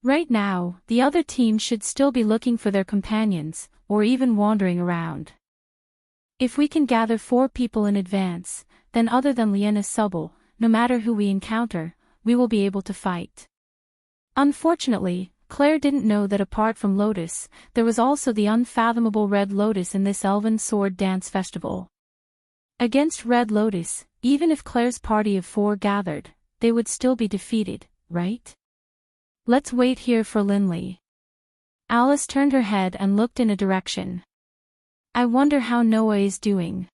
Speaker 1: Right now, the other team should still be looking for their companions, or even wandering around. If we can gather 4 people in advance, then other than Liena Subble, no matter who we encounter, we will be able to fight. Unfortunately, Claire didn't know that apart from Lotus, there was also the unfathomable Red Lotus in this Elven Sword Dance Festival. Against Red Lotus, even if Claire's party of 4 gathered, they would still be defeated, right? Let's wait here for Linley. Alice turned her head and looked in a direction. I wonder how Noah is doing.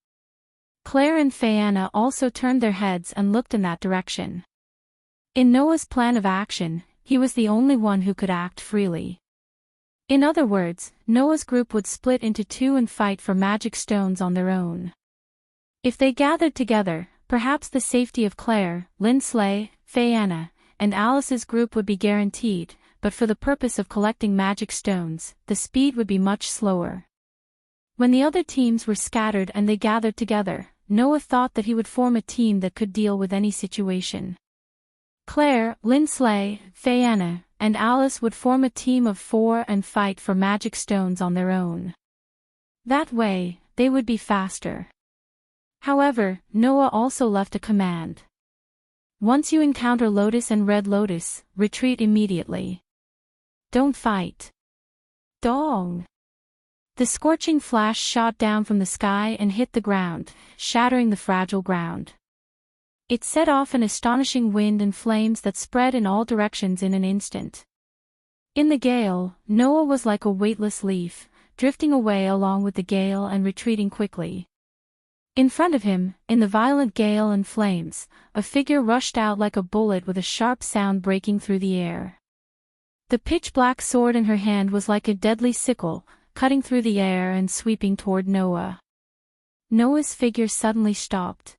Speaker 1: Claire and Fayanna also turned their heads and looked in that direction. In Noah's plan of action, he was the only one who could act freely. In other words, Noah's group would split into two and fight for magic stones on their own. If they gathered together, perhaps the safety of Claire, Lindsley, Fayeanna, and Alice's group would be guaranteed, but for the purpose of collecting magic stones, the speed would be much slower. When the other teams were scattered and they gathered together, Noah thought that he would form a team that could deal with any situation. Claire, Lindsley, Fayeanna, and Alice would form a team of 4 and fight for magic stones on their own. That way, they would be faster. However, Noah also left a command. Once you encounter Lotus and Red Lotus, retreat immediately. Don't fight. Dong! The scorching flash shot down from the sky and hit the ground, shattering the fragile ground. It set off an astonishing wind and flames that spread in all directions in an instant. In the gale, Noah was like a weightless leaf, drifting away along with the gale and retreating quickly. In front of him, in the violent gale and flames, a figure rushed out like a bullet with a sharp sound breaking through the air. The pitch-black sword in her hand was like a deadly sickle, cutting through the air and sweeping toward Noah. Noah's figure suddenly stopped.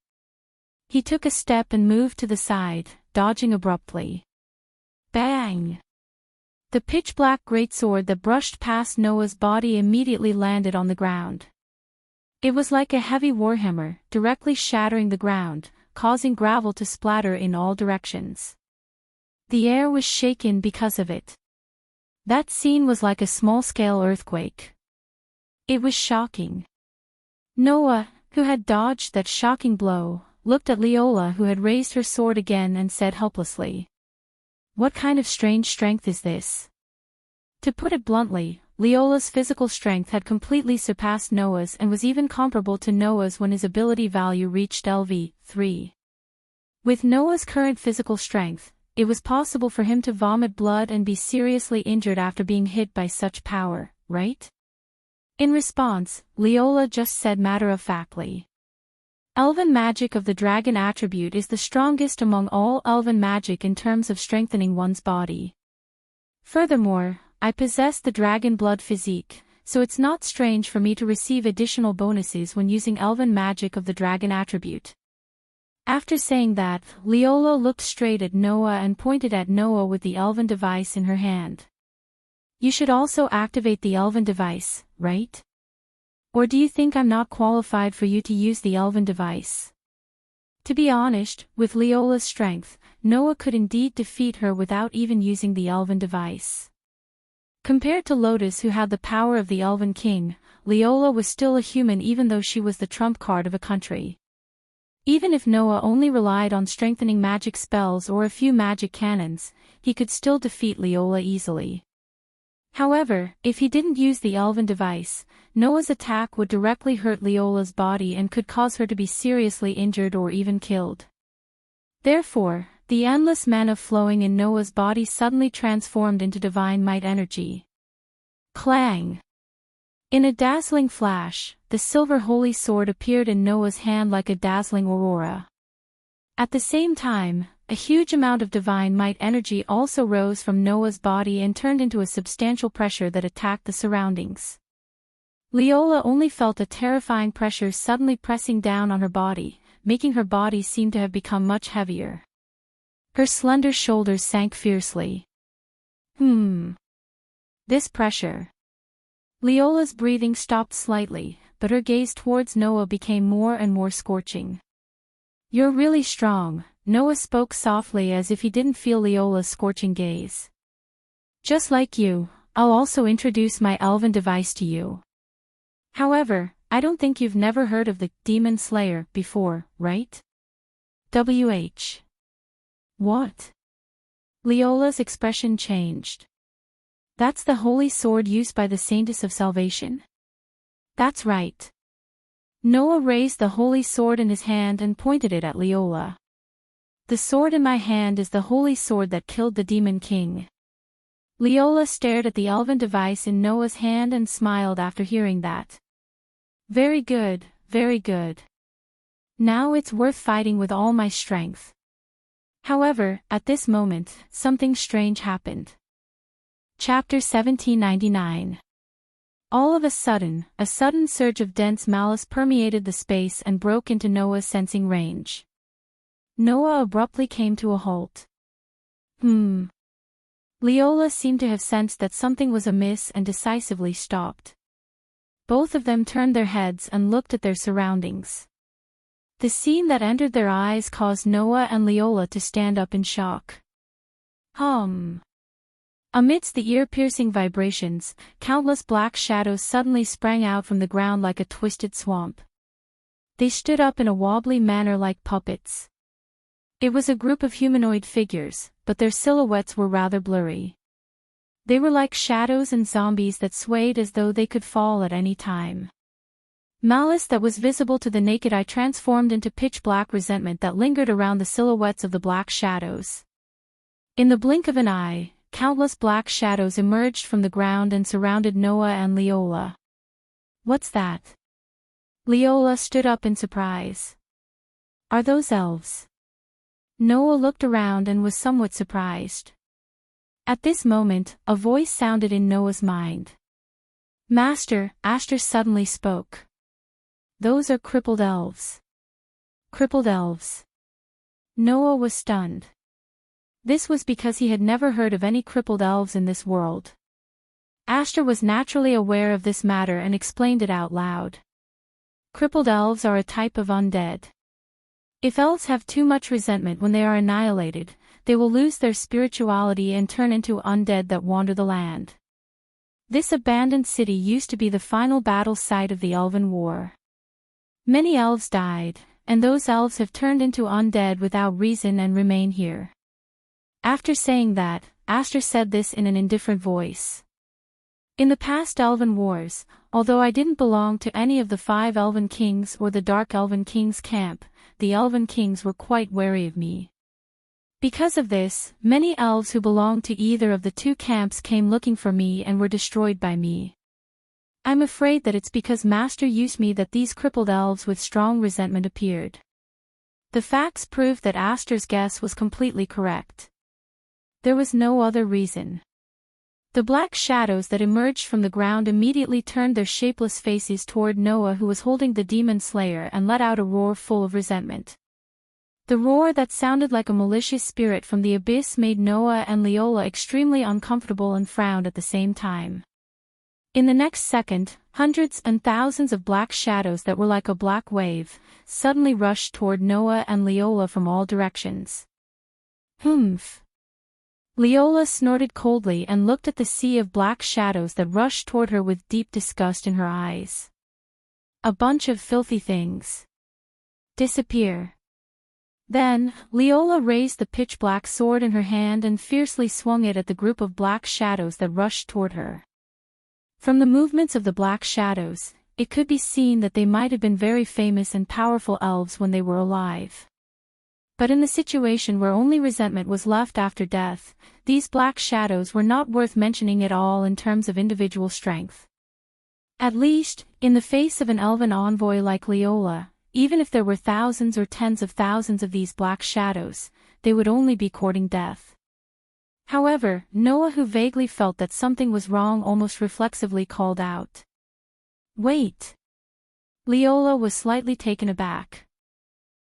Speaker 1: He took a step and moved to the side, dodging abruptly. Bang! The pitch-black greatsword that brushed past Noah's body immediately landed on the ground. It was like a heavy warhammer, directly shattering the ground, causing gravel to splatter in all directions. The air was shaken because of it. That scene was like a small-scale earthquake. It was shocking. Noah, who had dodged that shocking blow, looked at Leola, who had raised her sword again, and said helplessly, "What kind of strange strength is this?" To put it bluntly, Leola's physical strength had completely surpassed Noah's and was even comparable to Noah's when his ability value reached LV3. With Noah's current physical strength, it was possible for him to vomit blood and be seriously injured after being hit by such power, right? In response, Leola just said matter-of-factly, "Elven magic of the dragon attribute is the strongest among all elven magic in terms of strengthening one's body. Furthermore, I possess the dragon blood physique, so it's not strange for me to receive additional bonuses when using elven magic of the dragon attribute." After saying that, Leola looked straight at Noah and pointed at Noah with the elven device in her hand. "You should also activate the elven device, right? Or do you think I'm not qualified for you to use the elven device?" To be honest, with Leola's strength, Noah could indeed defeat her without even using the elven device. Compared to Lotus, who had the power of the Elven King, Leola was still a human even though she was the trump card of a country. Even if Noah only relied on strengthening magic spells or a few magic cannons, he could still defeat Leola easily. However, if he didn't use the elven device, Noah's attack would directly hurt Leola's body and could cause her to be seriously injured or even killed. Therefore, the endless mana flowing in Noah's body suddenly transformed into divine might energy. Clang! In a dazzling flash, the silver holy sword appeared in Noah's hand like a dazzling aurora. At the same time, a huge amount of divine might energy also rose from Noah's body and turned into a substantial pressure that attacked the surroundings. Leola only felt a terrifying pressure suddenly pressing down on her body, making her body seem to have become much heavier. Her slender shoulders sank fiercely. This pressure. Leola's breathing stopped slightly, but her gaze towards Noah became more and more scorching. "You're really strong," Noah spoke softly as if he didn't feel Leola's scorching gaze. "Just like you, I'll also introduce my elven device to you. However, I don't think you've never heard of the Demon Slayer before, right?" "WH. What?" Leola's expression changed. "That's the holy sword used by the Saintess of Salvation?" "That's right." Noah raised the holy sword in his hand and pointed it at Leola. "The sword in my hand is the holy sword that killed the Demon King." Leola stared at the elven device in Noah's hand and smiled after hearing that. Very good, very good. Now it's worth fighting with all my strength." However, at this moment, something strange happened. Chapter 1799. All of a sudden surge of dense malice permeated the space and broke into Noah's sensing range. Noah abruptly came to a halt. Leola seemed to have sensed that something was amiss and decisively stopped. Both of them turned their heads and looked at their surroundings. The scene that entered their eyes caused Noah and Leola to stand up in shock. Amidst the ear-piercing vibrations, countless black shadows suddenly sprang out from the ground like a twisted swamp. They stood up in a wobbly manner like puppets. It was a group of humanoid figures, but their silhouettes were rather blurry. They were like shadows and zombies that swayed as though they could fall at any time. Malice that was visible to the naked eye transformed into pitch-black resentment that lingered around the silhouettes of the black shadows. In the blink of an eye, countless black shadows emerged from the ground and surrounded Noah and Leola. "What's that?" Leola stood up in surprise. "Are those elves?" Noah looked around and was somewhat surprised. At this moment, a voice sounded in Noah's mind. "Master," Astor suddenly spoke. "Those are crippled elves." Crippled elves. Noah was stunned. This was because he had never heard of any crippled elves in this world. Astor was naturally aware of this matter and explained it out loud. Crippled elves are a type of undead. If elves have too much resentment when they are annihilated, they will lose their spirituality and turn into undead that wander the land. This abandoned city used to be the final battle site of the Elven War. Many elves died, and those elves have turned into undead without reason and remain here. After saying that, Astor said this in an indifferent voice. In the past Elven Wars, although I didn't belong to any of the 5 Elven Kings or the Dark Elven King's camp, the Elven Kings were quite wary of me. Because of this, many elves who belonged to either of the 2 camps came looking for me and were destroyed by me. I'm afraid that it's because Master used me that these crippled elves with strong resentment appeared. The facts proved that Astor's guess was completely correct. There was no other reason. The black shadows that emerged from the ground immediately turned their shapeless faces toward Noah, who was holding the demon slayer, and let out a roar full of resentment. The roar that sounded like a malicious spirit from the abyss made Noah and Leola extremely uncomfortable and frowned at the same time. In the next second, hundreds and thousands of black shadows that were like a black wave, suddenly rushed toward Noah and Leola from all directions. "Humph." Leola snorted coldly and looked at the sea of black shadows that rushed toward her with deep disgust in her eyes. "A bunch of filthy things. Disappear." Then, Leola raised the pitch-black sword in her hand and fiercely swung it at the group of black shadows that rushed toward her. From the movements of the black shadows, it could be seen that they might have been very famous and powerful elves when they were alive. But in the situation where only resentment was left after death, these black shadows were not worth mentioning at all in terms of individual strength. At least, in the face of an elven envoy like Leola, even if there were thousands or tens of thousands of these black shadows, they would only be courting death. However, Noah, who vaguely felt that something was wrong, almost reflexively called out, "Wait!" Leola was slightly taken aback.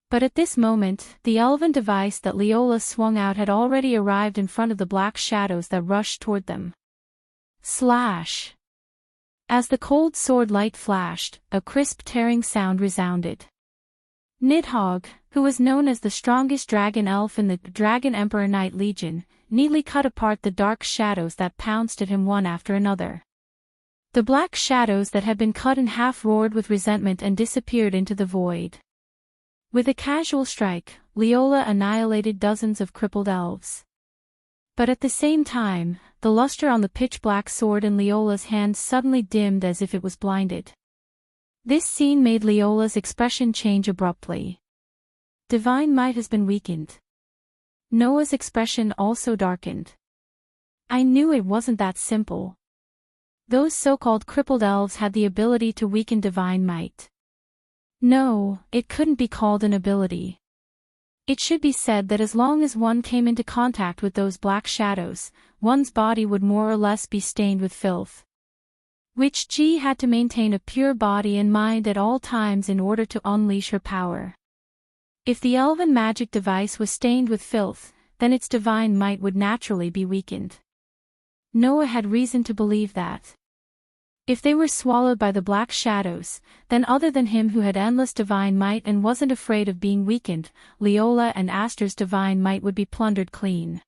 Speaker 1: But at this moment, the elven device that Leola swung out had already arrived in front of the black shadows that rushed toward them. Slash! As the cold sword light flashed, a crisp tearing sound resounded. Nidhogg, who was known as the strongest dragon elf in the Dragon Emperor Knight Legion, neatly cut apart the dark shadows that pounced at him one after another. The black shadows that had been cut in half roared with resentment and disappeared into the void. With a casual strike, Leola annihilated dozens of crippled elves. But at the same time, the luster on the pitch-black sword in Leola's hand suddenly dimmed as if it was blinded. This scene made Leola's expression change abruptly. Divine might has been weakened. Noah's expression also darkened. I knew it wasn't that simple. Those so-called crippled elves had the ability to weaken divine might. No, it couldn't be called an ability. It should be said that as long as one came into contact with those black shadows, one's body would more or less be stained with filth. Witch-Ji had to maintain a pure body and mind at all times in order to unleash her power. If the elven magic device was stained with filth, then its divine might would naturally be weakened. Noah had reason to believe that. If they were swallowed by the black shadows, then other than him who had endless divine might and wasn't afraid of being weakened, Leola and Aster's divine might would be plundered clean.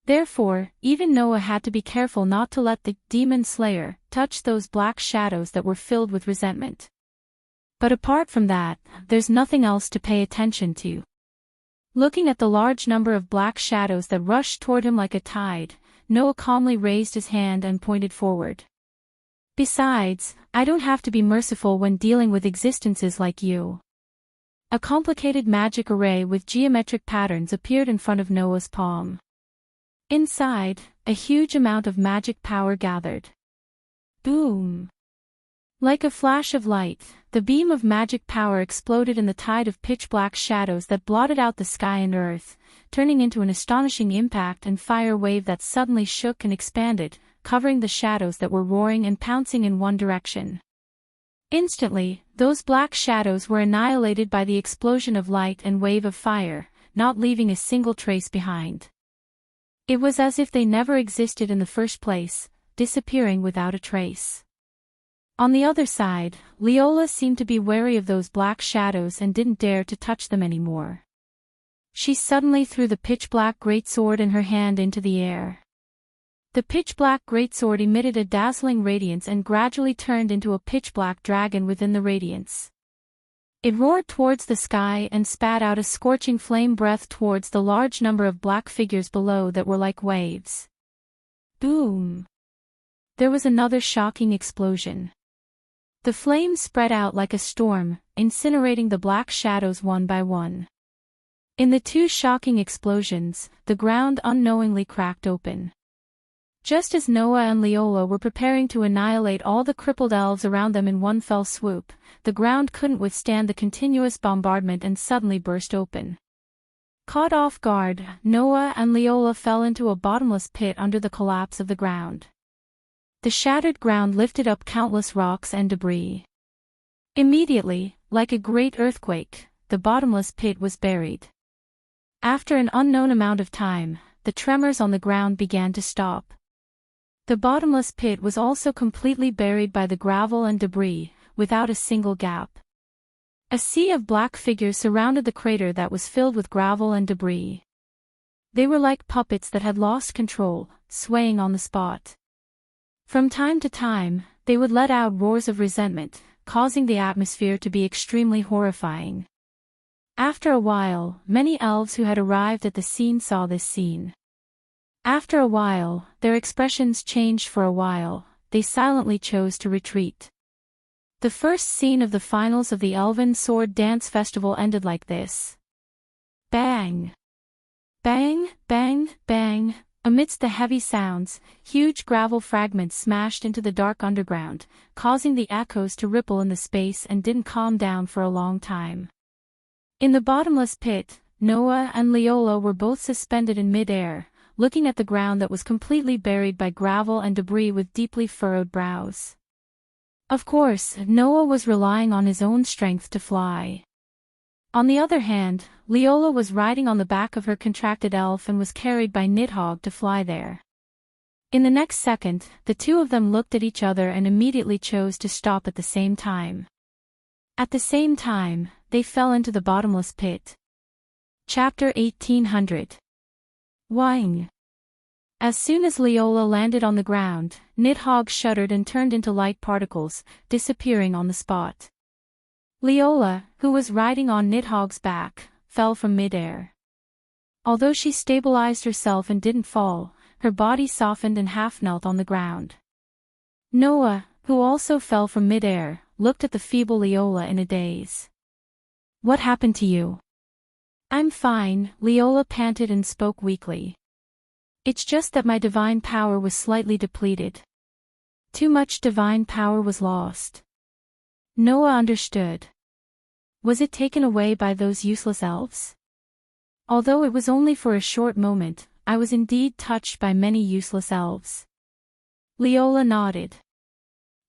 Speaker 1: Therefore, even Noah had to be careful not to let the demon slayer touch those black shadows that were filled with resentment. But apart from that, there's nothing else to pay attention to. Looking at the large number of black shadows that rushed toward him like a tide, Noah calmly raised his hand and pointed forward. Besides, I don't have to be merciful when dealing with existences like you. A complicated magic array with geometric patterns appeared in front of Noah's palm. Inside, a huge amount of magic power gathered. Boom! Like a flash of light, the beam of magic power exploded in the tide of pitch-black shadows that blotted out the sky and earth, turning into an astonishing impact and fire wave that suddenly shook and expanded, covering the shadows that were roaring and pouncing in one direction. Instantly, those black shadows were annihilated by the explosion of light and wave of fire, not leaving a single trace behind. It was as if they never existed in the first place, disappearing without a trace. On the other side, Leola seemed to be wary of those black shadows and didn't dare to touch them anymore. She suddenly threw the pitch-black greatsword in her hand into the air. The pitch-black greatsword emitted a dazzling radiance and gradually turned into a pitch-black dragon within the radiance. It roared towards the sky and spat out a scorching flame breath towards the large number of black figures below that were like waves. Boom! There was another shocking explosion. The flames spread out like a storm, incinerating the black shadows one by one. In the two shocking explosions, the ground unknowingly cracked open. Just as Noah and Leola were preparing to annihilate all the crippled elves around them in one fell swoop, the ground couldn't withstand the continuous bombardment and suddenly burst open. Caught off guard, Noah and Leola fell into a bottomless pit under the collapse of the ground. The shattered ground lifted up countless rocks and debris. Immediately, like a great earthquake, the bottomless pit was buried. After an unknown amount of time, the tremors on the ground began to stop. The bottomless pit was also completely buried by the gravel and debris, without a single gap. A sea of black figures surrounded the crater that was filled with gravel and debris. They were like puppets that had lost control, swaying on the spot. From time to time, they would let out roars of resentment, causing the atmosphere to be extremely horrifying. After a while, many elves who had arrived at the scene saw this scene. After a while, their expressions changed for a while, they silently chose to retreat. The first scene of the finals of the Elven Sword Dance Festival ended like this. Bang! Bang, bang, bang! Amidst the heavy sounds, huge gravel fragments smashed into the dark underground, causing the echoes to ripple in the space and didn't calm down for a long time. In the bottomless pit, Noah and Leola were both suspended in mid-air, looking at the ground that was completely buried by gravel and debris with deeply furrowed brows. Of course, Noah was relying on his own strength to fly. On the other hand, Leola was riding on the back of her contracted elf and was carried by Nidhogg to fly there. In the next second, the two of them looked at each other and immediately chose to stop at the same time. At the same time, they fell into the bottomless pit. Chapter 1800. Wang. As soon as Leola landed on the ground, Nidhogg shuddered and turned into light particles, disappearing on the spot. Leola, who was riding on Nidhogg's back, fell from mid-air. Although she stabilized herself and didn't fall, her body softened and half-knelt on the ground. Noah, who also fell from mid-air, looked at the feeble Leola in a daze. "What happened to you?" "I'm fine," Leola panted and spoke weakly. "It's just that my divine power was slightly depleted. Too much divine power was lost." Noah understood. Was it taken away by those useless elves? Although it was only for a short moment, I was indeed touched by many useless elves. Leola nodded.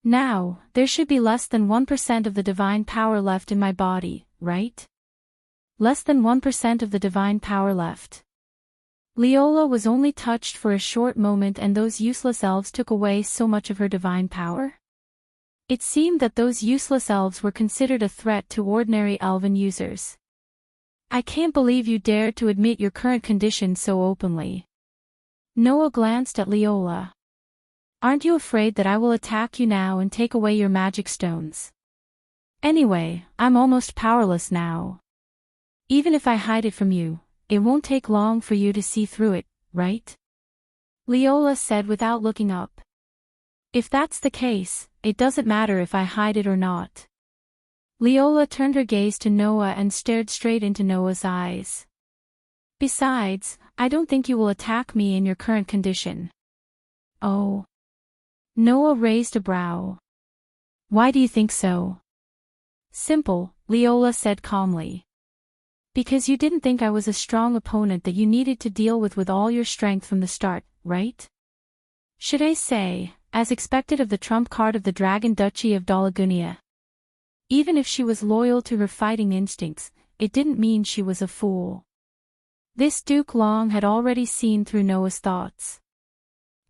Speaker 1: Now, there should be less than 1% of the divine power left in my body, right? Less than 1% of the divine power left. Leola was only touched for a short moment and those useless elves took away so much of her divine power? It seemed that those useless elves were considered a threat to ordinary elven users. I can't believe you dared to admit your current condition so openly. Noah glanced at Leola. Aren't you afraid that I will attack you now and take away your magic stones? Anyway, I'm almost powerless now. Even if I hide it from you, it won't take long for you to see through it, right? Leola said without looking up. If that's the case, it doesn't matter if I hide it or not. Leola turned her gaze to Noah and stared straight into Noah's eyes. Besides, I don't think you will attack me in your current condition. Oh. Noah raised a brow. Why do you think so? Simple, Leola said calmly. Because you didn't think I was a strong opponent that you needed to deal with all your strength from the start, right? Should I say, as expected of the trump card of the Dragon Duchy of Dolagunia? Even if she was loyal to her fighting instincts, it didn't mean she was a fool. This Duke Long had already seen through Noah's thoughts.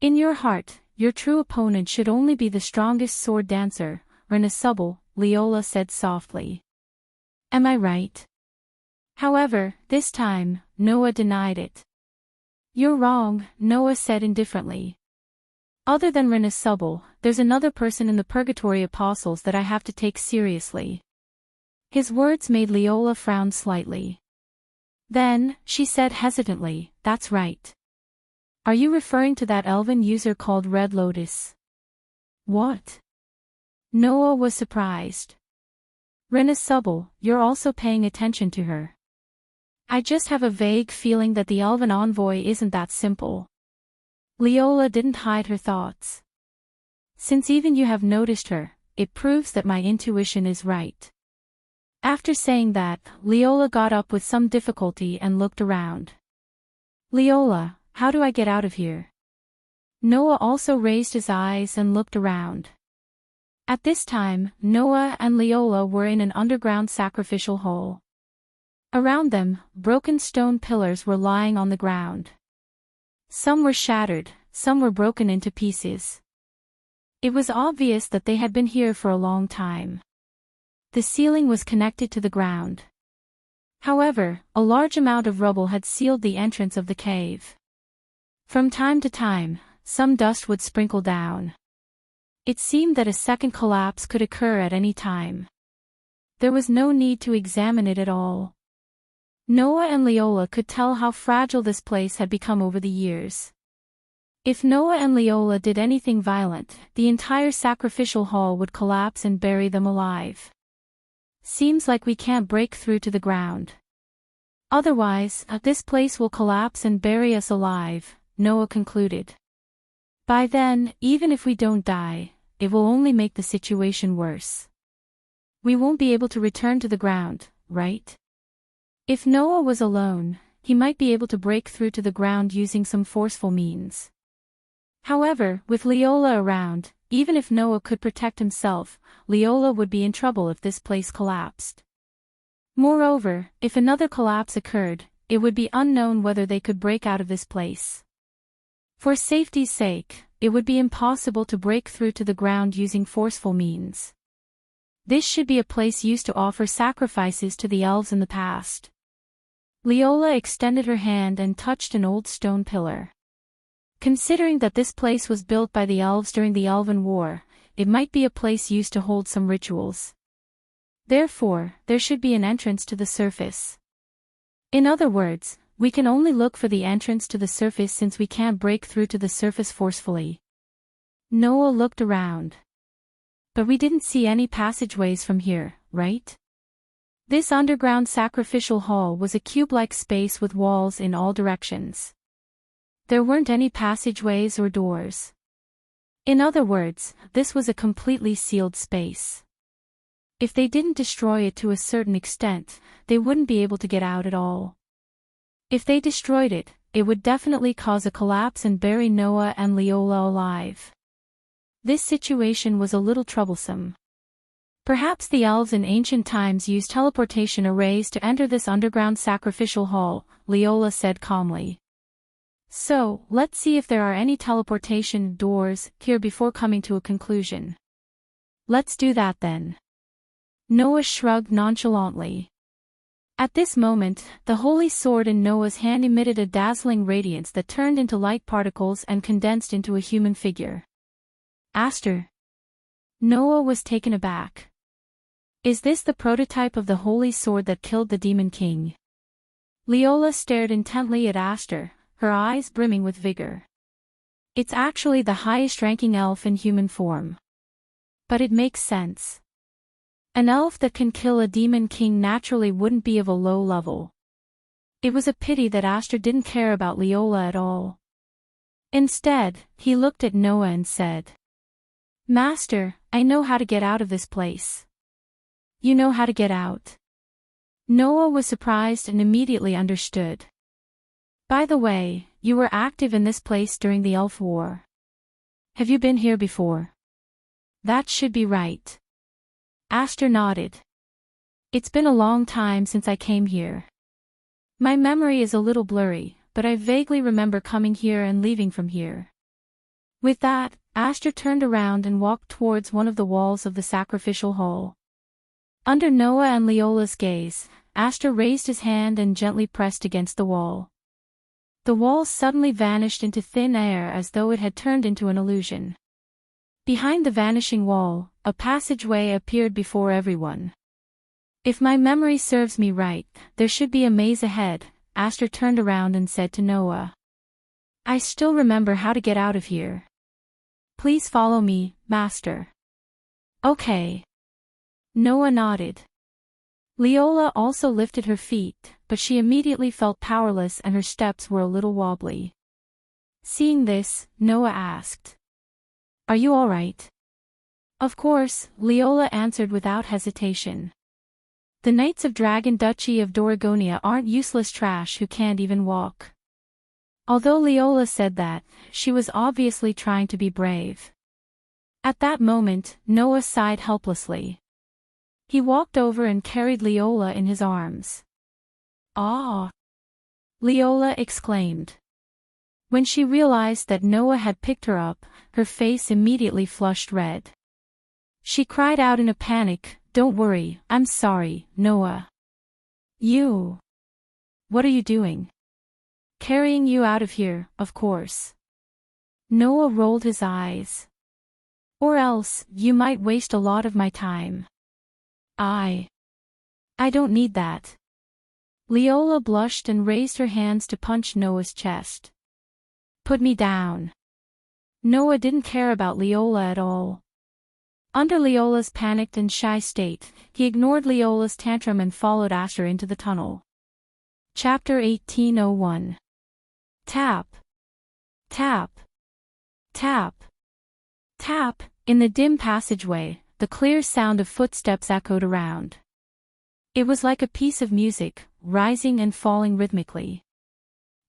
Speaker 1: In your heart, your true opponent should only be the strongest sword dancer, Renasubble, Leola said softly. Am I right? However, this time, Noah denied it. You're wrong, Noah said indifferently. Other than Renasubble, there's another person in the Purgatory Apostles that I have to take seriously. His words made Leola frown slightly. Then, she said hesitantly, that's right. Are you referring to that elven user called Red Lotus? What? Noah was surprised. Renasubble, you're also paying attention to her. I just have a vague feeling that the elven envoy isn't that simple. Leola didn't hide her thoughts. Since even you have noticed her, it proves that my intuition is right. After saying that, Leola got up with some difficulty and looked around. Leola, how do I get out of here? Noah also raised his eyes and looked around. At this time, Noah and Leola were in an underground sacrificial hole. Around them, broken stone pillars were lying on the ground. Some were shattered, some were broken into pieces. It was obvious that they had been here for a long time. The ceiling was connected to the ground. However, a large amount of rubble had sealed the entrance of the cave. From time to time, some dust would sprinkle down. It seemed that a second collapse could occur at any time. There was no need to examine it at all. Noah and Leola could tell how fragile this place had become over the years. If Noah and Leola did anything violent, the entire sacrificial hall would collapse and bury them alive. Seems like we can't break through to the ground. Otherwise, this place will collapse and bury us alive, Noah concluded. By then, even if we don't die, it will only make the situation worse. We won't be able to return to the ground, right? If Noah was alone, he might be able to break through to the ground using some forceful means. However, with Leola around, even if Noah could protect himself, Leola would be in trouble if this place collapsed. Moreover, if another collapse occurred, it would be unknown whether they could break out of this place. For safety's sake, it would be impossible to break through to the ground using forceful means. This should be a place used to offer sacrifices to the elves in the past. Leola extended her hand and touched an old stone pillar. Considering that this place was built by the elves during the Elven War, it might be a place used to hold some rituals. Therefore, there should be an entrance to the surface. In other words, we can only look for the entrance to the surface since we can't break through to the surface forcefully. Noah looked around. But we didn't see any passageways from here, right? This underground sacrificial hall was a cube-like space with walls in all directions. There weren't any passageways or doors. In other words, this was a completely sealed space. If they didn't destroy it to a certain extent, they wouldn't be able to get out at all. If they destroyed it, it would definitely cause a collapse and bury Noah and Leola alive. This situation was a little troublesome. Perhaps the elves in ancient times used teleportation arrays to enter this underground sacrificial hall, Leola said calmly. So, let's see if there are any teleportation doors here before coming to a conclusion. Let's do that then. Noah shrugged nonchalantly. At this moment, the holy sword in Noah's hand emitted a dazzling radiance that turned into light particles and condensed into a human figure. Aster. Noah was taken aback. Is this the prototype of the holy sword that killed the Demon King? Leola stared intently at Aster, her eyes brimming with vigor. It's actually the highest-ranking elf in human form. But it makes sense. An elf that can kill a Demon King naturally wouldn't be of a low level. It was a pity that Aster didn't care about Leola at all. Instead, he looked at Noah and said, Master, I know how to get out of this place. You know how to get out? Noah was surprised and immediately understood. By the way, you were active in this place during the Elf War. Have you been here before? That should be right. Aster nodded. It's been a long time since I came here. My memory is a little blurry, but I vaguely remember coming here and leaving from here. With that, Aster turned around and walked towards one of the walls of the sacrificial hall. Under Noah and Leola's gaze, Aster raised his hand and gently pressed against the wall. The wall suddenly vanished into thin air as though it had turned into an illusion. Behind the vanishing wall, a passageway appeared before everyone. If my memory serves me right, there should be a maze ahead, Aster turned around and said to Noah. I still remember how to get out of here. Please follow me, Master. Okay. Noah nodded. Leola also lifted her feet, but she immediately felt powerless and her steps were a little wobbly. Seeing this, Noah asked, Are you all right? Of course, Leola answered without hesitation. The Knights of Dragon Duchy of Doragonia aren't useless trash who can't even walk. Although Leola said that, she was obviously trying to be brave. At that moment, Noah sighed helplessly. He walked over and carried Leola in his arms. Ah! Leola exclaimed. When she realized that Noah had picked her up, her face immediately flushed red. She cried out in a panic, Don't worry, I'm sorry, Noah. You. What are you doing? Carrying you out of here, of course. Noah rolled his eyes. Or else, you might waste a lot of my time. I don't need that. Leola blushed and raised her hands to punch Noah's chest. Put me down. Noah didn't care about Leola at all. Under Leola's panicked and shy state, he ignored Leola's tantrum and followed Aster into the tunnel. Chapter 1801. Tap. Tap. Tap. Tap. In the dim passageway, the clear sound of footsteps echoed around. It was like a piece of music, rising and falling rhythmically.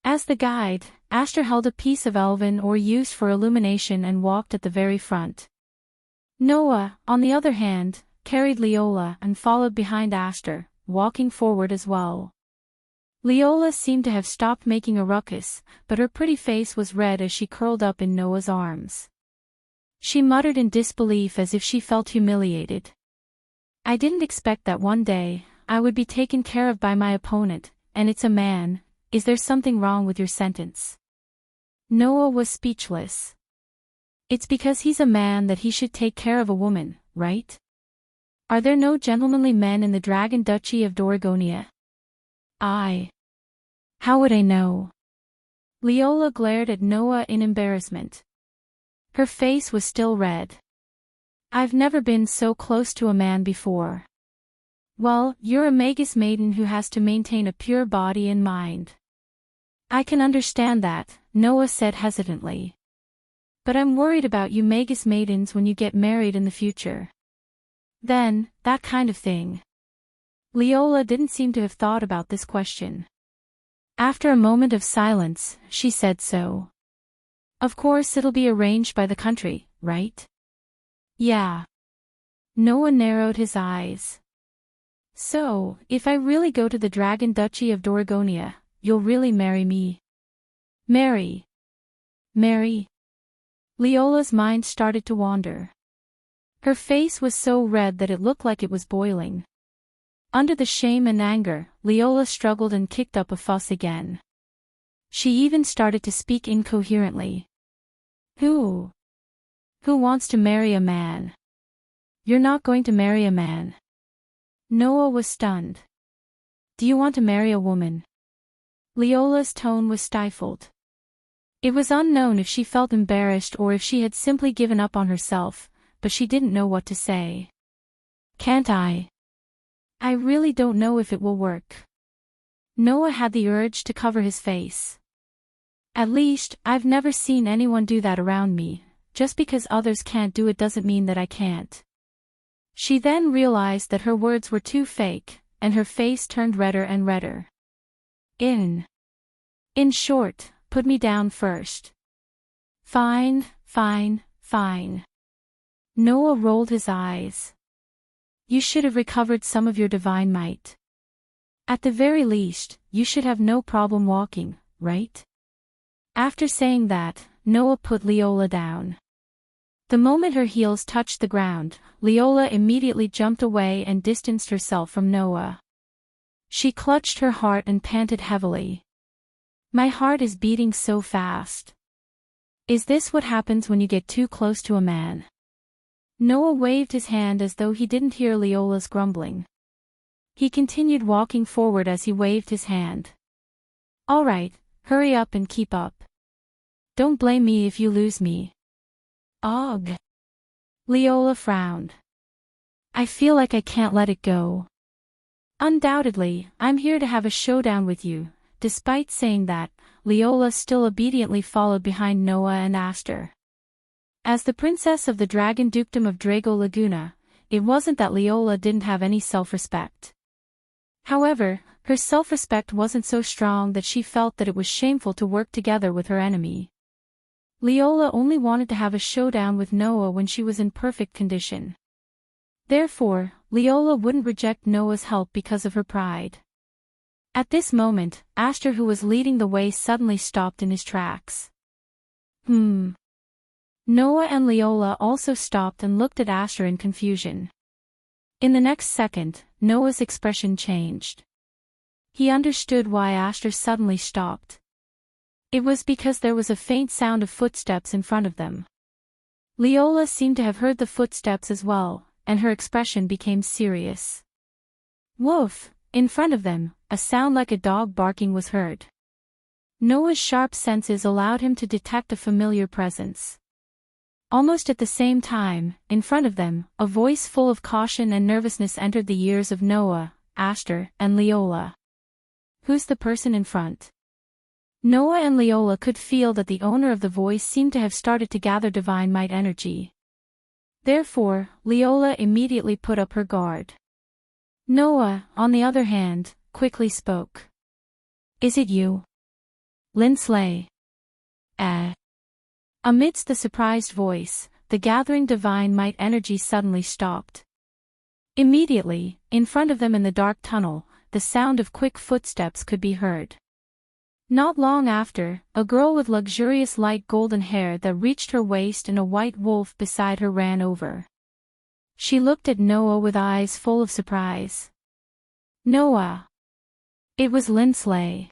Speaker 1: As the guide, Aster held a piece of elven ore used for illumination and walked at the very front. Noah, on the other hand, carried Leola and followed behind Aster, walking forward as well. Leola seemed to have stopped making a ruckus, but her pretty face was red as she curled up in Noah's arms. She muttered in disbelief as if she felt humiliated. I didn't expect that one day, I would be taken care of by my opponent, and it's a man. Is there something wrong with your sentence? Noah was speechless. It's because he's a man that he should take care of a woman, right? Are there no gentlemanly men in the Dragon Duchy of Doragonia? How would I know? Leola glared at Noah in embarrassment. Her face was still red. I've never been so close to a man before. Well, you're a Magus maiden who has to maintain a pure body and mind. I can understand that, Noah said hesitantly. But I'm worried about you Magus maidens when you get married in the future. Then, that kind of thing. Leola didn't seem to have thought about this question. After a moment of silence, she said so. Of course it'll be arranged by the country, right? Yeah. Noah narrowed his eyes. So, if I really go to the Dragon Duchy of Doragonia, you'll really marry me? Marry? Leola's mind started to wander. Her face was so red that it looked like it was boiling. Under the shame and anger, Leola struggled and kicked up a fuss again. She even started to speak incoherently. Who wants to marry a man? You're not going to marry a man. Noah was stunned. Do you want to marry a woman? Leola's tone was stifled. It was unknown if she felt embarrassed or if she had simply given up on herself, but she didn't know what to say. Can't I? I really don't know if it will work. Noah had the urge to cover his face. At least, I've never seen anyone do that around me. Just because others can't do it doesn't mean that I can't. She then realized that her words were too fake, and her face turned redder and redder. In short, put me down first. Fine. Noah rolled his eyes. You should have recovered some of your divine might. At the very least, you should have no problem walking, right? After saying that, Noah put Leola down. The moment her heels touched the ground, Leola immediately jumped away and distanced herself from Noah. She clutched her heart and panted heavily. My heart is beating so fast. Is this what happens when you get too close to a man? Noah waved his hand as though he didn't hear Leola's grumbling. He continued walking forward as he waved his hand. All right, hurry up and keep up. Don't blame me if you lose me. Ugh. Leola frowned. I feel like I can't let it go. Undoubtedly, I'm here to have a showdown with you. Despite saying that, Leola still obediently followed behind Noah and Aster. As the princess of the Dragon Dukedom of Drago Laguna, it wasn't that Leola didn't have any self-respect. However, her self-respect wasn't so strong that she felt that it was shameful to work together with her enemy. Leola only wanted to have a showdown with Noah when she was in perfect condition. Therefore, Leola wouldn't reject Noah's help because of her pride. At this moment, Aster, who was leading the way, suddenly stopped in his tracks. Noah and Leola also stopped and looked at Aster in confusion. In the next second, Noah's expression changed. He understood why Aster suddenly stopped. It was because there was a faint sound of footsteps in front of them. Leola seemed to have heard the footsteps as well, and her expression became serious. Woof! In front of them, a sound like a dog barking was heard. Noah's sharp senses allowed him to detect a familiar presence. Almost at the same time, in front of them, a voice full of caution and nervousness entered the ears of Noah, Aster, and Leola. Who's the person in front? Noah and Leola could feel that the owner of the voice seemed to have started to gather divine might energy. Therefore, Leola immediately put up her guard. Noah, on the other hand, quickly spoke. Is it you? Linsley. Amidst the surprised voice, the gathering divine might energy suddenly stopped. Immediately, in front of them in the dark tunnel, the sound of quick footsteps could be heard. Not long after, a girl with luxurious light golden hair that reached her waist and a white wolf beside her ran over. She looked at Noah with eyes full of surprise. Noah! It was Linsley.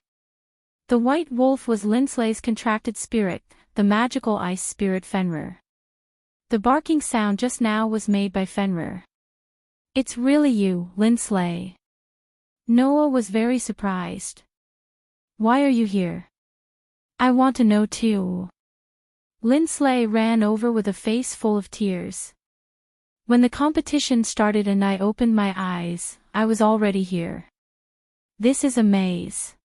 Speaker 1: The white wolf was Linsley's contracted spirit, the magical ice spirit Fenrir. The barking sound just now was made by Fenrir. It's really you, Linsley. Noah was very surprised. Why are you here? I want to know too. Linsley ran over with a face full of tears. When the competition started and I opened my eyes, I was already here. This is a maze.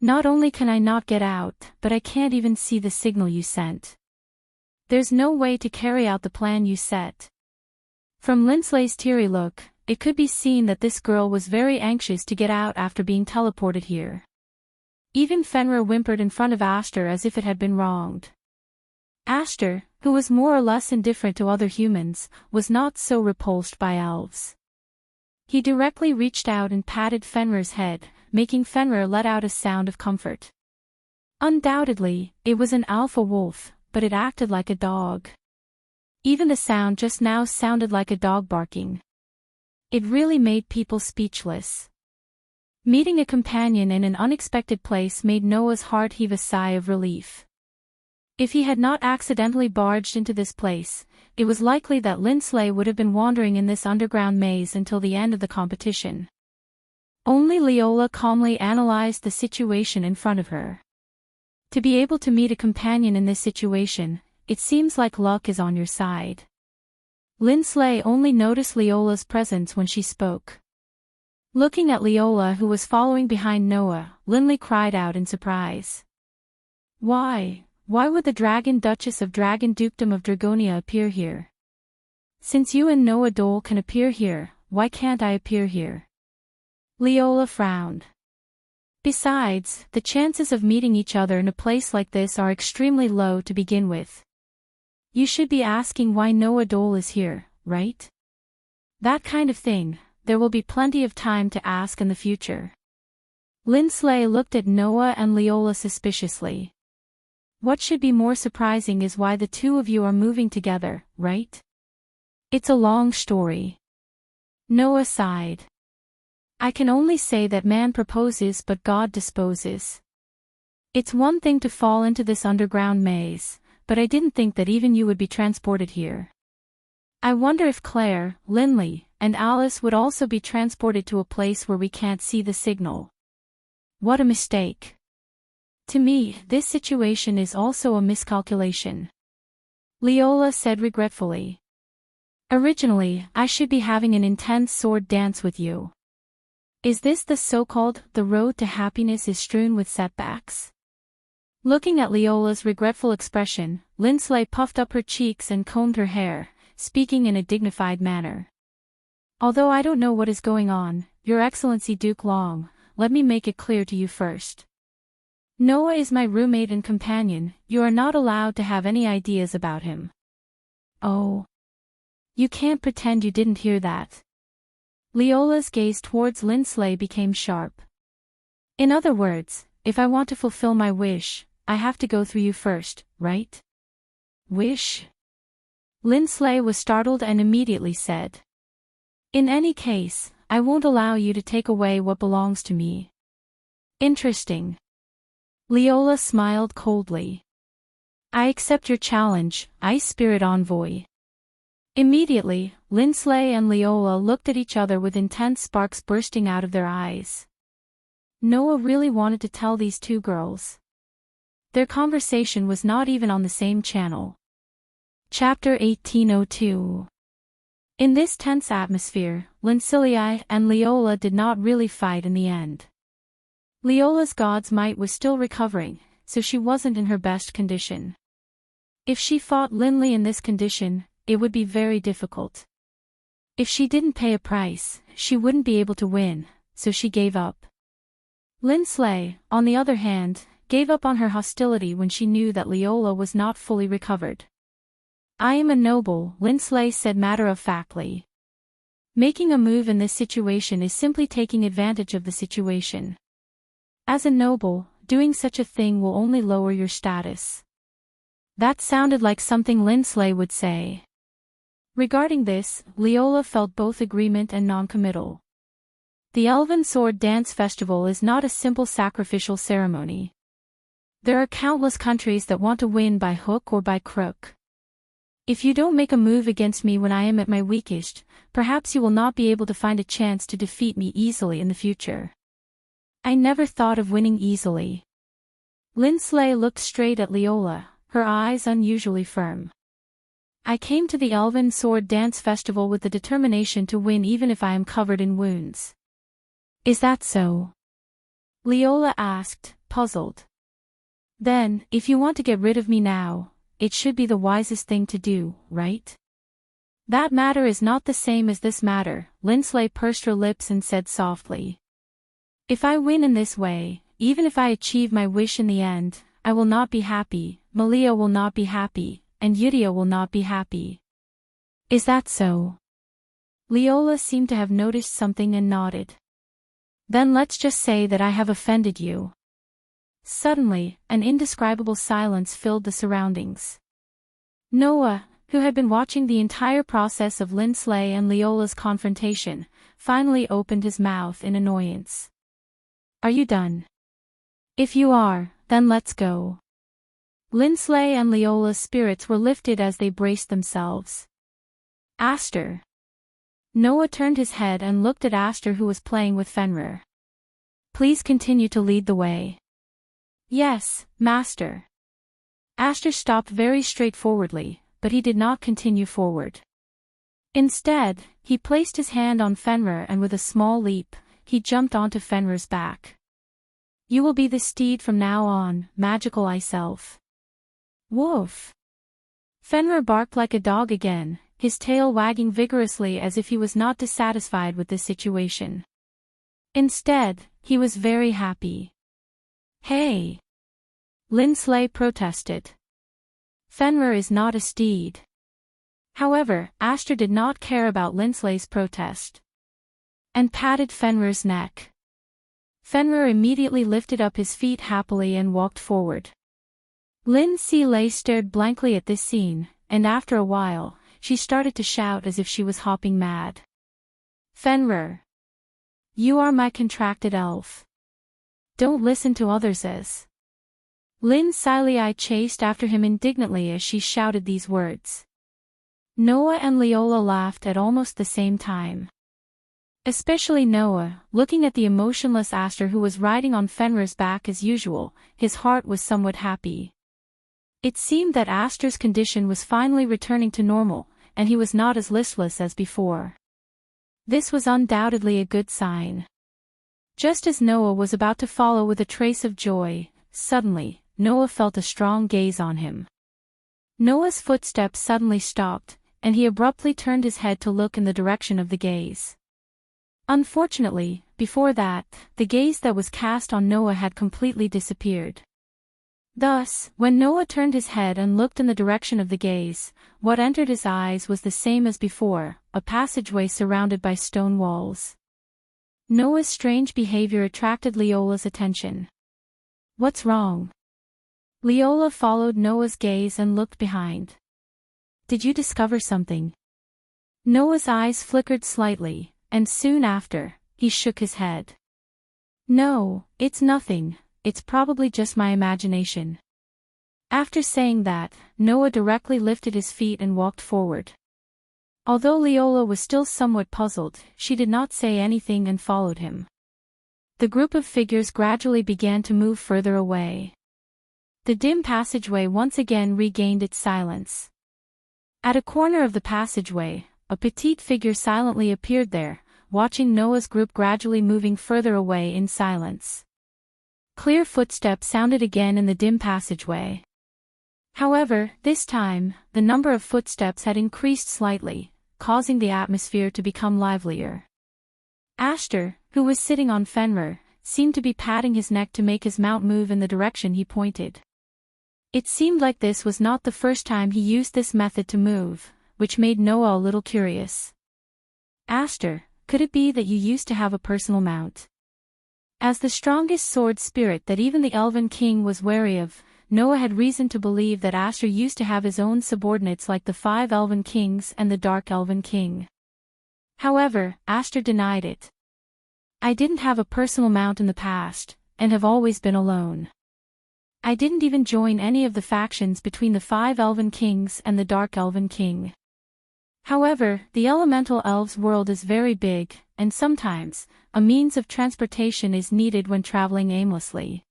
Speaker 1: Not only can I not get out, but I can't even see the signal you sent. There's no way to carry out the plan you set. From Linsley's teary look, it could be seen that this girl was very anxious to get out after being teleported here. Even Fenrir whimpered in front of Aster as if it had been wronged. Aster, who was more or less indifferent to other humans, was not so repulsed by elves. He directly reached out and patted Fenrir's head, making Fenrir let out a sound of comfort. Undoubtedly, it was an alpha wolf, but it acted like a dog. Even the sound just now sounded like a dog barking. It really made people speechless. Meeting a companion in an unexpected place made Noah's heart heave a sigh of relief. If he had not accidentally barged into this place, it was likely that Lindsley would have been wandering in this underground maze until the end of the competition. Only Leola calmly analyzed the situation in front of her. To be able to meet a companion in this situation, it seems like luck is on your side. Lindsley only noticed Leola's presence when she spoke. Looking at Leola, who was following behind Noah, Lindley cried out in surprise. Why would the Dragon Duchess of Dragon Dukedom of Dragonia appear here? Since you and Noah Dole can appear here, why can't I appear here? Leola frowned. Besides, the chances of meeting each other in a place like this are extremely low to begin with. You should be asking why Noah Dole is here, right? That kind of thing, there will be plenty of time to ask in the future. Lindsley looked at Noah and Leola suspiciously. What should be more surprising is why the two of you are moving together, right? It's a long story. Noah sighed. I can only say that man proposes but God disposes. It's one thing to fall into this underground maze, but I didn't think that even you would be transported here. I wonder if Claire, Lindley, and Alice would also be transported to a place where we can't see the signal. What a mistake. To me, this situation is also a miscalculation. Leola said regretfully. Originally, I should be having an intense sword dance with you. Is this the so-called, the road to happiness is strewn with setbacks? Looking at Leola's regretful expression, Lindsley puffed up her cheeks and combed her hair, speaking in a dignified manner. Although I don't know what is going on, Your Excellency Duke Long, let me make it clear to you first. Noah is my roommate and companion, you are not allowed to have any ideas about him. Oh. You can't pretend you didn't hear that. Leola's gaze towards Lindsley became sharp. In other words, if I want to fulfill my wish, I have to go through you first, right? Wish? Lindsley was startled and immediately said. In any case, I won't allow you to take away what belongs to me. Interesting. Leola smiled coldly. I accept your challenge, Ice Spirit Envoy. Immediately, Lindsley and Leola looked at each other with intense sparks bursting out of their eyes. Noah really wanted to tell these two girls. Their conversation was not even on the same channel. Chapter 1802. In this tense atmosphere, Lindsley and Leola did not really fight in the end. Leola's god's might was still recovering, so she wasn't in her best condition. If she fought Lindley in this condition, it would be very difficult. If she didn't pay a price, she wouldn't be able to win, so she gave up. Lindsley, on the other hand, gave up on her hostility when she knew that Leola was not fully recovered. I am a noble, Lindsley said matter-of-factly. Making a move in this situation is simply taking advantage of the situation. As a noble, doing such a thing will only lower your status. That sounded like something Lindsley would say. Regarding this, Leola felt both agreement and non-committal. The Elven Sword Dance Festival is not a simple sacrificial ceremony. There are countless countries that want to win by hook or by crook. If you don't make a move against me when I am at my weakest, perhaps you will not be able to find a chance to defeat me easily in the future. I never thought of winning easily. Lindsley looked straight at Leola, her eyes unusually firm. I came to the Elven Sword Dance Festival with the determination to win even if I am covered in wounds. Is that so? Leola asked, puzzled. Then, if you want to get rid of me now, it should be the wisest thing to do, right? That matter is not the same as this matter, Lindsley pursed her lips and said softly. If I win in this way, even if I achieve my wish in the end, I will not be happy, Malia will not be happy, and Yuria will not be happy. Is that so? Leola seemed to have noticed something and nodded. Then let's just say that I have offended you. Suddenly, an indescribable silence filled the surroundings. Noah, who had been watching the entire process of Lindsley and Leola's confrontation, finally opened his mouth in annoyance. Are you done? If you are, then let's go. Lindsley and Leola's spirits were lifted as they braced themselves. Aster. Noah turned his head and looked at Aster, who was playing with Fenrir. Please continue to lead the way. Yes, Master. Aster stopped very straightforwardly, but he did not continue forward. Instead, he placed his hand on Fenrir and with a small leap, he jumped onto Fenrir's back. You will be the steed from now on, magical ice elf. Woof! Fenrir barked like a dog again, his tail wagging vigorously as if he was not dissatisfied with this situation. Instead, he was very happy. Hey! Lindsley protested. Fenrir is not a steed. However, Aster did not care about Lindsley's protest, and patted Fenrir's neck. Fenrir immediately lifted up his feet happily and walked forward. Lindsley stared blankly at this scene, and after a while, she started to shout as if she was hopping mad. Fenrir! You are my contracted elf. Don't listen to others as. Lindsley chased after him indignantly as she shouted these words. Noah and Leola laughed at almost the same time. Especially Noah, looking at the emotionless Aster who was riding on Fenrir's back as usual, his heart was somewhat happy. It seemed that Aster's condition was finally returning to normal, and he was not as listless as before. This was undoubtedly a good sign. Just as Noah was about to follow with a trace of joy, suddenly, Noah felt a strong gaze on him. Noah's footsteps suddenly stopped, and he abruptly turned his head to look in the direction of the gaze. Unfortunately, before that, the gaze that was cast on Noah had completely disappeared. Thus, when Noah turned his head and looked in the direction of the gaze, what entered his eyes was the same as before, a passageway surrounded by stone walls. Noah's strange behavior attracted Leola's attention. What's wrong? Leola followed Noah's gaze and looked behind. Did you discover something? Noah's eyes flickered slightly, and soon after, he shook his head. No, it's nothing, it's probably just my imagination. After saying that, Noah directly lifted his feet and walked forward. Although Leola was still somewhat puzzled, she did not say anything and followed him. The group of figures gradually began to move further away. The dim passageway once again regained its silence. At a corner of the passageway, a petite figure silently appeared there, watching Noah's group gradually moving further away in silence. Clear footsteps sounded again in the dim passageway. However, this time, the number of footsteps had increased slightly, causing the atmosphere to become livelier. Aster, who was sitting on Fenrir, seemed to be patting his neck to make his mount move in the direction he pointed. It seemed like this was not the first time he used this method to move, which made Noah a little curious. Aster, could it be that you used to have a personal mount? As the strongest sword spirit that even the Elven King was wary of, Noah had reason to believe that Aster used to have his own subordinates like the 5 Elven Kings and the Dark Elven King. However, Aster denied it. I didn't have a personal mount in the past, and have always been alone. I didn't even join any of the factions between the 5 Elven Kings and the Dark Elven King. However, the elemental elves' world is very big, and sometimes, a means of transportation is needed when traveling aimlessly.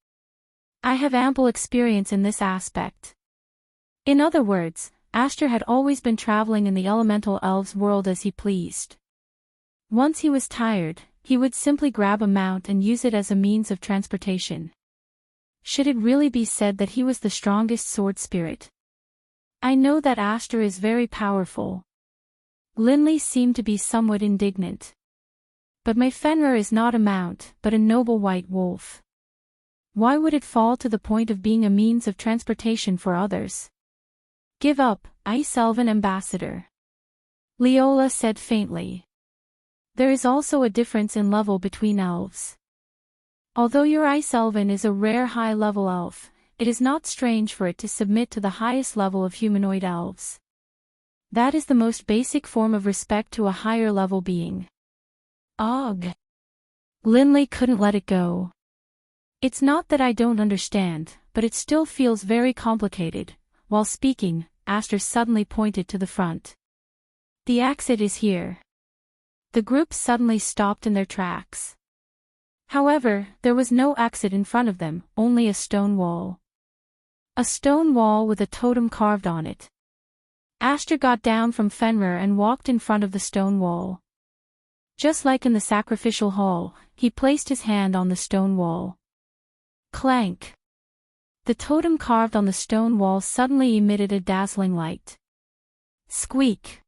Speaker 1: I have ample experience in this aspect. In other words, Aster had always been traveling in the elemental elves' world as he pleased. Once he was tired, he would simply grab a mount and use it as a means of transportation. Should it really be said that he was the strongest sword spirit? I know that Aster is very powerful. Lindley seemed to be somewhat indignant. But my Fenrir is not a mount, but a noble white wolf. Why would it fall to the point of being a means of transportation for others? Give up, Ice Elven Ambassador. Leola said faintly. There is also a difference in level between elves. Although your Ice Elven is a rare high-level elf, it is not strange for it to submit to the highest level of humanoid elves. That is the most basic form of respect to a higher-level being. Ugh. Linley couldn't let it go. It's not that I don't understand, but it still feels very complicated. While speaking, Aster suddenly pointed to the front. The exit is here. The group suddenly stopped in their tracks. However, there was no exit in front of them, only a stone wall. A stone wall with a totem carved on it. Aster got down from Fenrir and walked in front of the stone wall. Just like in the sacrificial hall, he placed his hand on the stone wall. Clank! The totem carved on the stone wall suddenly emitted a dazzling light. Squeak!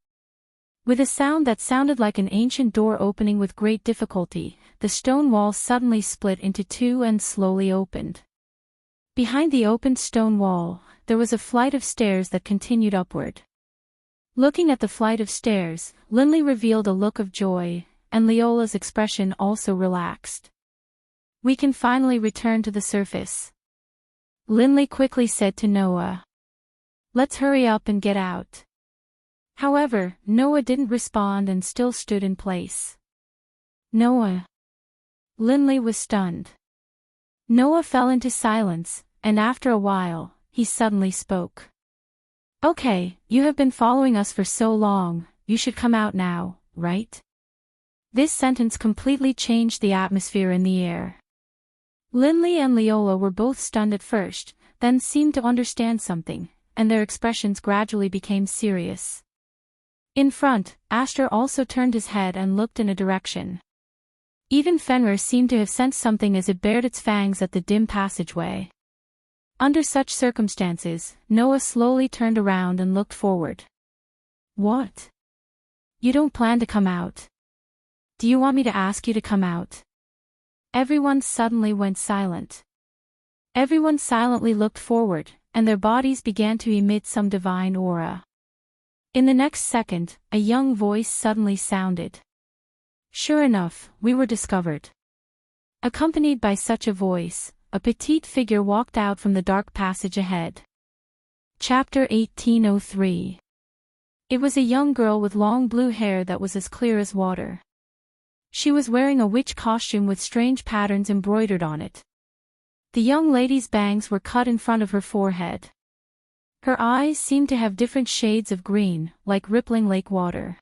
Speaker 1: With a sound that sounded like an ancient door opening with great difficulty, the stone wall suddenly split into two and slowly opened. Behind the opened stone wall, there was a flight of stairs that continued upward. Looking at the flight of stairs, Linley revealed a look of joy, and Leola's expression also relaxed. We can finally return to the surface. Linley quickly said to Noah. Let's hurry up and get out. However, Noah didn't respond and still stood in place. Noah. Linley was stunned. Noah fell into silence, and after a while, he suddenly spoke. Okay, you have been following us for so long, you should come out now, right? This sentence completely changed the atmosphere in the air. Linley and Leola were both stunned at first, then seemed to understand something, and their expressions gradually became serious. In front, Aster also turned his head and looked in a direction. Even Fenrir seemed to have sensed something as it bared its fangs at the dim passageway. Under such circumstances, Noah slowly turned around and looked forward. What? You don't plan to come out? Do you want me to ask you to come out? Everyone suddenly went silent. Everyone silently looked forward, and their bodies began to emit some divine aura. In the next second, a young voice suddenly sounded. Sure enough, we were discovered. Accompanied by such a voice, a petite figure walked out from the dark passage ahead. Chapter 1803. It was a young girl with long blue hair that was as clear as water. She was wearing a witch costume with strange patterns embroidered on it. The young lady's bangs were cut in front of her forehead. Her eyes seemed to have different shades of green, like rippling lake water.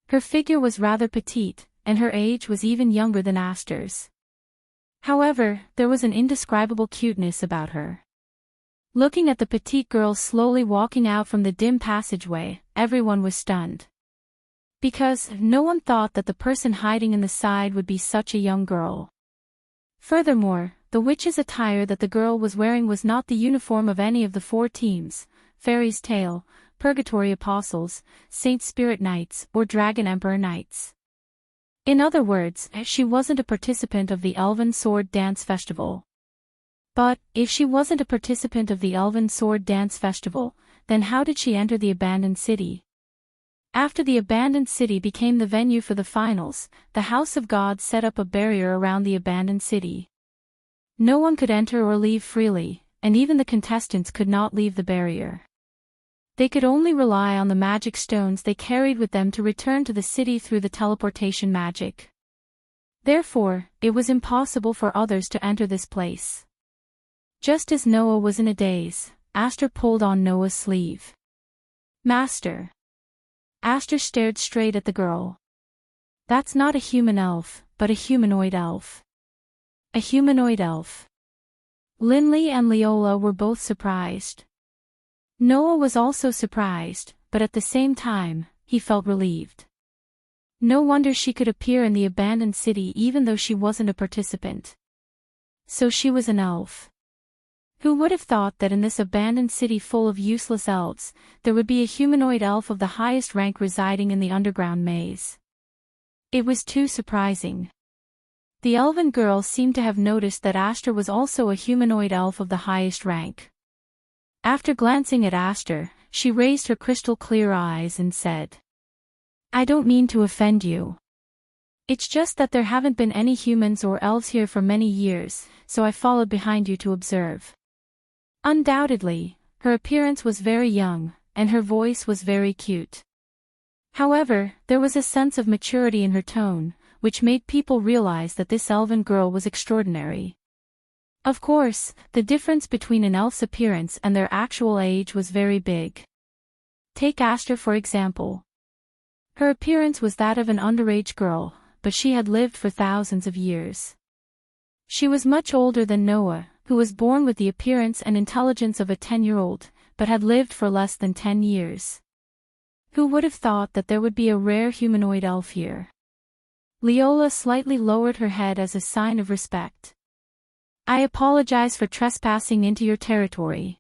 Speaker 1: Her figure was rather petite, and her age was even younger than Aster's. However, there was an indescribable cuteness about her. Looking at the petite girl slowly walking out from the dim passageway, everyone was stunned. Because no one thought that the person hiding in the side would be such a young girl. Furthermore, the witch's attire that the girl was wearing was not the uniform of any of the four teams, Fairy's Tale, Purgatory Apostles, Saint Spirit Knights, or Dragon Emperor Knights. In other words, she wasn't a participant of the Elven Sword Dance Festival. But, if she wasn't a participant of the Elven Sword Dance Festival, then how did she enter the abandoned city? After the abandoned city became the venue for the finals, the House of God set up a barrier around the abandoned city. No one could enter or leave freely, and even the contestants could not leave the barrier. They could only rely on the magic stones they carried with them to return to the city through the teleportation magic. Therefore, it was impossible for others to enter this place. Just as Noah was in a daze, Aster pulled on Noah's sleeve. Master. Aster stared straight at the girl. That's not a human elf, but a humanoid elf. A humanoid elf. Linley and Leola were both surprised. Noah was also surprised, but at the same time, he felt relieved. No wonder she could appear in the abandoned city even though she wasn't a participant. So she was an elf. Who would have thought that in this abandoned city full of useless elves, there would be a humanoid elf of the highest rank residing in the underground maze? It was too surprising. The elven girl seemed to have noticed that Aster was also a humanoid elf of the highest rank. After glancing at Aster, she raised her crystal-clear eyes and said, "I don't mean to offend you. It's just that there haven't been any humans or elves here for many years, so I followed behind you to observe." Undoubtedly, her appearance was very young, and her voice was very cute. However, there was a sense of maturity in her tone, which made people realize that this elven girl was extraordinary. Of course, the difference between an elf's appearance and their actual age was very big. Take Aster for example. Her appearance was that of an underage girl, but she had lived for thousands of years. She was much older than Noah, who was born with the appearance and intelligence of a 10-year-old, but had lived for less than 10 years. Who would have thought that there would be a rare humanoid elf here? Leola slightly lowered her head as a sign of respect. "I apologize for trespassing into your territory."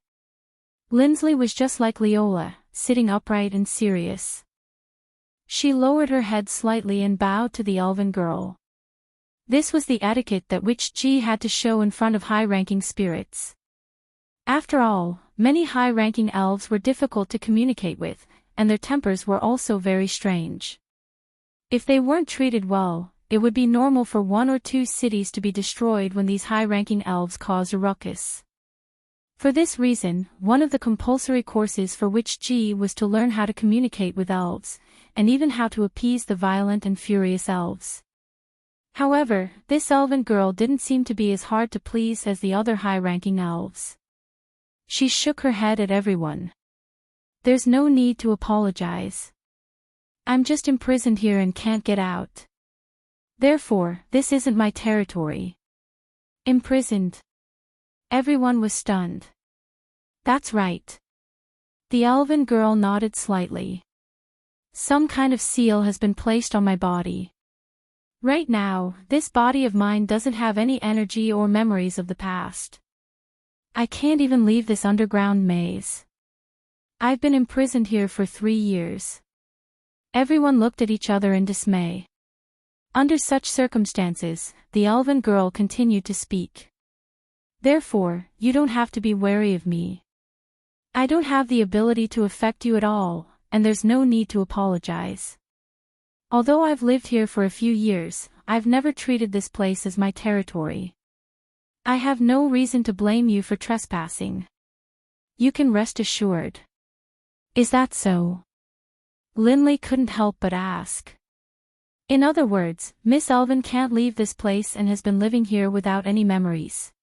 Speaker 1: Lindsley was just like Leola, sitting upright and serious. She lowered her head slightly and bowed to the elven girl. This was the etiquette that Witch G had to show in front of high-ranking spirits. After all, many high-ranking elves were difficult to communicate with, and their tempers were also very strange. If they weren't treated well, it would be normal for 1 or 2 cities to be destroyed when these high-ranking elves caused a ruckus. For this reason, one of the compulsory courses for Witch G was to learn how to communicate with elves, and even how to appease the violent and furious elves. However, this elven girl didn't seem to be as hard to please as the other high-ranking elves. She shook her head at everyone. "There's no need to apologize. I'm just imprisoned here and can't get out. Therefore, this isn't my territory." Imprisoned? Everyone was stunned. "That's right." The elven girl nodded slightly. "Some kind of seal has been placed on my body. Right now, this body of mine doesn't have any energy or memories of the past. I can't even leave this underground maze. I've been imprisoned here for 3 years. Everyone looked at each other in dismay. Under such circumstances, the elven girl continued to speak. "Therefore, you don't have to be wary of me. I don't have the ability to affect you at all, and there's no need to apologize. Although I've lived here for a few years, I've never treated this place as my territory. I have no reason to blame you for trespassing. You can rest assured." "Is that so?" Lindley couldn't help but ask. "In other words, Miss Elven can't leave this place and has been living here without any memories?"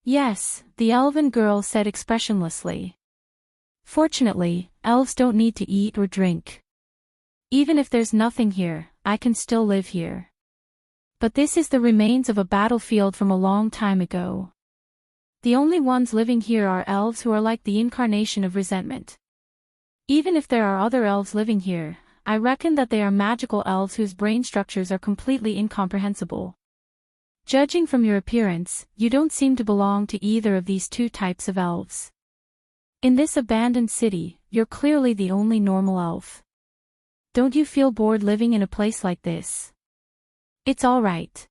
Speaker 1: "Yes," the elven girl said expressionlessly. "Fortunately, elves don't need to eat or drink. Even if there's nothing here, I can still live here. But this is the remains of a battlefield from a long time ago. The only ones living here are elves who are like the incarnation of resentment. Even if there are other elves living here, I reckon that they are magical elves whose brain structures are completely incomprehensible. Judging from your appearance, you don't seem to belong to either of these 2 types of elves. In this abandoned city, you're clearly the only normal elf. Don't you feel bored living in a place like this?" "It's all right."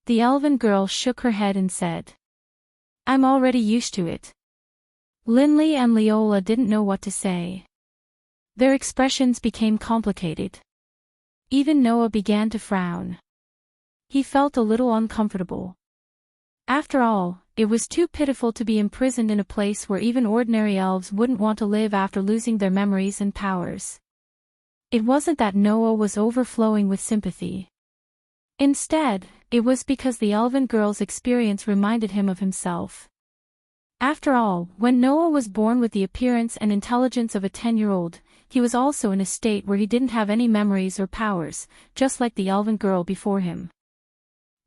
Speaker 1: The elven girl shook her head and said, "I'm already used to it." Lindley and Leola didn't know what to say. Their expressions became complicated. Even Noah began to frown. He felt a little uncomfortable. After all, it was too pitiful to be imprisoned in a place where even ordinary elves wouldn't want to live after losing their memories and powers. It wasn't that Noah was overflowing with sympathy. Instead, it was because the elven girl's experience reminded him of himself. After all, when Noah was born with the appearance and intelligence of a 10-year-old, he was also in a state where he didn't have any memories or powers, just like the elven girl before him.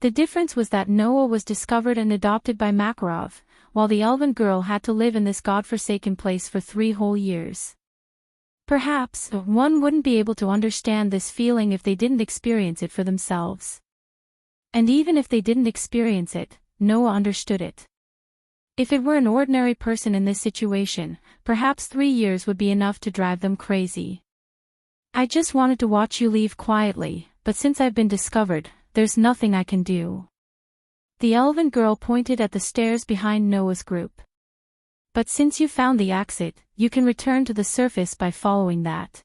Speaker 1: The difference was that Noah was discovered and adopted by Makarov, while the elven girl had to live in this godforsaken place for 3 whole years. Perhaps, one wouldn't be able to understand this feeling if they didn't experience it for themselves. And even if they didn't experience it, Noah understood it. If it were an ordinary person in this situation, perhaps 3 years would be enough to drive them crazy. "I just wanted to watch you leave quietly, but since I've been discovered, there's nothing I can do. The elven girl pointed at the stairs behind Noah's group. But since you found the exit, you can return to the surface by following that.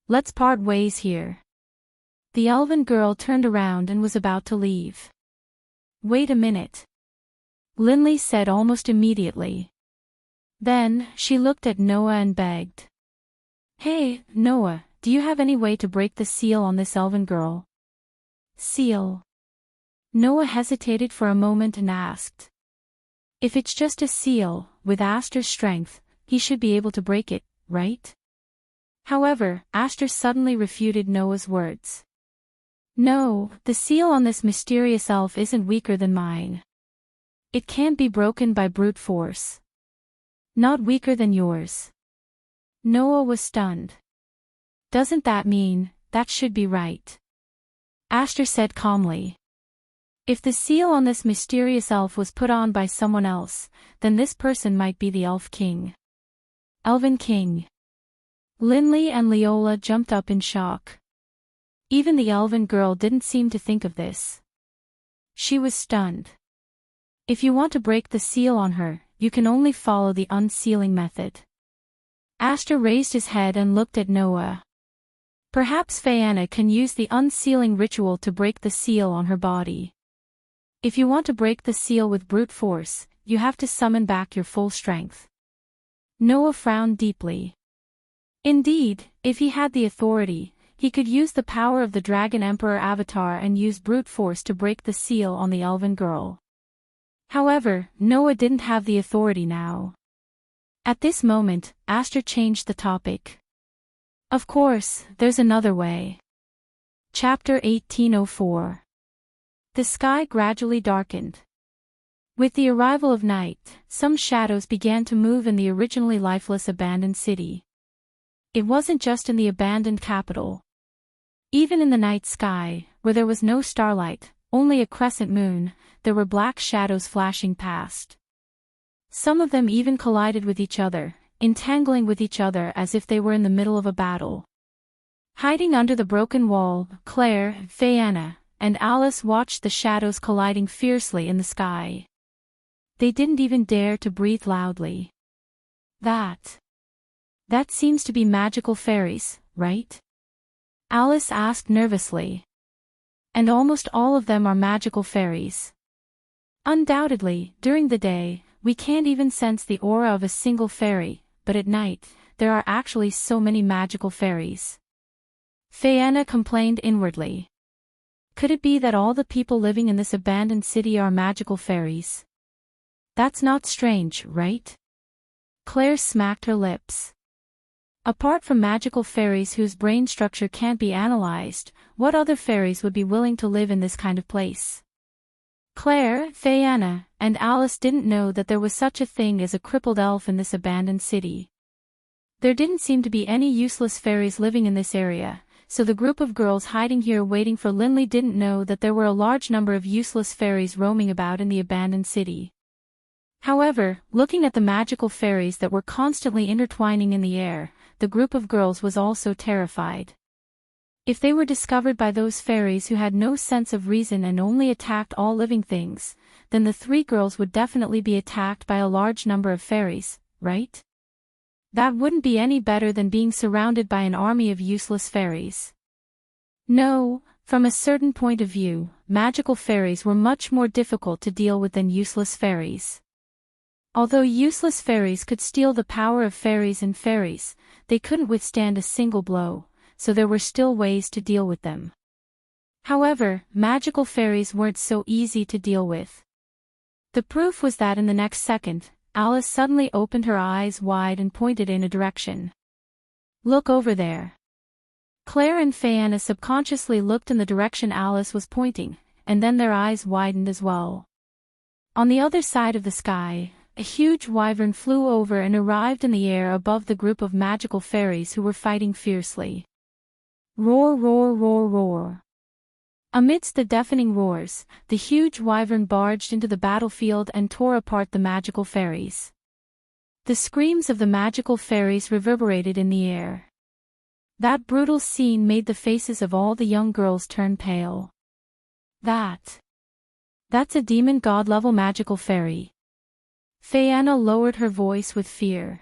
Speaker 1: Let's part ways here. The elven girl turned around and was about to leave. Wait a minute. Linley said almost immediately. Then, she looked at Noah and begged. Hey, Noah, do you have any way to break the seal on this elven girl? Seal? Noah hesitated for a moment and asked. If it's just a seal, with Aster's strength, he should be able to break it, right? However, Aster suddenly refuted Noah's words. No, the seal on this mysterious elf isn't weaker than mine. It can't be broken by brute force. Not weaker than yours. Noah was stunned. Doesn't that mean, that should be right? Aster said calmly. If the seal on this mysterious elf was put on by someone else, then this person might be the Elf King. Elven King. Linley and Leola jumped up in shock. Even the elven girl didn't seem to think of this. She was stunned. If you want to break the seal on her, you can only follow the unsealing method. Aster raised his head and looked at Noah. Perhaps Fianna can use the unsealing ritual to break the seal on her body. If you want to break the seal with brute force, you have to summon back your full strength. Noah frowned deeply. Indeed, if he had the authority, he could use the power of the Dragon Emperor avatar and use brute force to break the seal on the elven girl. However, Noah didn't have the authority now. At this moment, Aster changed the topic. Of course, there's another way. Chapter 1804. The sky gradually darkened. With the arrival of night, some shadows began to move in the originally lifeless abandoned city. It wasn't just in the abandoned capital. Even in the night sky, where there was no starlight, only a crescent moon, there were black shadows flashing past. Some of them even collided with each other, entangling with each other as if they were in the middle of a battle. Hiding under the broken wall, Claire, Fianna, and Alice watched the shadows colliding fiercely in the sky. They didn't even dare to breathe loudly. That seems to be magical fairies, right? Alice asked nervously. And almost all of them are magical fairies. Undoubtedly, during the day, we can't even sense the aura of a single fairy, but at night, there are actually so many magical fairies. Fianna complained inwardly. Could it be that all the people living in this abandoned city are magical fairies? That's not strange, right? Claire smacked her lips. Apart from magical fairies whose brain structure can't be analyzed, what other fairies would be willing to live in this kind of place? Claire, Fianna, and Alice didn't know that there was such a thing as a crippled elf in this abandoned city. There didn't seem to be any useless fairies living in this area, so the group of girls hiding here waiting for Linley didn't know that there were a large number of useless fairies roaming about in the abandoned city. However, looking at the magical fairies that were constantly intertwining in the air, the group of girls was also terrified. If they were discovered by those fairies who had no sense of reason and only attacked all living things, then the three girls would definitely be attacked by a large number of fairies, right? That wouldn't be any better than being surrounded by an army of useless fairies. No, from a certain point of view, magical fairies were much more difficult to deal with than useless fairies. Although useless fairies could steal the power of fairies and fairies, they couldn't withstand a single blow, so there were still ways to deal with them. However, magical fairies weren't so easy to deal with. The proof was that in the next second, Alice suddenly opened her eyes wide and pointed in a direction. Look over there. Claire and Fianna subconsciously looked in the direction Alice was pointing, and then their eyes widened as well. On the other side of the sky, a huge wyvern flew over and arrived in the air above the group of magical fairies who were fighting fiercely. Roar, roar, roar, roar. Amidst the deafening roars, the huge wyvern barged into the battlefield and tore apart the magical fairies. The screams of the magical fairies reverberated in the air. That brutal scene made the faces of all the young girls turn pale. That's a demon god level magical fairy. Fianna lowered her voice with fear.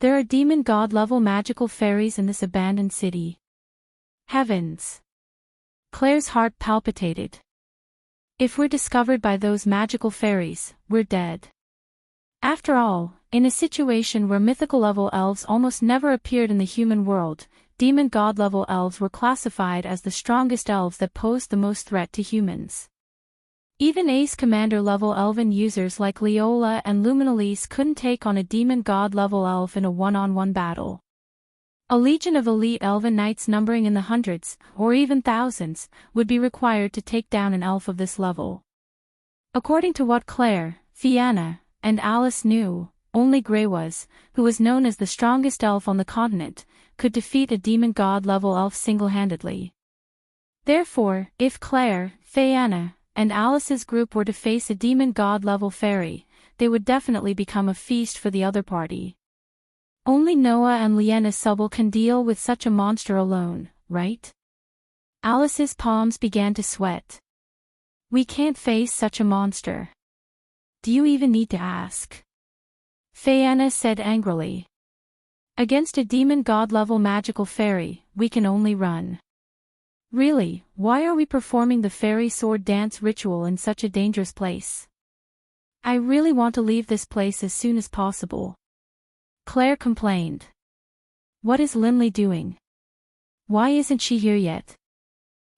Speaker 1: There are demon god level magical fairies in this abandoned city. Heavens! Claire's heart palpitated. If we're discovered by those magical fairies, we're dead. After all, in a situation where mythical level elves almost never appeared in the human world, demon god level elves were classified as the strongest elves that posed the most threat to humans. Even ace commander level elven users like Leola and Luminalise couldn't take on a demon god level elf in a one-on-one battle. A legion of elite elven knights numbering in the hundreds, or even thousands, would be required to take down an elf of this level. According to what Claire, Fianna, and Alice knew, only Greywas, who was known as the strongest elf on the continent, could defeat a demon god level elf single-handedly. Therefore, if Claire, Fianna, and Alice's group were to face a demon god level fairy, they would definitely become a feast for the other party. Only Noah and Liena Subble can deal with such a monster alone, right? Alice's palms began to sweat. We can't face such a monster. Do you even need to ask? Fianna said angrily. Against a demon god level magical fairy, we can only run. Really, why are we performing the fairy sword dance ritual in such a dangerous place? I really want to leave this place as soon as possible. Claire complained. What is Linley doing? Why isn't she here yet?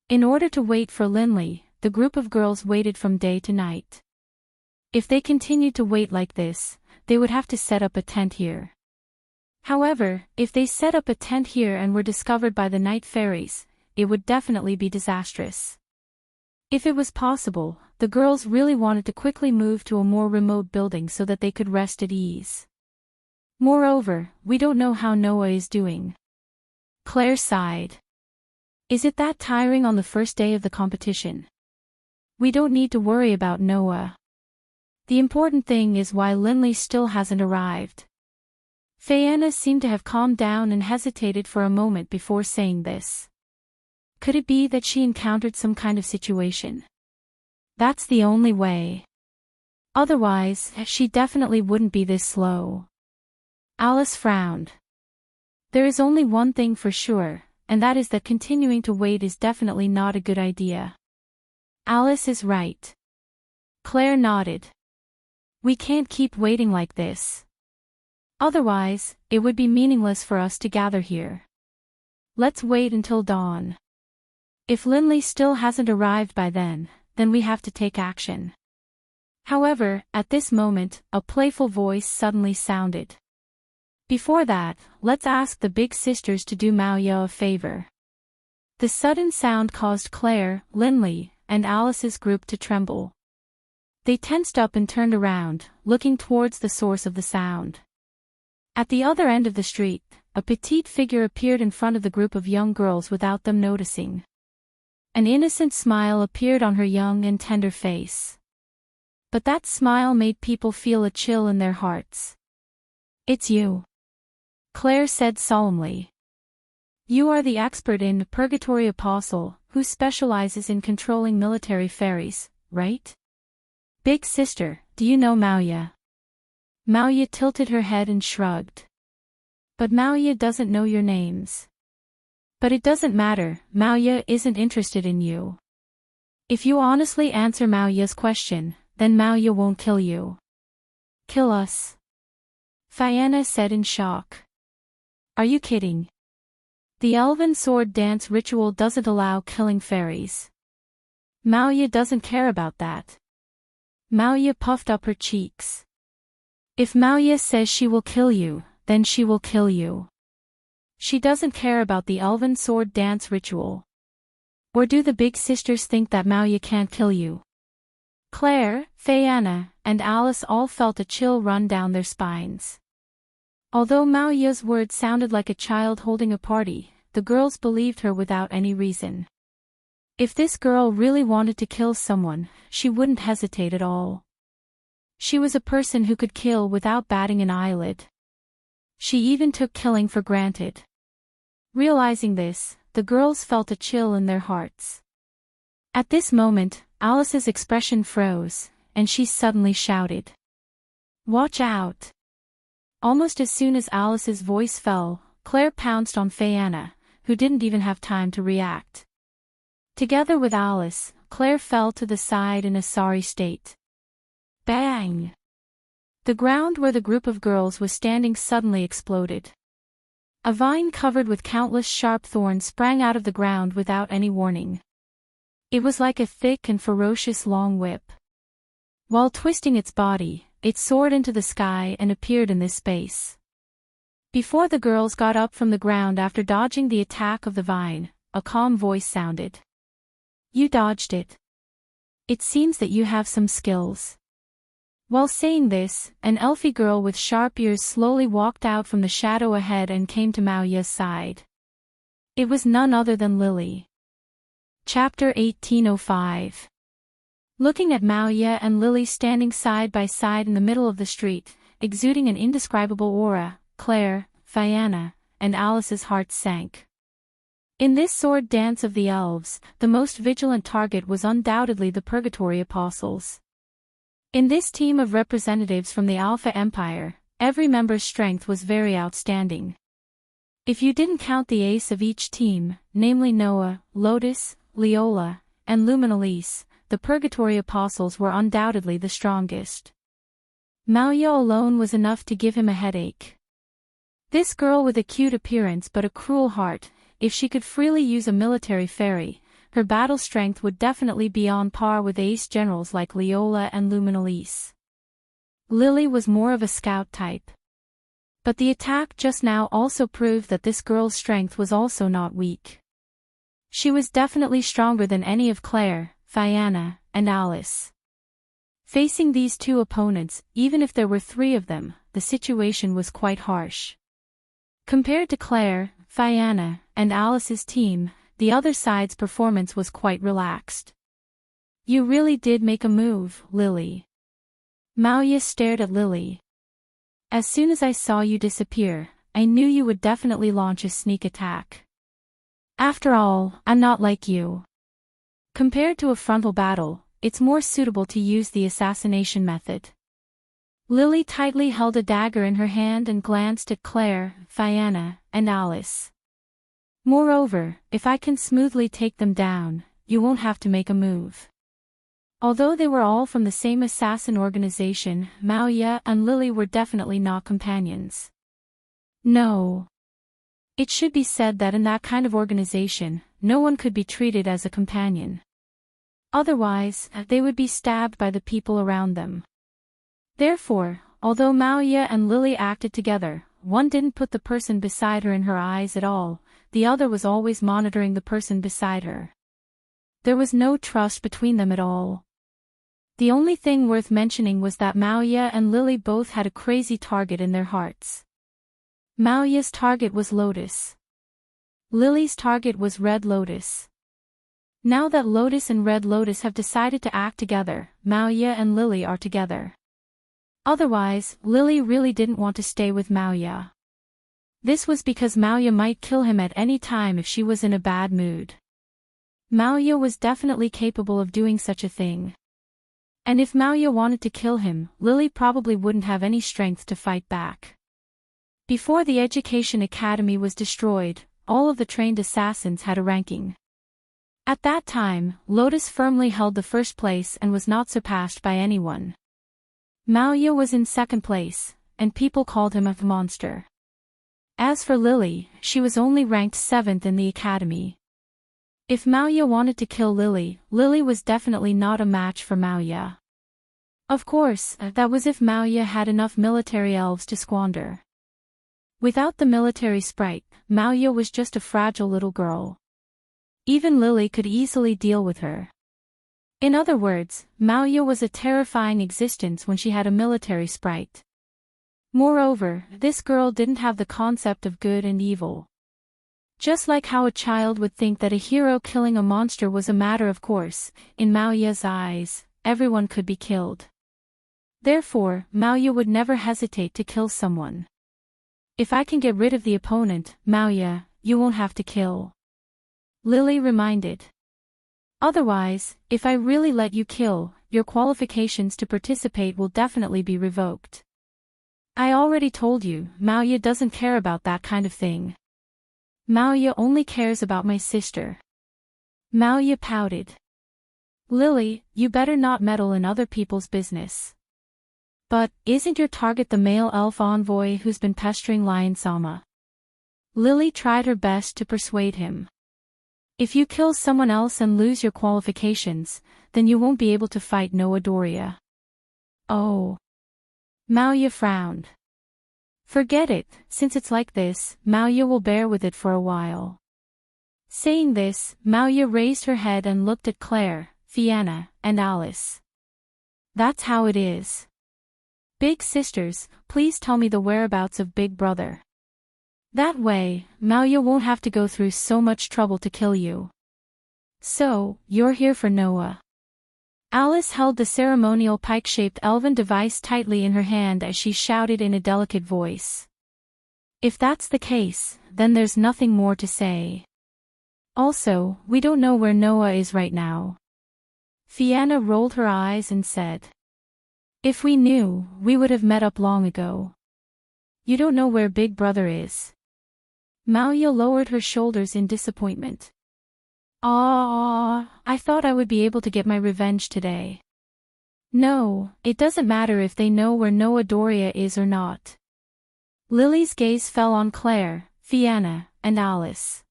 Speaker 1: In order to wait for Linley, the group of girls waited from day to night. If they continued to wait like this, they would have to set up a tent here. However, if they set up a tent here and were discovered by the night fairies, it would definitely be disastrous. If it was possible, the girls really wanted to quickly move to a more remote building so that they could rest at ease. Moreover, we don't know how Noah is doing. Claire sighed. Is it that tiring on the first day of the competition? We don't need to worry about Noah. The important thing is why Linley still hasn't arrived. Fianna seemed to have calmed down and hesitated for a moment before saying this. Could it be that she encountered some kind of situation? That's the only way. Otherwise, she definitely wouldn't be this slow. Alice frowned. There is only one thing for sure, and that is that continuing to wait is definitely not a good idea. Alice is right. Claire nodded. We can't keep waiting like this. Otherwise, it would be meaningless for us to gather here. Let's wait until dawn. If Linley still hasn't arrived by then we have to take action. However, at this moment, a playful voice suddenly sounded. Before that, let's ask the big sisters to do Mauya a favor. The sudden sound caused Claire, Linley, and Alice's group to tremble. They tensed up and turned around, looking towards the source of the sound. At the other end of the street, a petite figure appeared in front of the group of young girls without them noticing. An innocent smile appeared on her young and tender face. But that smile made people feel a chill in their hearts. It's you. Claire said solemnly. You are the expert in Purgatory Apostle, who specializes in controlling military fairies, right? Big sister, do you know Mauya? Mauya tilted her head and shrugged. But Mauya doesn't know your names. But it doesn't matter, Mauya isn't interested in you. If you honestly answer Mauya's question, then Mauya won't kill you. Kill us? Fianna said in shock. Are you kidding? The elven sword dance ritual doesn't allow killing fairies. Mauya doesn't care about that. Mauya puffed up her cheeks. If Mauya says she will kill you, then she will kill you. She doesn't care about the elven sword dance ritual. Or do the big sisters think that Mauya can't kill you? Claire, Fianna, and Alice all felt a chill run down their spines. Although Mauya's words sounded like a child holding a party, the girls believed her without any reason. If this girl really wanted to kill someone, she wouldn't hesitate at all. She was a person who could kill without batting an eyelid. She even took killing for granted. Realizing this, the girls felt a chill in their hearts. At this moment, Alice's expression froze, and she suddenly shouted, "Watch out!" Almost as soon as Alice's voice fell, Claire pounced on Fianna, who didn't even have time to react. Together with Alice, Claire fell to the side in a sorry state. Bang! The ground where the group of girls was standing suddenly exploded. A vine covered with countless sharp thorns sprang out of the ground without any warning. It was like a thick and ferocious long whip. While twisting its body, it soared into the sky and appeared in this space. Before the girls got up from the ground after dodging the attack of the vine, a calm voice sounded. "You dodged it. It seems that you have some skills." While saying this, an elfy girl with sharp ears slowly walked out from the shadow ahead and came to Maoya's side. It was none other than Lily. Chapter 1805. Looking at Maoya and Lily standing side by side in the middle of the street, exuding an indescribable aura, Claire, Fianna, and Alice's heart sank. In this sword dance of the elves, the most vigilant target was undoubtedly the Purgatory Apostles. In this team of representatives from the Alpha Empire, every member's strength was very outstanding. If you didn't count the ace of each team, namely Noah, Lotus, Leola, and Luminalise, the Purgatory Apostles were undoubtedly the strongest. Maoya alone was enough to give him a headache. This girl with a cute appearance but a cruel heart, if she could freely use a military fairy, her battle strength would definitely be on par with ace generals like Leola and Luminalise. Lily was more of a scout type. But the attack just now also proved that this girl's strength was also not weak. She was definitely stronger than any of Claire, Fianna, and Alice. Facing these two opponents, even if there were three of them, the situation was quite harsh. Compared to Claire, Fianna, and Alice's team, the other side's performance was quite relaxed. "You really did make a move, Lily." Maoya stared at Lily. "As soon as I saw you disappear, I knew you would definitely launch a sneak attack. After all, I'm not like you. Compared to a frontal battle, it's more suitable to use the assassination method." Lily tightly held a dagger in her hand and glanced at Claire, Fianna, and Alice. "Moreover, if I can smoothly take them down, you won't have to make a move." Although they were all from the same assassin organization, Maoya and Lily were definitely not companions. No. It should be said that in that kind of organization, no one could be treated as a companion. Otherwise, they would be stabbed by the people around them. Therefore, although Maoya and Lily acted together, one didn't put the person beside her in her eyes at all, the other was always monitoring the person beside her. There was no trust between them at all. The only thing worth mentioning was that Maoya and Lily both had a crazy target in their hearts. Maoya's target was Lotus. Lily's target was Red Lotus. Now that Lotus and Red Lotus have decided to act together, Maoya and Lily are together. Otherwise, Lily really didn't want to stay with Maoya. This was because Maoya might kill him at any time if she was in a bad mood. Maoya was definitely capable of doing such a thing. And if Maoya wanted to kill him, Lily probably wouldn't have any strength to fight back. Before the Education Academy was destroyed, all of the trained assassins had a ranking. At that time, Lotus firmly held the first place and was not surpassed by anyone. Maoya was in second place, and people called him a monster. As for Lily, she was only ranked 7th in the academy. If Maoya wanted to kill Lily, Lily was definitely not a match for Maoya. Of course, that was if Maoya had enough military elves to squander. Without the military sprite, Maoya was just a fragile little girl. Even Lily could easily deal with her. In other words, Maoya was a terrifying existence when she had a military sprite. Moreover, this girl didn't have the concept of good and evil. Just like how a child would think that a hero killing a monster was a matter of course, in Maoya's eyes, everyone could be killed. Therefore, Maoya would never hesitate to kill someone. "If I can get rid of the opponent, Maoya, you won't have to kill," Lily reminded. Otherwise, if I really let you kill, your qualifications to participate will definitely be revoked. I already told you, Maoya doesn't care about that kind of thing. Maoya only cares about my sister. Maoya pouted. Lily, you better not meddle in other people's business. But, isn't your target the male elf envoy who's been pestering Lion-sama? Lily tried her best to persuade him. If you kill someone else and lose your qualifications, then you won't be able to fight Noa Doria. Oh. Maoya frowned. Forget it, since it's like this, Maoya will bear with it for a while. Saying this, Maoya raised her head and looked at Claire, Fianna, and Alice. That's how it is. Big sisters, please tell me the whereabouts of Big Brother. That way, Maoya won't have to go through so much trouble to kill you. So, you're here for Noa. Alice held the ceremonial pike-shaped elven device tightly in her hand as she shouted in a delicate voice. If that's the case, then there's nothing more to say. Also, we don't know where Noa is right now. Fianna rolled her eyes and said. If we knew, we would have met up long ago. You don't know where Big Brother is. Maoya lowered her shoulders in disappointment. I thought I would be able to get my revenge today. No, it doesn't matter if they know where Noa Doria is or not. Lily's gaze fell on Claire, Fianna, and Alice.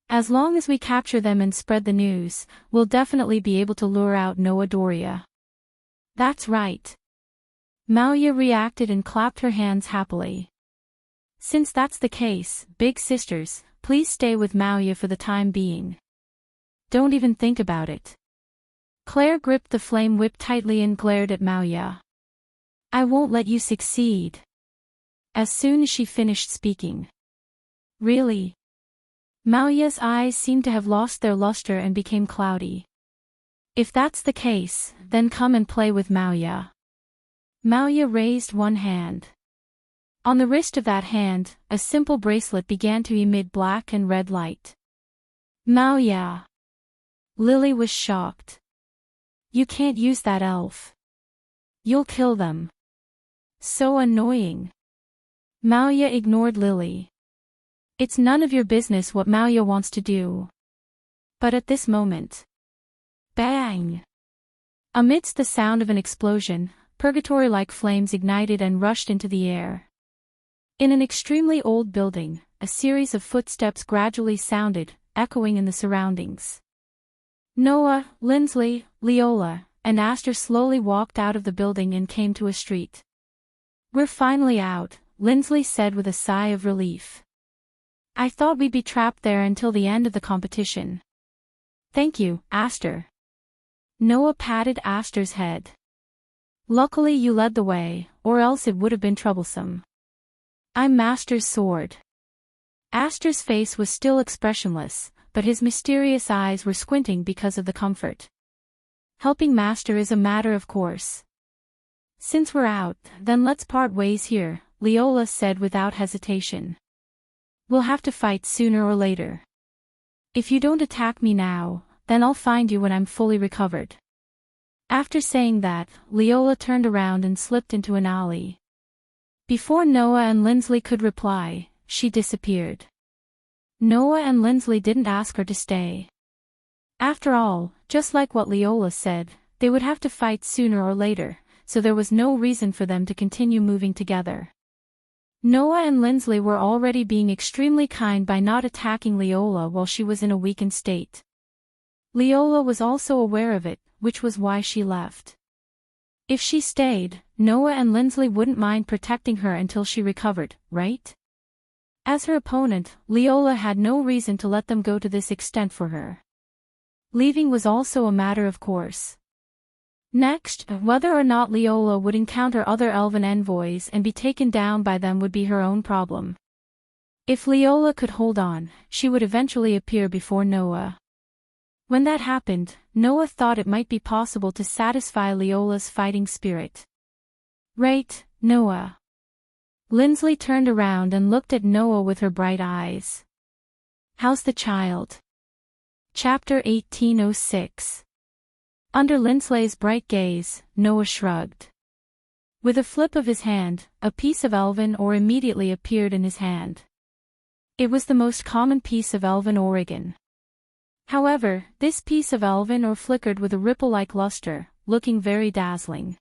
Speaker 1: As long as we capture them and spread the news, we'll definitely be able to lure out Noa Doria. That's right. Maoya reacted and clapped her hands happily. Since that's the case, big sisters, please stay with Maoya for the time being. Don't even think about it. Claire gripped the flame whip tightly and glared at Maoya. I won't let you succeed. As soon as she finished speaking. Really? Maoya's eyes seemed to have lost their luster and became cloudy. If that's the case, then come and play with Maoya. Maoya raised one hand. On the wrist of that hand, a simple bracelet began to emit black and red light. Maoya. Lily was shocked. You can't use that elf. You'll kill them. So annoying. Maoya ignored Lily. It's none of your business what Maoya wants to do. But at this moment. Bang! Amidst the sound of an explosion, purgatory-like flames ignited and rushed into the air. In an extremely old building, a series of footsteps gradually sounded, echoing in the surroundings. Noa, Lindsley, Leola, and Aster slowly walked out of the building and came to a street. We're finally out, Lindsley said with a sigh of relief. I thought we'd be trapped there until the end of the competition. Thank you, Aster. Noa patted Aster's head. Luckily you led the way, or else it would have been troublesome. I'm Master's sword. Aster's face was still expressionless, but his mysterious eyes were squinting because of the comfort. Helping Master is a matter of course. Since we're out, then let's part ways here, Leola said without hesitation. We'll have to fight sooner or later. If you don't attack me now, then I'll find you when I'm fully recovered. After saying that, Leola turned around and slipped into an alley. Before Noa and Lindsley could reply, she disappeared. Noa and Lindsley didn't ask her to stay. After all, just like what Leola said, they would have to fight sooner or later, so there was no reason for them to continue moving together. Noa and Lindsley were already being extremely kind by not attacking Leola while she was in a weakened state. Leola was also aware of it, which was why she left. If she stayed, Noa and Lindsley wouldn't mind protecting her until she recovered, right? As her opponent, Leola had no reason to let them go to this extent for her. Leaving was also a matter of course. Next, whether or not Leola would encounter other elven envoys and be taken down by them would be her own problem. If Leola could hold on, she would eventually appear before Noa. When that happened, Noa thought it might be possible to satisfy Leola's fighting spirit. Right, Noa. Lindsley turned around and looked at Noa with her bright eyes. How's the child? Chapter 1806. Under Lindslay's bright gaze, Noah shrugged. With a flip of his hand, a piece of elven ore immediately appeared in his hand. It was the most common piece of elven organ. However, this piece of elven ore flickered with a ripple-like luster, looking very dazzling.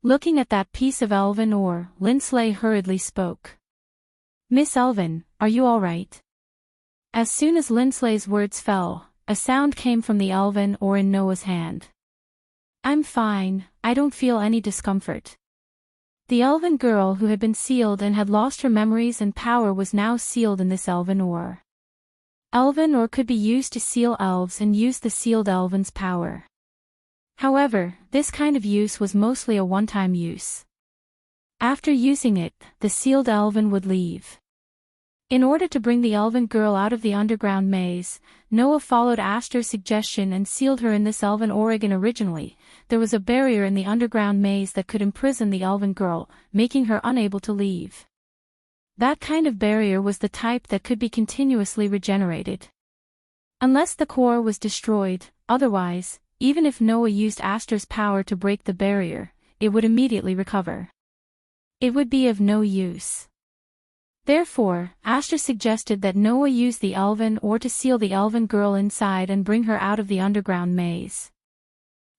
Speaker 1: Looking at that piece of elven ore, Lindsley hurriedly spoke. "Miss Elven, are you all right?" As soon as Lindsley's words fell, a sound came from the elven ore in Noah's hand. "I'm fine, I don't feel any discomfort." The elven girl who had been sealed and had lost her memories and power was now sealed in this elven ore. Elven ore could be used to seal elves and use the sealed elven's power. However, this kind of use was mostly a one-time use. After using it, the sealed elven would leave. In order to bring the elven girl out of the underground maze, Noah followed Aster's suggestion and sealed her in this elven organ. Originally, there was a barrier in the underground maze that could imprison the elven girl, making her unable to leave. That kind of barrier was the type that could be continuously regenerated. Unless the core was destroyed, otherwise, even if Noah used Aster's power to break the barrier, it would immediately recover. It would be of no use. Therefore, Aster suggested that Noah use the elven ore to seal the elven girl inside and bring her out of the underground maze.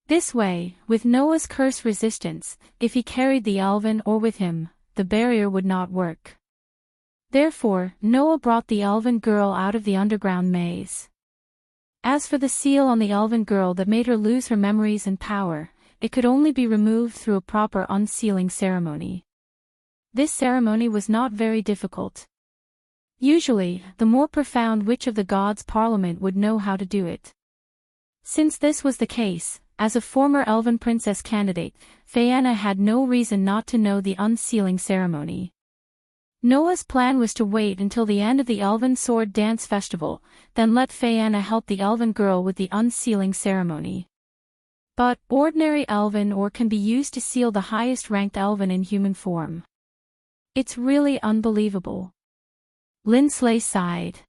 Speaker 1: This way, with Noah's curse resistance, if he carried the elven ore with him, the barrier would not work. Therefore, Noah brought the elven girl out of the underground maze. As for the seal on the elven girl that made her lose her memories and power, it could only be removed through a proper unsealing ceremony. This ceremony was not very difficult. Usually, the more profound witch of the gods' parliament would know how to do it. Since this was the case, as a former elven princess candidate, Phaena had no reason not to know the unsealing ceremony. Noah's plan was to wait until the end of the Elven Sword Dance Festival, then let Phaena help the elven girl with the unsealing ceremony. But, ordinary elven ore can be used to seal the highest-ranked elven in human form. It's really unbelievable. Lindsley sighed.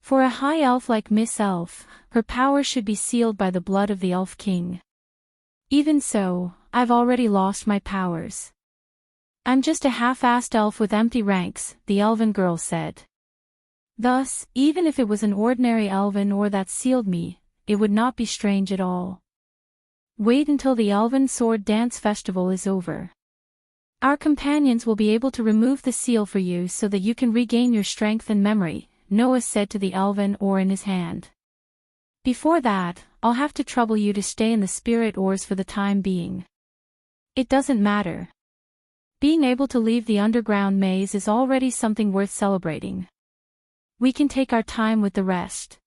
Speaker 1: For a high elf like Miss Elf, her power should be sealed by the blood of the Elf King. Even so, I've already lost my powers. I'm just a half-assed elf with empty ranks, the elven girl said. Thus, even if it was an ordinary elven ore that sealed me, it would not be strange at all. Wait until the Elven Sword Dance Festival is over. Our companions will be able to remove the seal for you so that you can regain your strength and memory, Noah said to the elven ore in his hand. Before that, I'll have to trouble you to stay in the spirit ores for the time being. It doesn't matter. Being able to leave the underground maze is already something worth celebrating. We can take our time with the rest.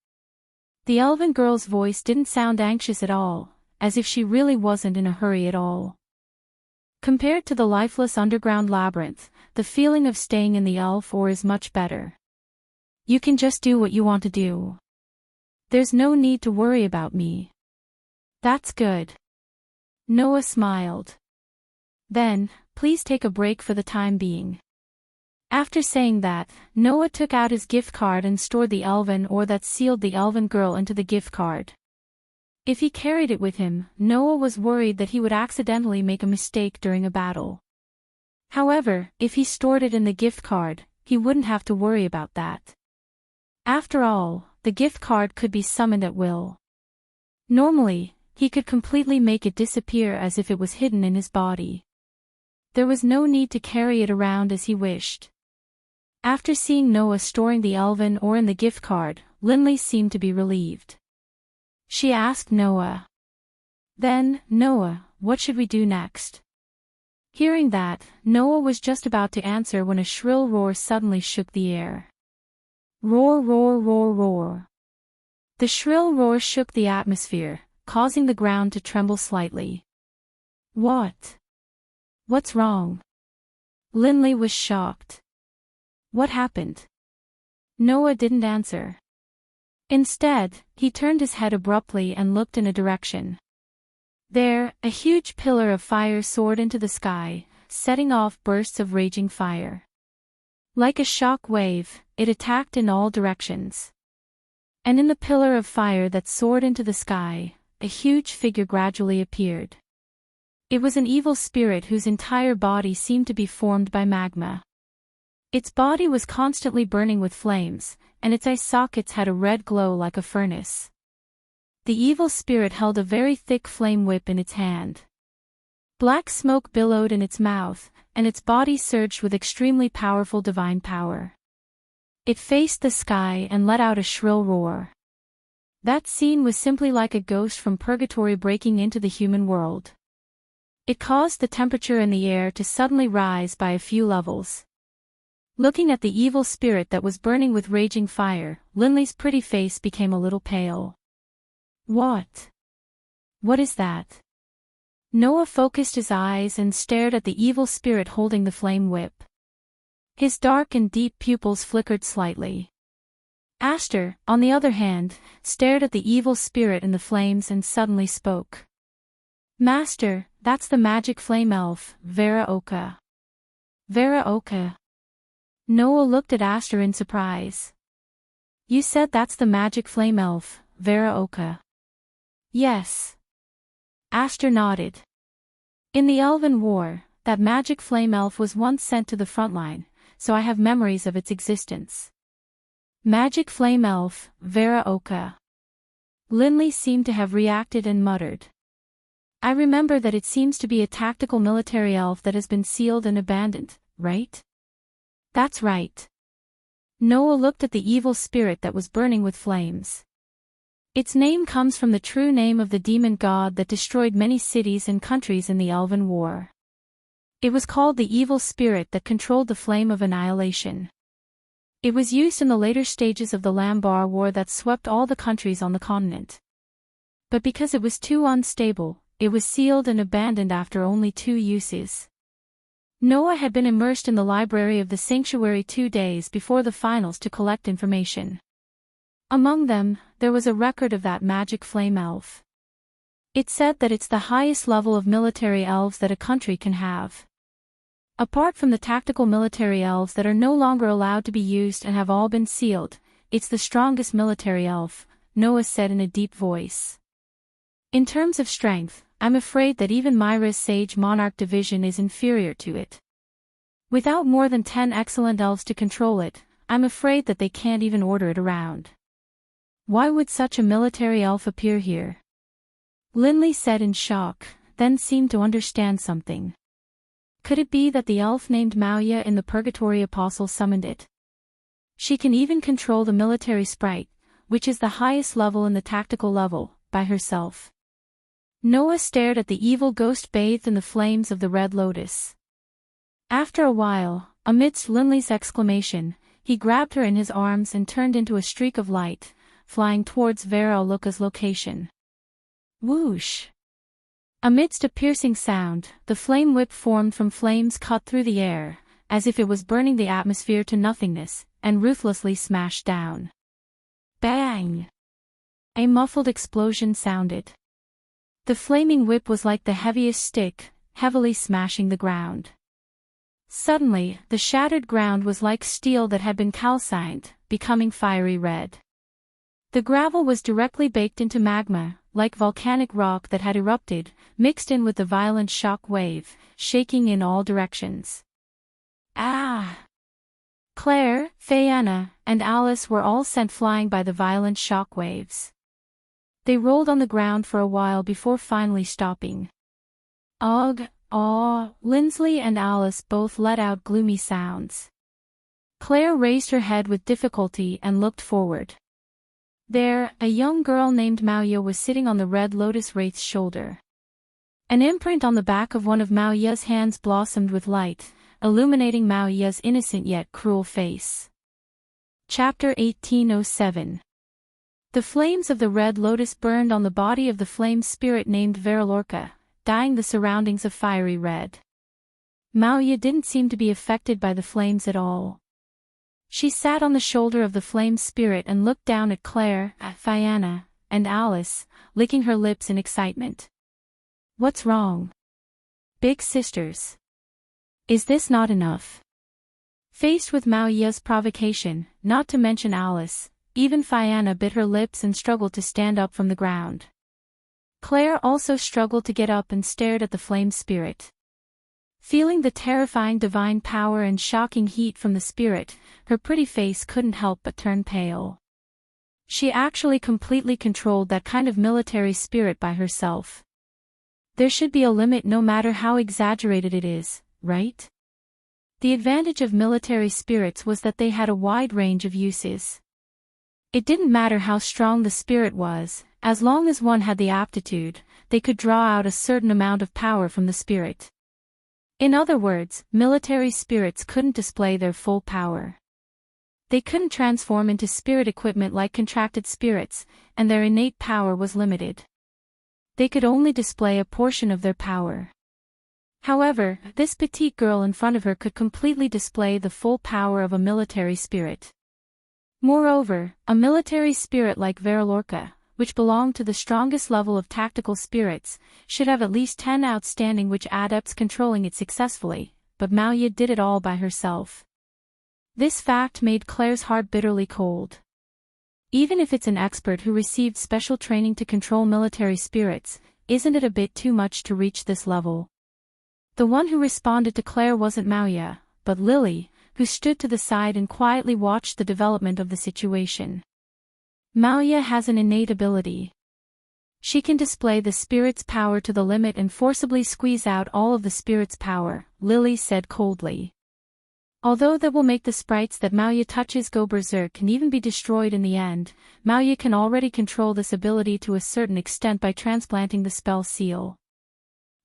Speaker 1: The elven girl's voice didn't sound anxious at all, as if she really wasn't in a hurry at all. Compared to the lifeless underground labyrinth, the feeling of staying in the elf ore is much better. You can just do what you want to do. There's no need to worry about me. That's good. Noah smiled. Then, please take a break for the time being. After saying that, Noah took out his gift card and stored the elven ore that sealed the elven girl into the gift card. If he carried it with him, Noah was worried that he would accidentally make a mistake during a battle. However, if he stored it in the gift card, he wouldn't have to worry about that. After all, the gift card could be summoned at will. Normally, he could completely make it disappear as if it was hidden in his body. There was no need to carry it around as he wished. After seeing Noah storing the elven ore in the gift card, Lindley seemed to be relieved. She asked Noah. Then, Noah, what should we do next? Hearing that, Noah was just about to answer when a shrill roar suddenly shook the air. Roar, roar, roar, roar. The shrill roar shook the atmosphere, causing the ground to tremble slightly. What? What's wrong? Lindley was shocked. What happened? Noah didn't answer. Instead, he turned his head abruptly and looked in a direction. There, a huge pillar of fire soared into the sky, setting off bursts of raging fire. Like a shock wave, it attacked in all directions. And in the pillar of fire that soared into the sky, a huge figure gradually appeared. It was an evil spirit whose entire body seemed to be formed by magma. Its body was constantly burning with flames, and its eye sockets had a red glow like a furnace. The evil spirit held a very thick flame whip in its hand. Black smoke billowed in its mouth, and its body surged with extremely powerful divine power. It faced the sky and let out a shrill roar. That scene was simply like a ghost from purgatory breaking into the human world. It caused the temperature in the air to suddenly rise by a few levels. Looking at the evil spirit that was burning with raging fire, Linley's pretty face became a little pale. What? What is that? Noah focused his eyes and stared at the evil spirit holding the flame whip. His dark and deep pupils flickered slightly. Aster, on the other hand, stared at the evil spirit in the flames and suddenly spoke. Master, that's the magic flame elf, Vera Oka. Vera Oka. Noah looked at Aster in surprise. You said that's the magic flame elf, Vera Oka. Yes. Aster nodded. In the Elven War, that magic flame elf was once sent to the front line, so I have memories of its existence. Magic flame elf, Vera Oka. Linley seemed to have reacted and muttered. I remember that it seems to be a tactical military elf that has been sealed and abandoned, right? That's right. Noah looked at the evil spirit that was burning with flames. Its name comes from the true name of the demon god that destroyed many cities and countries in the Elven War. It was called the evil spirit that controlled the flame of annihilation. It was used in the later stages of the Lambar War that swept all the countries on the continent. But because it was too unstable, it was sealed and abandoned after only 2 uses. Noah had been immersed in the library of the sanctuary 2 days before the finals to collect information. Among them, there was a record of that magic flame elf. It said that it's the highest level of military elves that a country can have. Apart from the tactical military elves that are no longer allowed to be used and have all been sealed, it's the strongest military elf, Noah said in a deep voice. In terms of strength, I'm afraid that even Myra's Sage Monarch division is inferior to it. Without more than 10 excellent elves to control it, I'm afraid that they can't even order it around. Why would such a military elf appear here? Linley said in shock, then seemed to understand something. Could it be that the elf named Mauya in the Purgatory Apostle summoned it? She can even control the military sprite, which is the highest level in the tactical level, by herself. Noah stared at the evil ghost bathed in the flames of the Red Lotus. After a while, amidst Linley's exclamation, he grabbed her in his arms and turned into a streak of light, flying towards Vera Oluka's location. Whoosh! Amidst a piercing sound, the flame whip formed from flames cut through the air, as if it was burning the atmosphere to nothingness, and ruthlessly smashed down. Bang! A muffled explosion sounded. The flaming whip was like the heaviest stick, heavily smashing the ground. Suddenly, the shattered ground was like steel that had been calcined, becoming fiery red. The gravel was directly baked into magma, like volcanic rock that had erupted, mixed in with the violent shock wave, shaking in all directions. Ah! Claire, Fianna, and Alice were all sent flying by the violent shock waves. They rolled on the ground for a while before finally stopping. Ugh, aw, Linsley and Alice both let out gloomy sounds. Claire raised her head with difficulty and looked forward. There, a young girl named Mauya was sitting on the Red Lotus Wraith's shoulder. An imprint on the back of one of Mauya's hands blossomed with light, illuminating Mauya's innocent yet cruel face. Chapter 1807. The flames of the Red Lotus burned on the body of the flame spirit named Veralorca, dyeing the surroundings a fiery red. Mauya didn't seem to be affected by the flames at all. She sat on the shoulder of the flame spirit and looked down at Claire, Fianna, and Alice, licking her lips in excitement. What's wrong? Big sisters. Is this not enough? Faced with Mauya's provocation, not to mention Alice, even Fianna bit her lips and struggled to stand up from the ground. Claire also struggled to get up and stared at the flame spirit. Feeling the terrifying divine power and shocking heat from the spirit, her pretty face couldn't help but turn pale. She actually completely controlled that kind of military spirit by herself. There should be a limit no matter how exaggerated it is, right? The advantage of military spirits was that they had a wide range of uses. It didn't matter how strong the spirit was, as long as one had the aptitude, they could draw out a certain amount of power from the spirit. In other words, military spirits couldn't display their full power. They couldn't transform into spirit equipment like contracted spirits, and their innate power was limited. They could only display a portion of their power. However, this petite girl in front of her could completely display the full power of a military spirit. Moreover, a military spirit like Veralorca, which belonged to the strongest level of tactical spirits, should have at least 10 outstanding witch adepts controlling it successfully, but Maya did it all by herself. This fact made Claire's heart bitterly cold. Even if it's an expert who received special training to control military spirits, isn't it a bit too much to reach this level? The one who responded to Claire wasn't Maya, but Lily, who stood to the side and quietly watched the development of the situation. Maya has an innate ability. She can display the spirit's power to the limit and forcibly squeeze out all of the spirit's power, Lily said coldly. Although that will make the sprites that Maya touches go berserk and even be destroyed in the end, Maya can already control this ability to a certain extent by transplanting the spell seal.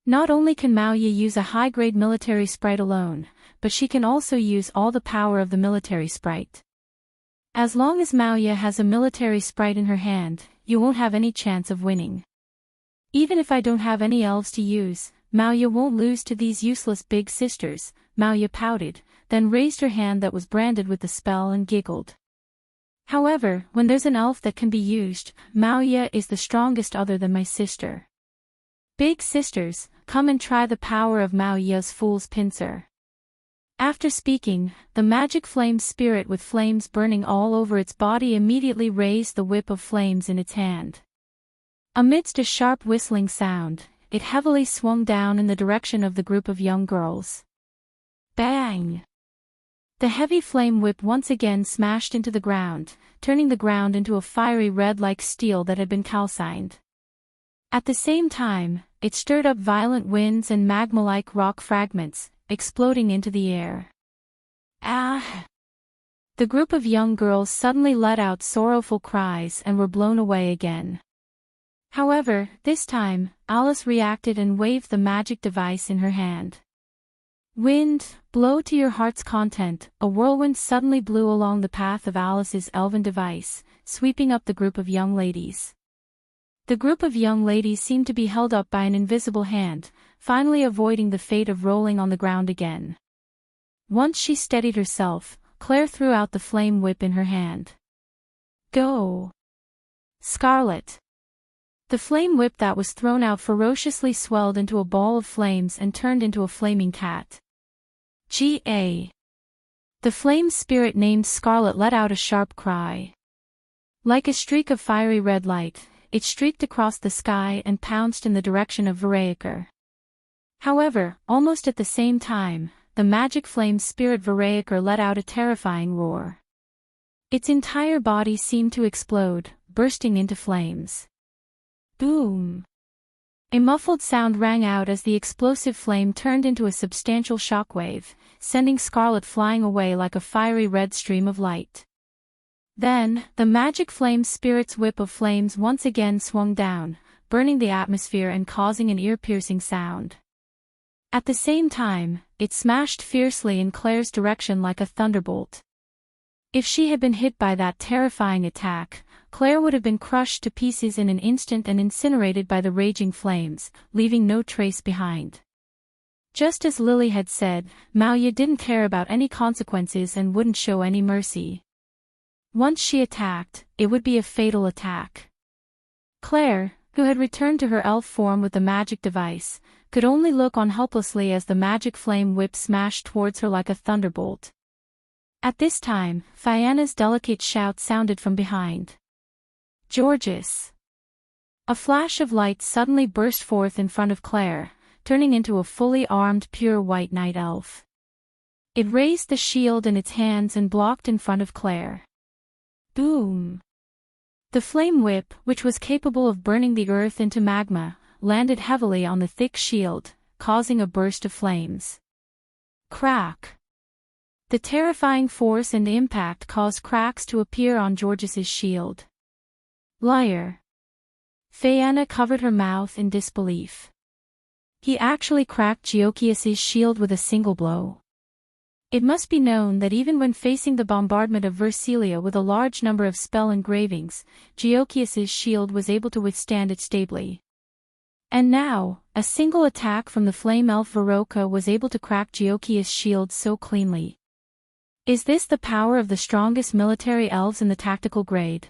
Speaker 1: Not only can Maya use a high-grade military sprite alone, but she can also use all the power of the military sprite. As long as Maya has a military sprite in her hand, you won't have any chance of winning. Even if I don't have any elves to use, Maya won't lose to these useless big sisters, Maya pouted, then raised her hand that was branded with the spell and giggled. However, when there's an elf that can be used, Maya is the strongest other than my sister. Big sisters, come and try the power of Maya's fool's pincer. After speaking, the magic flame spirit with flames burning all over its body immediately raised the whip of flames in its hand. Amidst a sharp whistling sound, it heavily swung down in the direction of the group of young girls. Bang! The heavy flame whip once again smashed into the ground, turning the ground into a fiery red like steel that had been calcined. At the same time, it stirred up violent winds and magma-like rock fragments, exploding into the air. Ah! The group of young girls suddenly let out sorrowful cries and were blown away again. However, this time, Alice reacted and waved the magic device in her hand. Wind, blow to your heart's content, a whirlwind suddenly blew along the path of Alice's elven device, sweeping up the group of young ladies. The group of young ladies seemed to be held up by an invisible hand, finally avoiding the fate of rolling on the ground again. Once she steadied herself, Claire threw out the flame whip in her hand. Go! Scarlet! The flame whip that was thrown out ferociously swelled into a ball of flames and turned into a flaming cat. G.A. The flame spirit named Scarlet let out a sharp cry. Like a streak of fiery red light, it streaked across the sky and pounced in the direction of Verayaker. However, almost at the same time, the magic flame spirit Verayaker let out a terrifying roar. Its entire body seemed to explode, bursting into flames. Boom! A muffled sound rang out as the explosive flame turned into a substantial shockwave, sending Scarlet flying away like a fiery red stream of light. Then, the magic flame spirit's whip of flames once again swung down, burning the atmosphere and causing an ear-piercing sound. At the same time, it smashed fiercely in Claire's direction like a thunderbolt. If she had been hit by that terrifying attack, Claire would have been crushed to pieces in an instant and incinerated by the raging flames, leaving no trace behind. Just as Lily had said, Maya didn't care about any consequences and wouldn't show any mercy. Once she attacked, it would be a fatal attack. Claire, who had returned to her elf form with the magic device, could only look on helplessly as the magic flame whip smashed towards her like a thunderbolt. At this time, Fianna's delicate shout sounded from behind. Georges! A flash of light suddenly burst forth in front of Claire, turning into a fully armed pure white night elf. It raised the shield in its hands and blocked in front of Claire. Boom! The flame whip, which was capable of burning the earth into magma, landed heavily on the thick shield, causing a burst of flames. Crack! The terrifying force and impact caused cracks to appear on Georges's shield. Liar! Fianna covered her mouth in disbelief. He actually cracked Geokias's shield with a single blow. It must be known that even when facing the bombardment of Versilia with a large number of spell engravings, Geokias's shield was able to withstand it stably. And now, a single attack from the flame elf Veroka was able to crack Geokias's shield so cleanly. Is this the power of the strongest military elves in the tactical grade?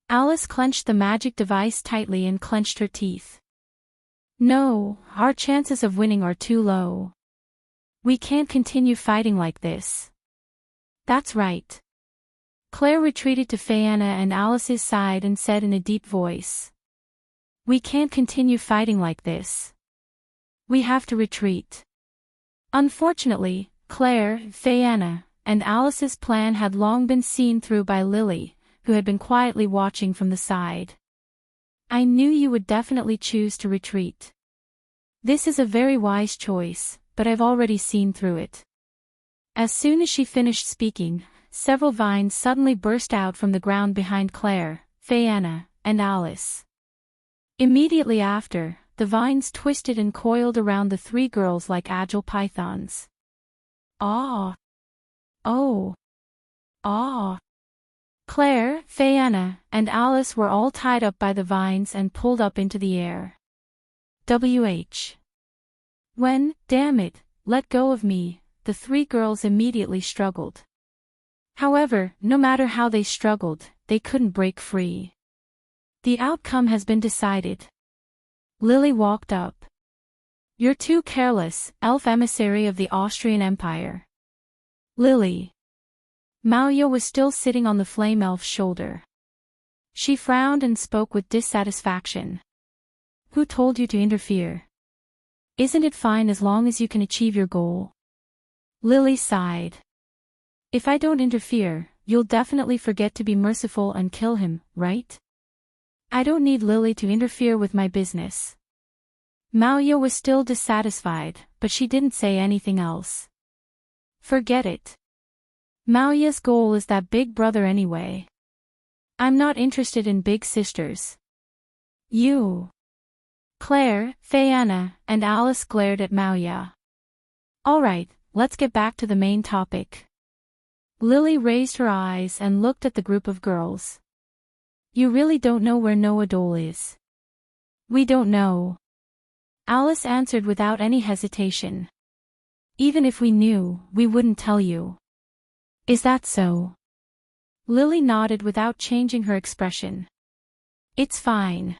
Speaker 1: Alice clenched the magic device tightly and clenched her teeth. No, our chances of winning are too low. We can't continue fighting like this. That's right. Claire retreated to Fianna and Alice's side and said in a deep voice. We can't continue fighting like this. We have to retreat. Unfortunately, Claire, Fianna, and Alice's plan had long been seen through by Lily, who had been quietly watching from the side. I knew you would definitely choose to retreat. This is a very wise choice, but I've already seen through it. As soon as she finished speaking, several vines suddenly burst out from the ground behind Claire, Fianna, and Alice. Immediately after, the vines twisted and coiled around the three girls like agile pythons. Ah! Oh! Ah! Claire, Fianna, and Alice were all tied up by the vines and pulled up into the air. When, damn it, let go of me, the three girls immediately struggled. However, no matter how they struggled, they couldn't break free. The outcome has been decided. Lily walked up. You're too careless, elf emissary of the Austrian Empire. Lily. Maya was still sitting on the flame elf's shoulder. She frowned and spoke with dissatisfaction. Who told you to interfere? Isn't it fine as long as you can achieve your goal? Lily sighed. If I don't interfere, you'll definitely forget to be merciful and kill him, right? I don't need Lily to interfere with my business. Maya was still dissatisfied, but she didn't say anything else. Forget it. Maya's goal is that big brother anyway. I'm not interested in big sisters. You. Claire, Fianna, and Alice glared at Maya. Alright, let's get back to the main topic. Lily raised her eyes and looked at the group of girls. You really don't know where Noah Dole is? We don't know. Alice answered without any hesitation. Even if we knew, we wouldn't tell you. Is that so? Lily nodded without changing her expression. It's fine.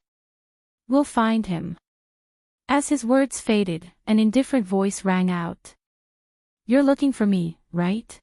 Speaker 1: We'll find him. As his words faded, an indifferent voice rang out. You're looking for me, right?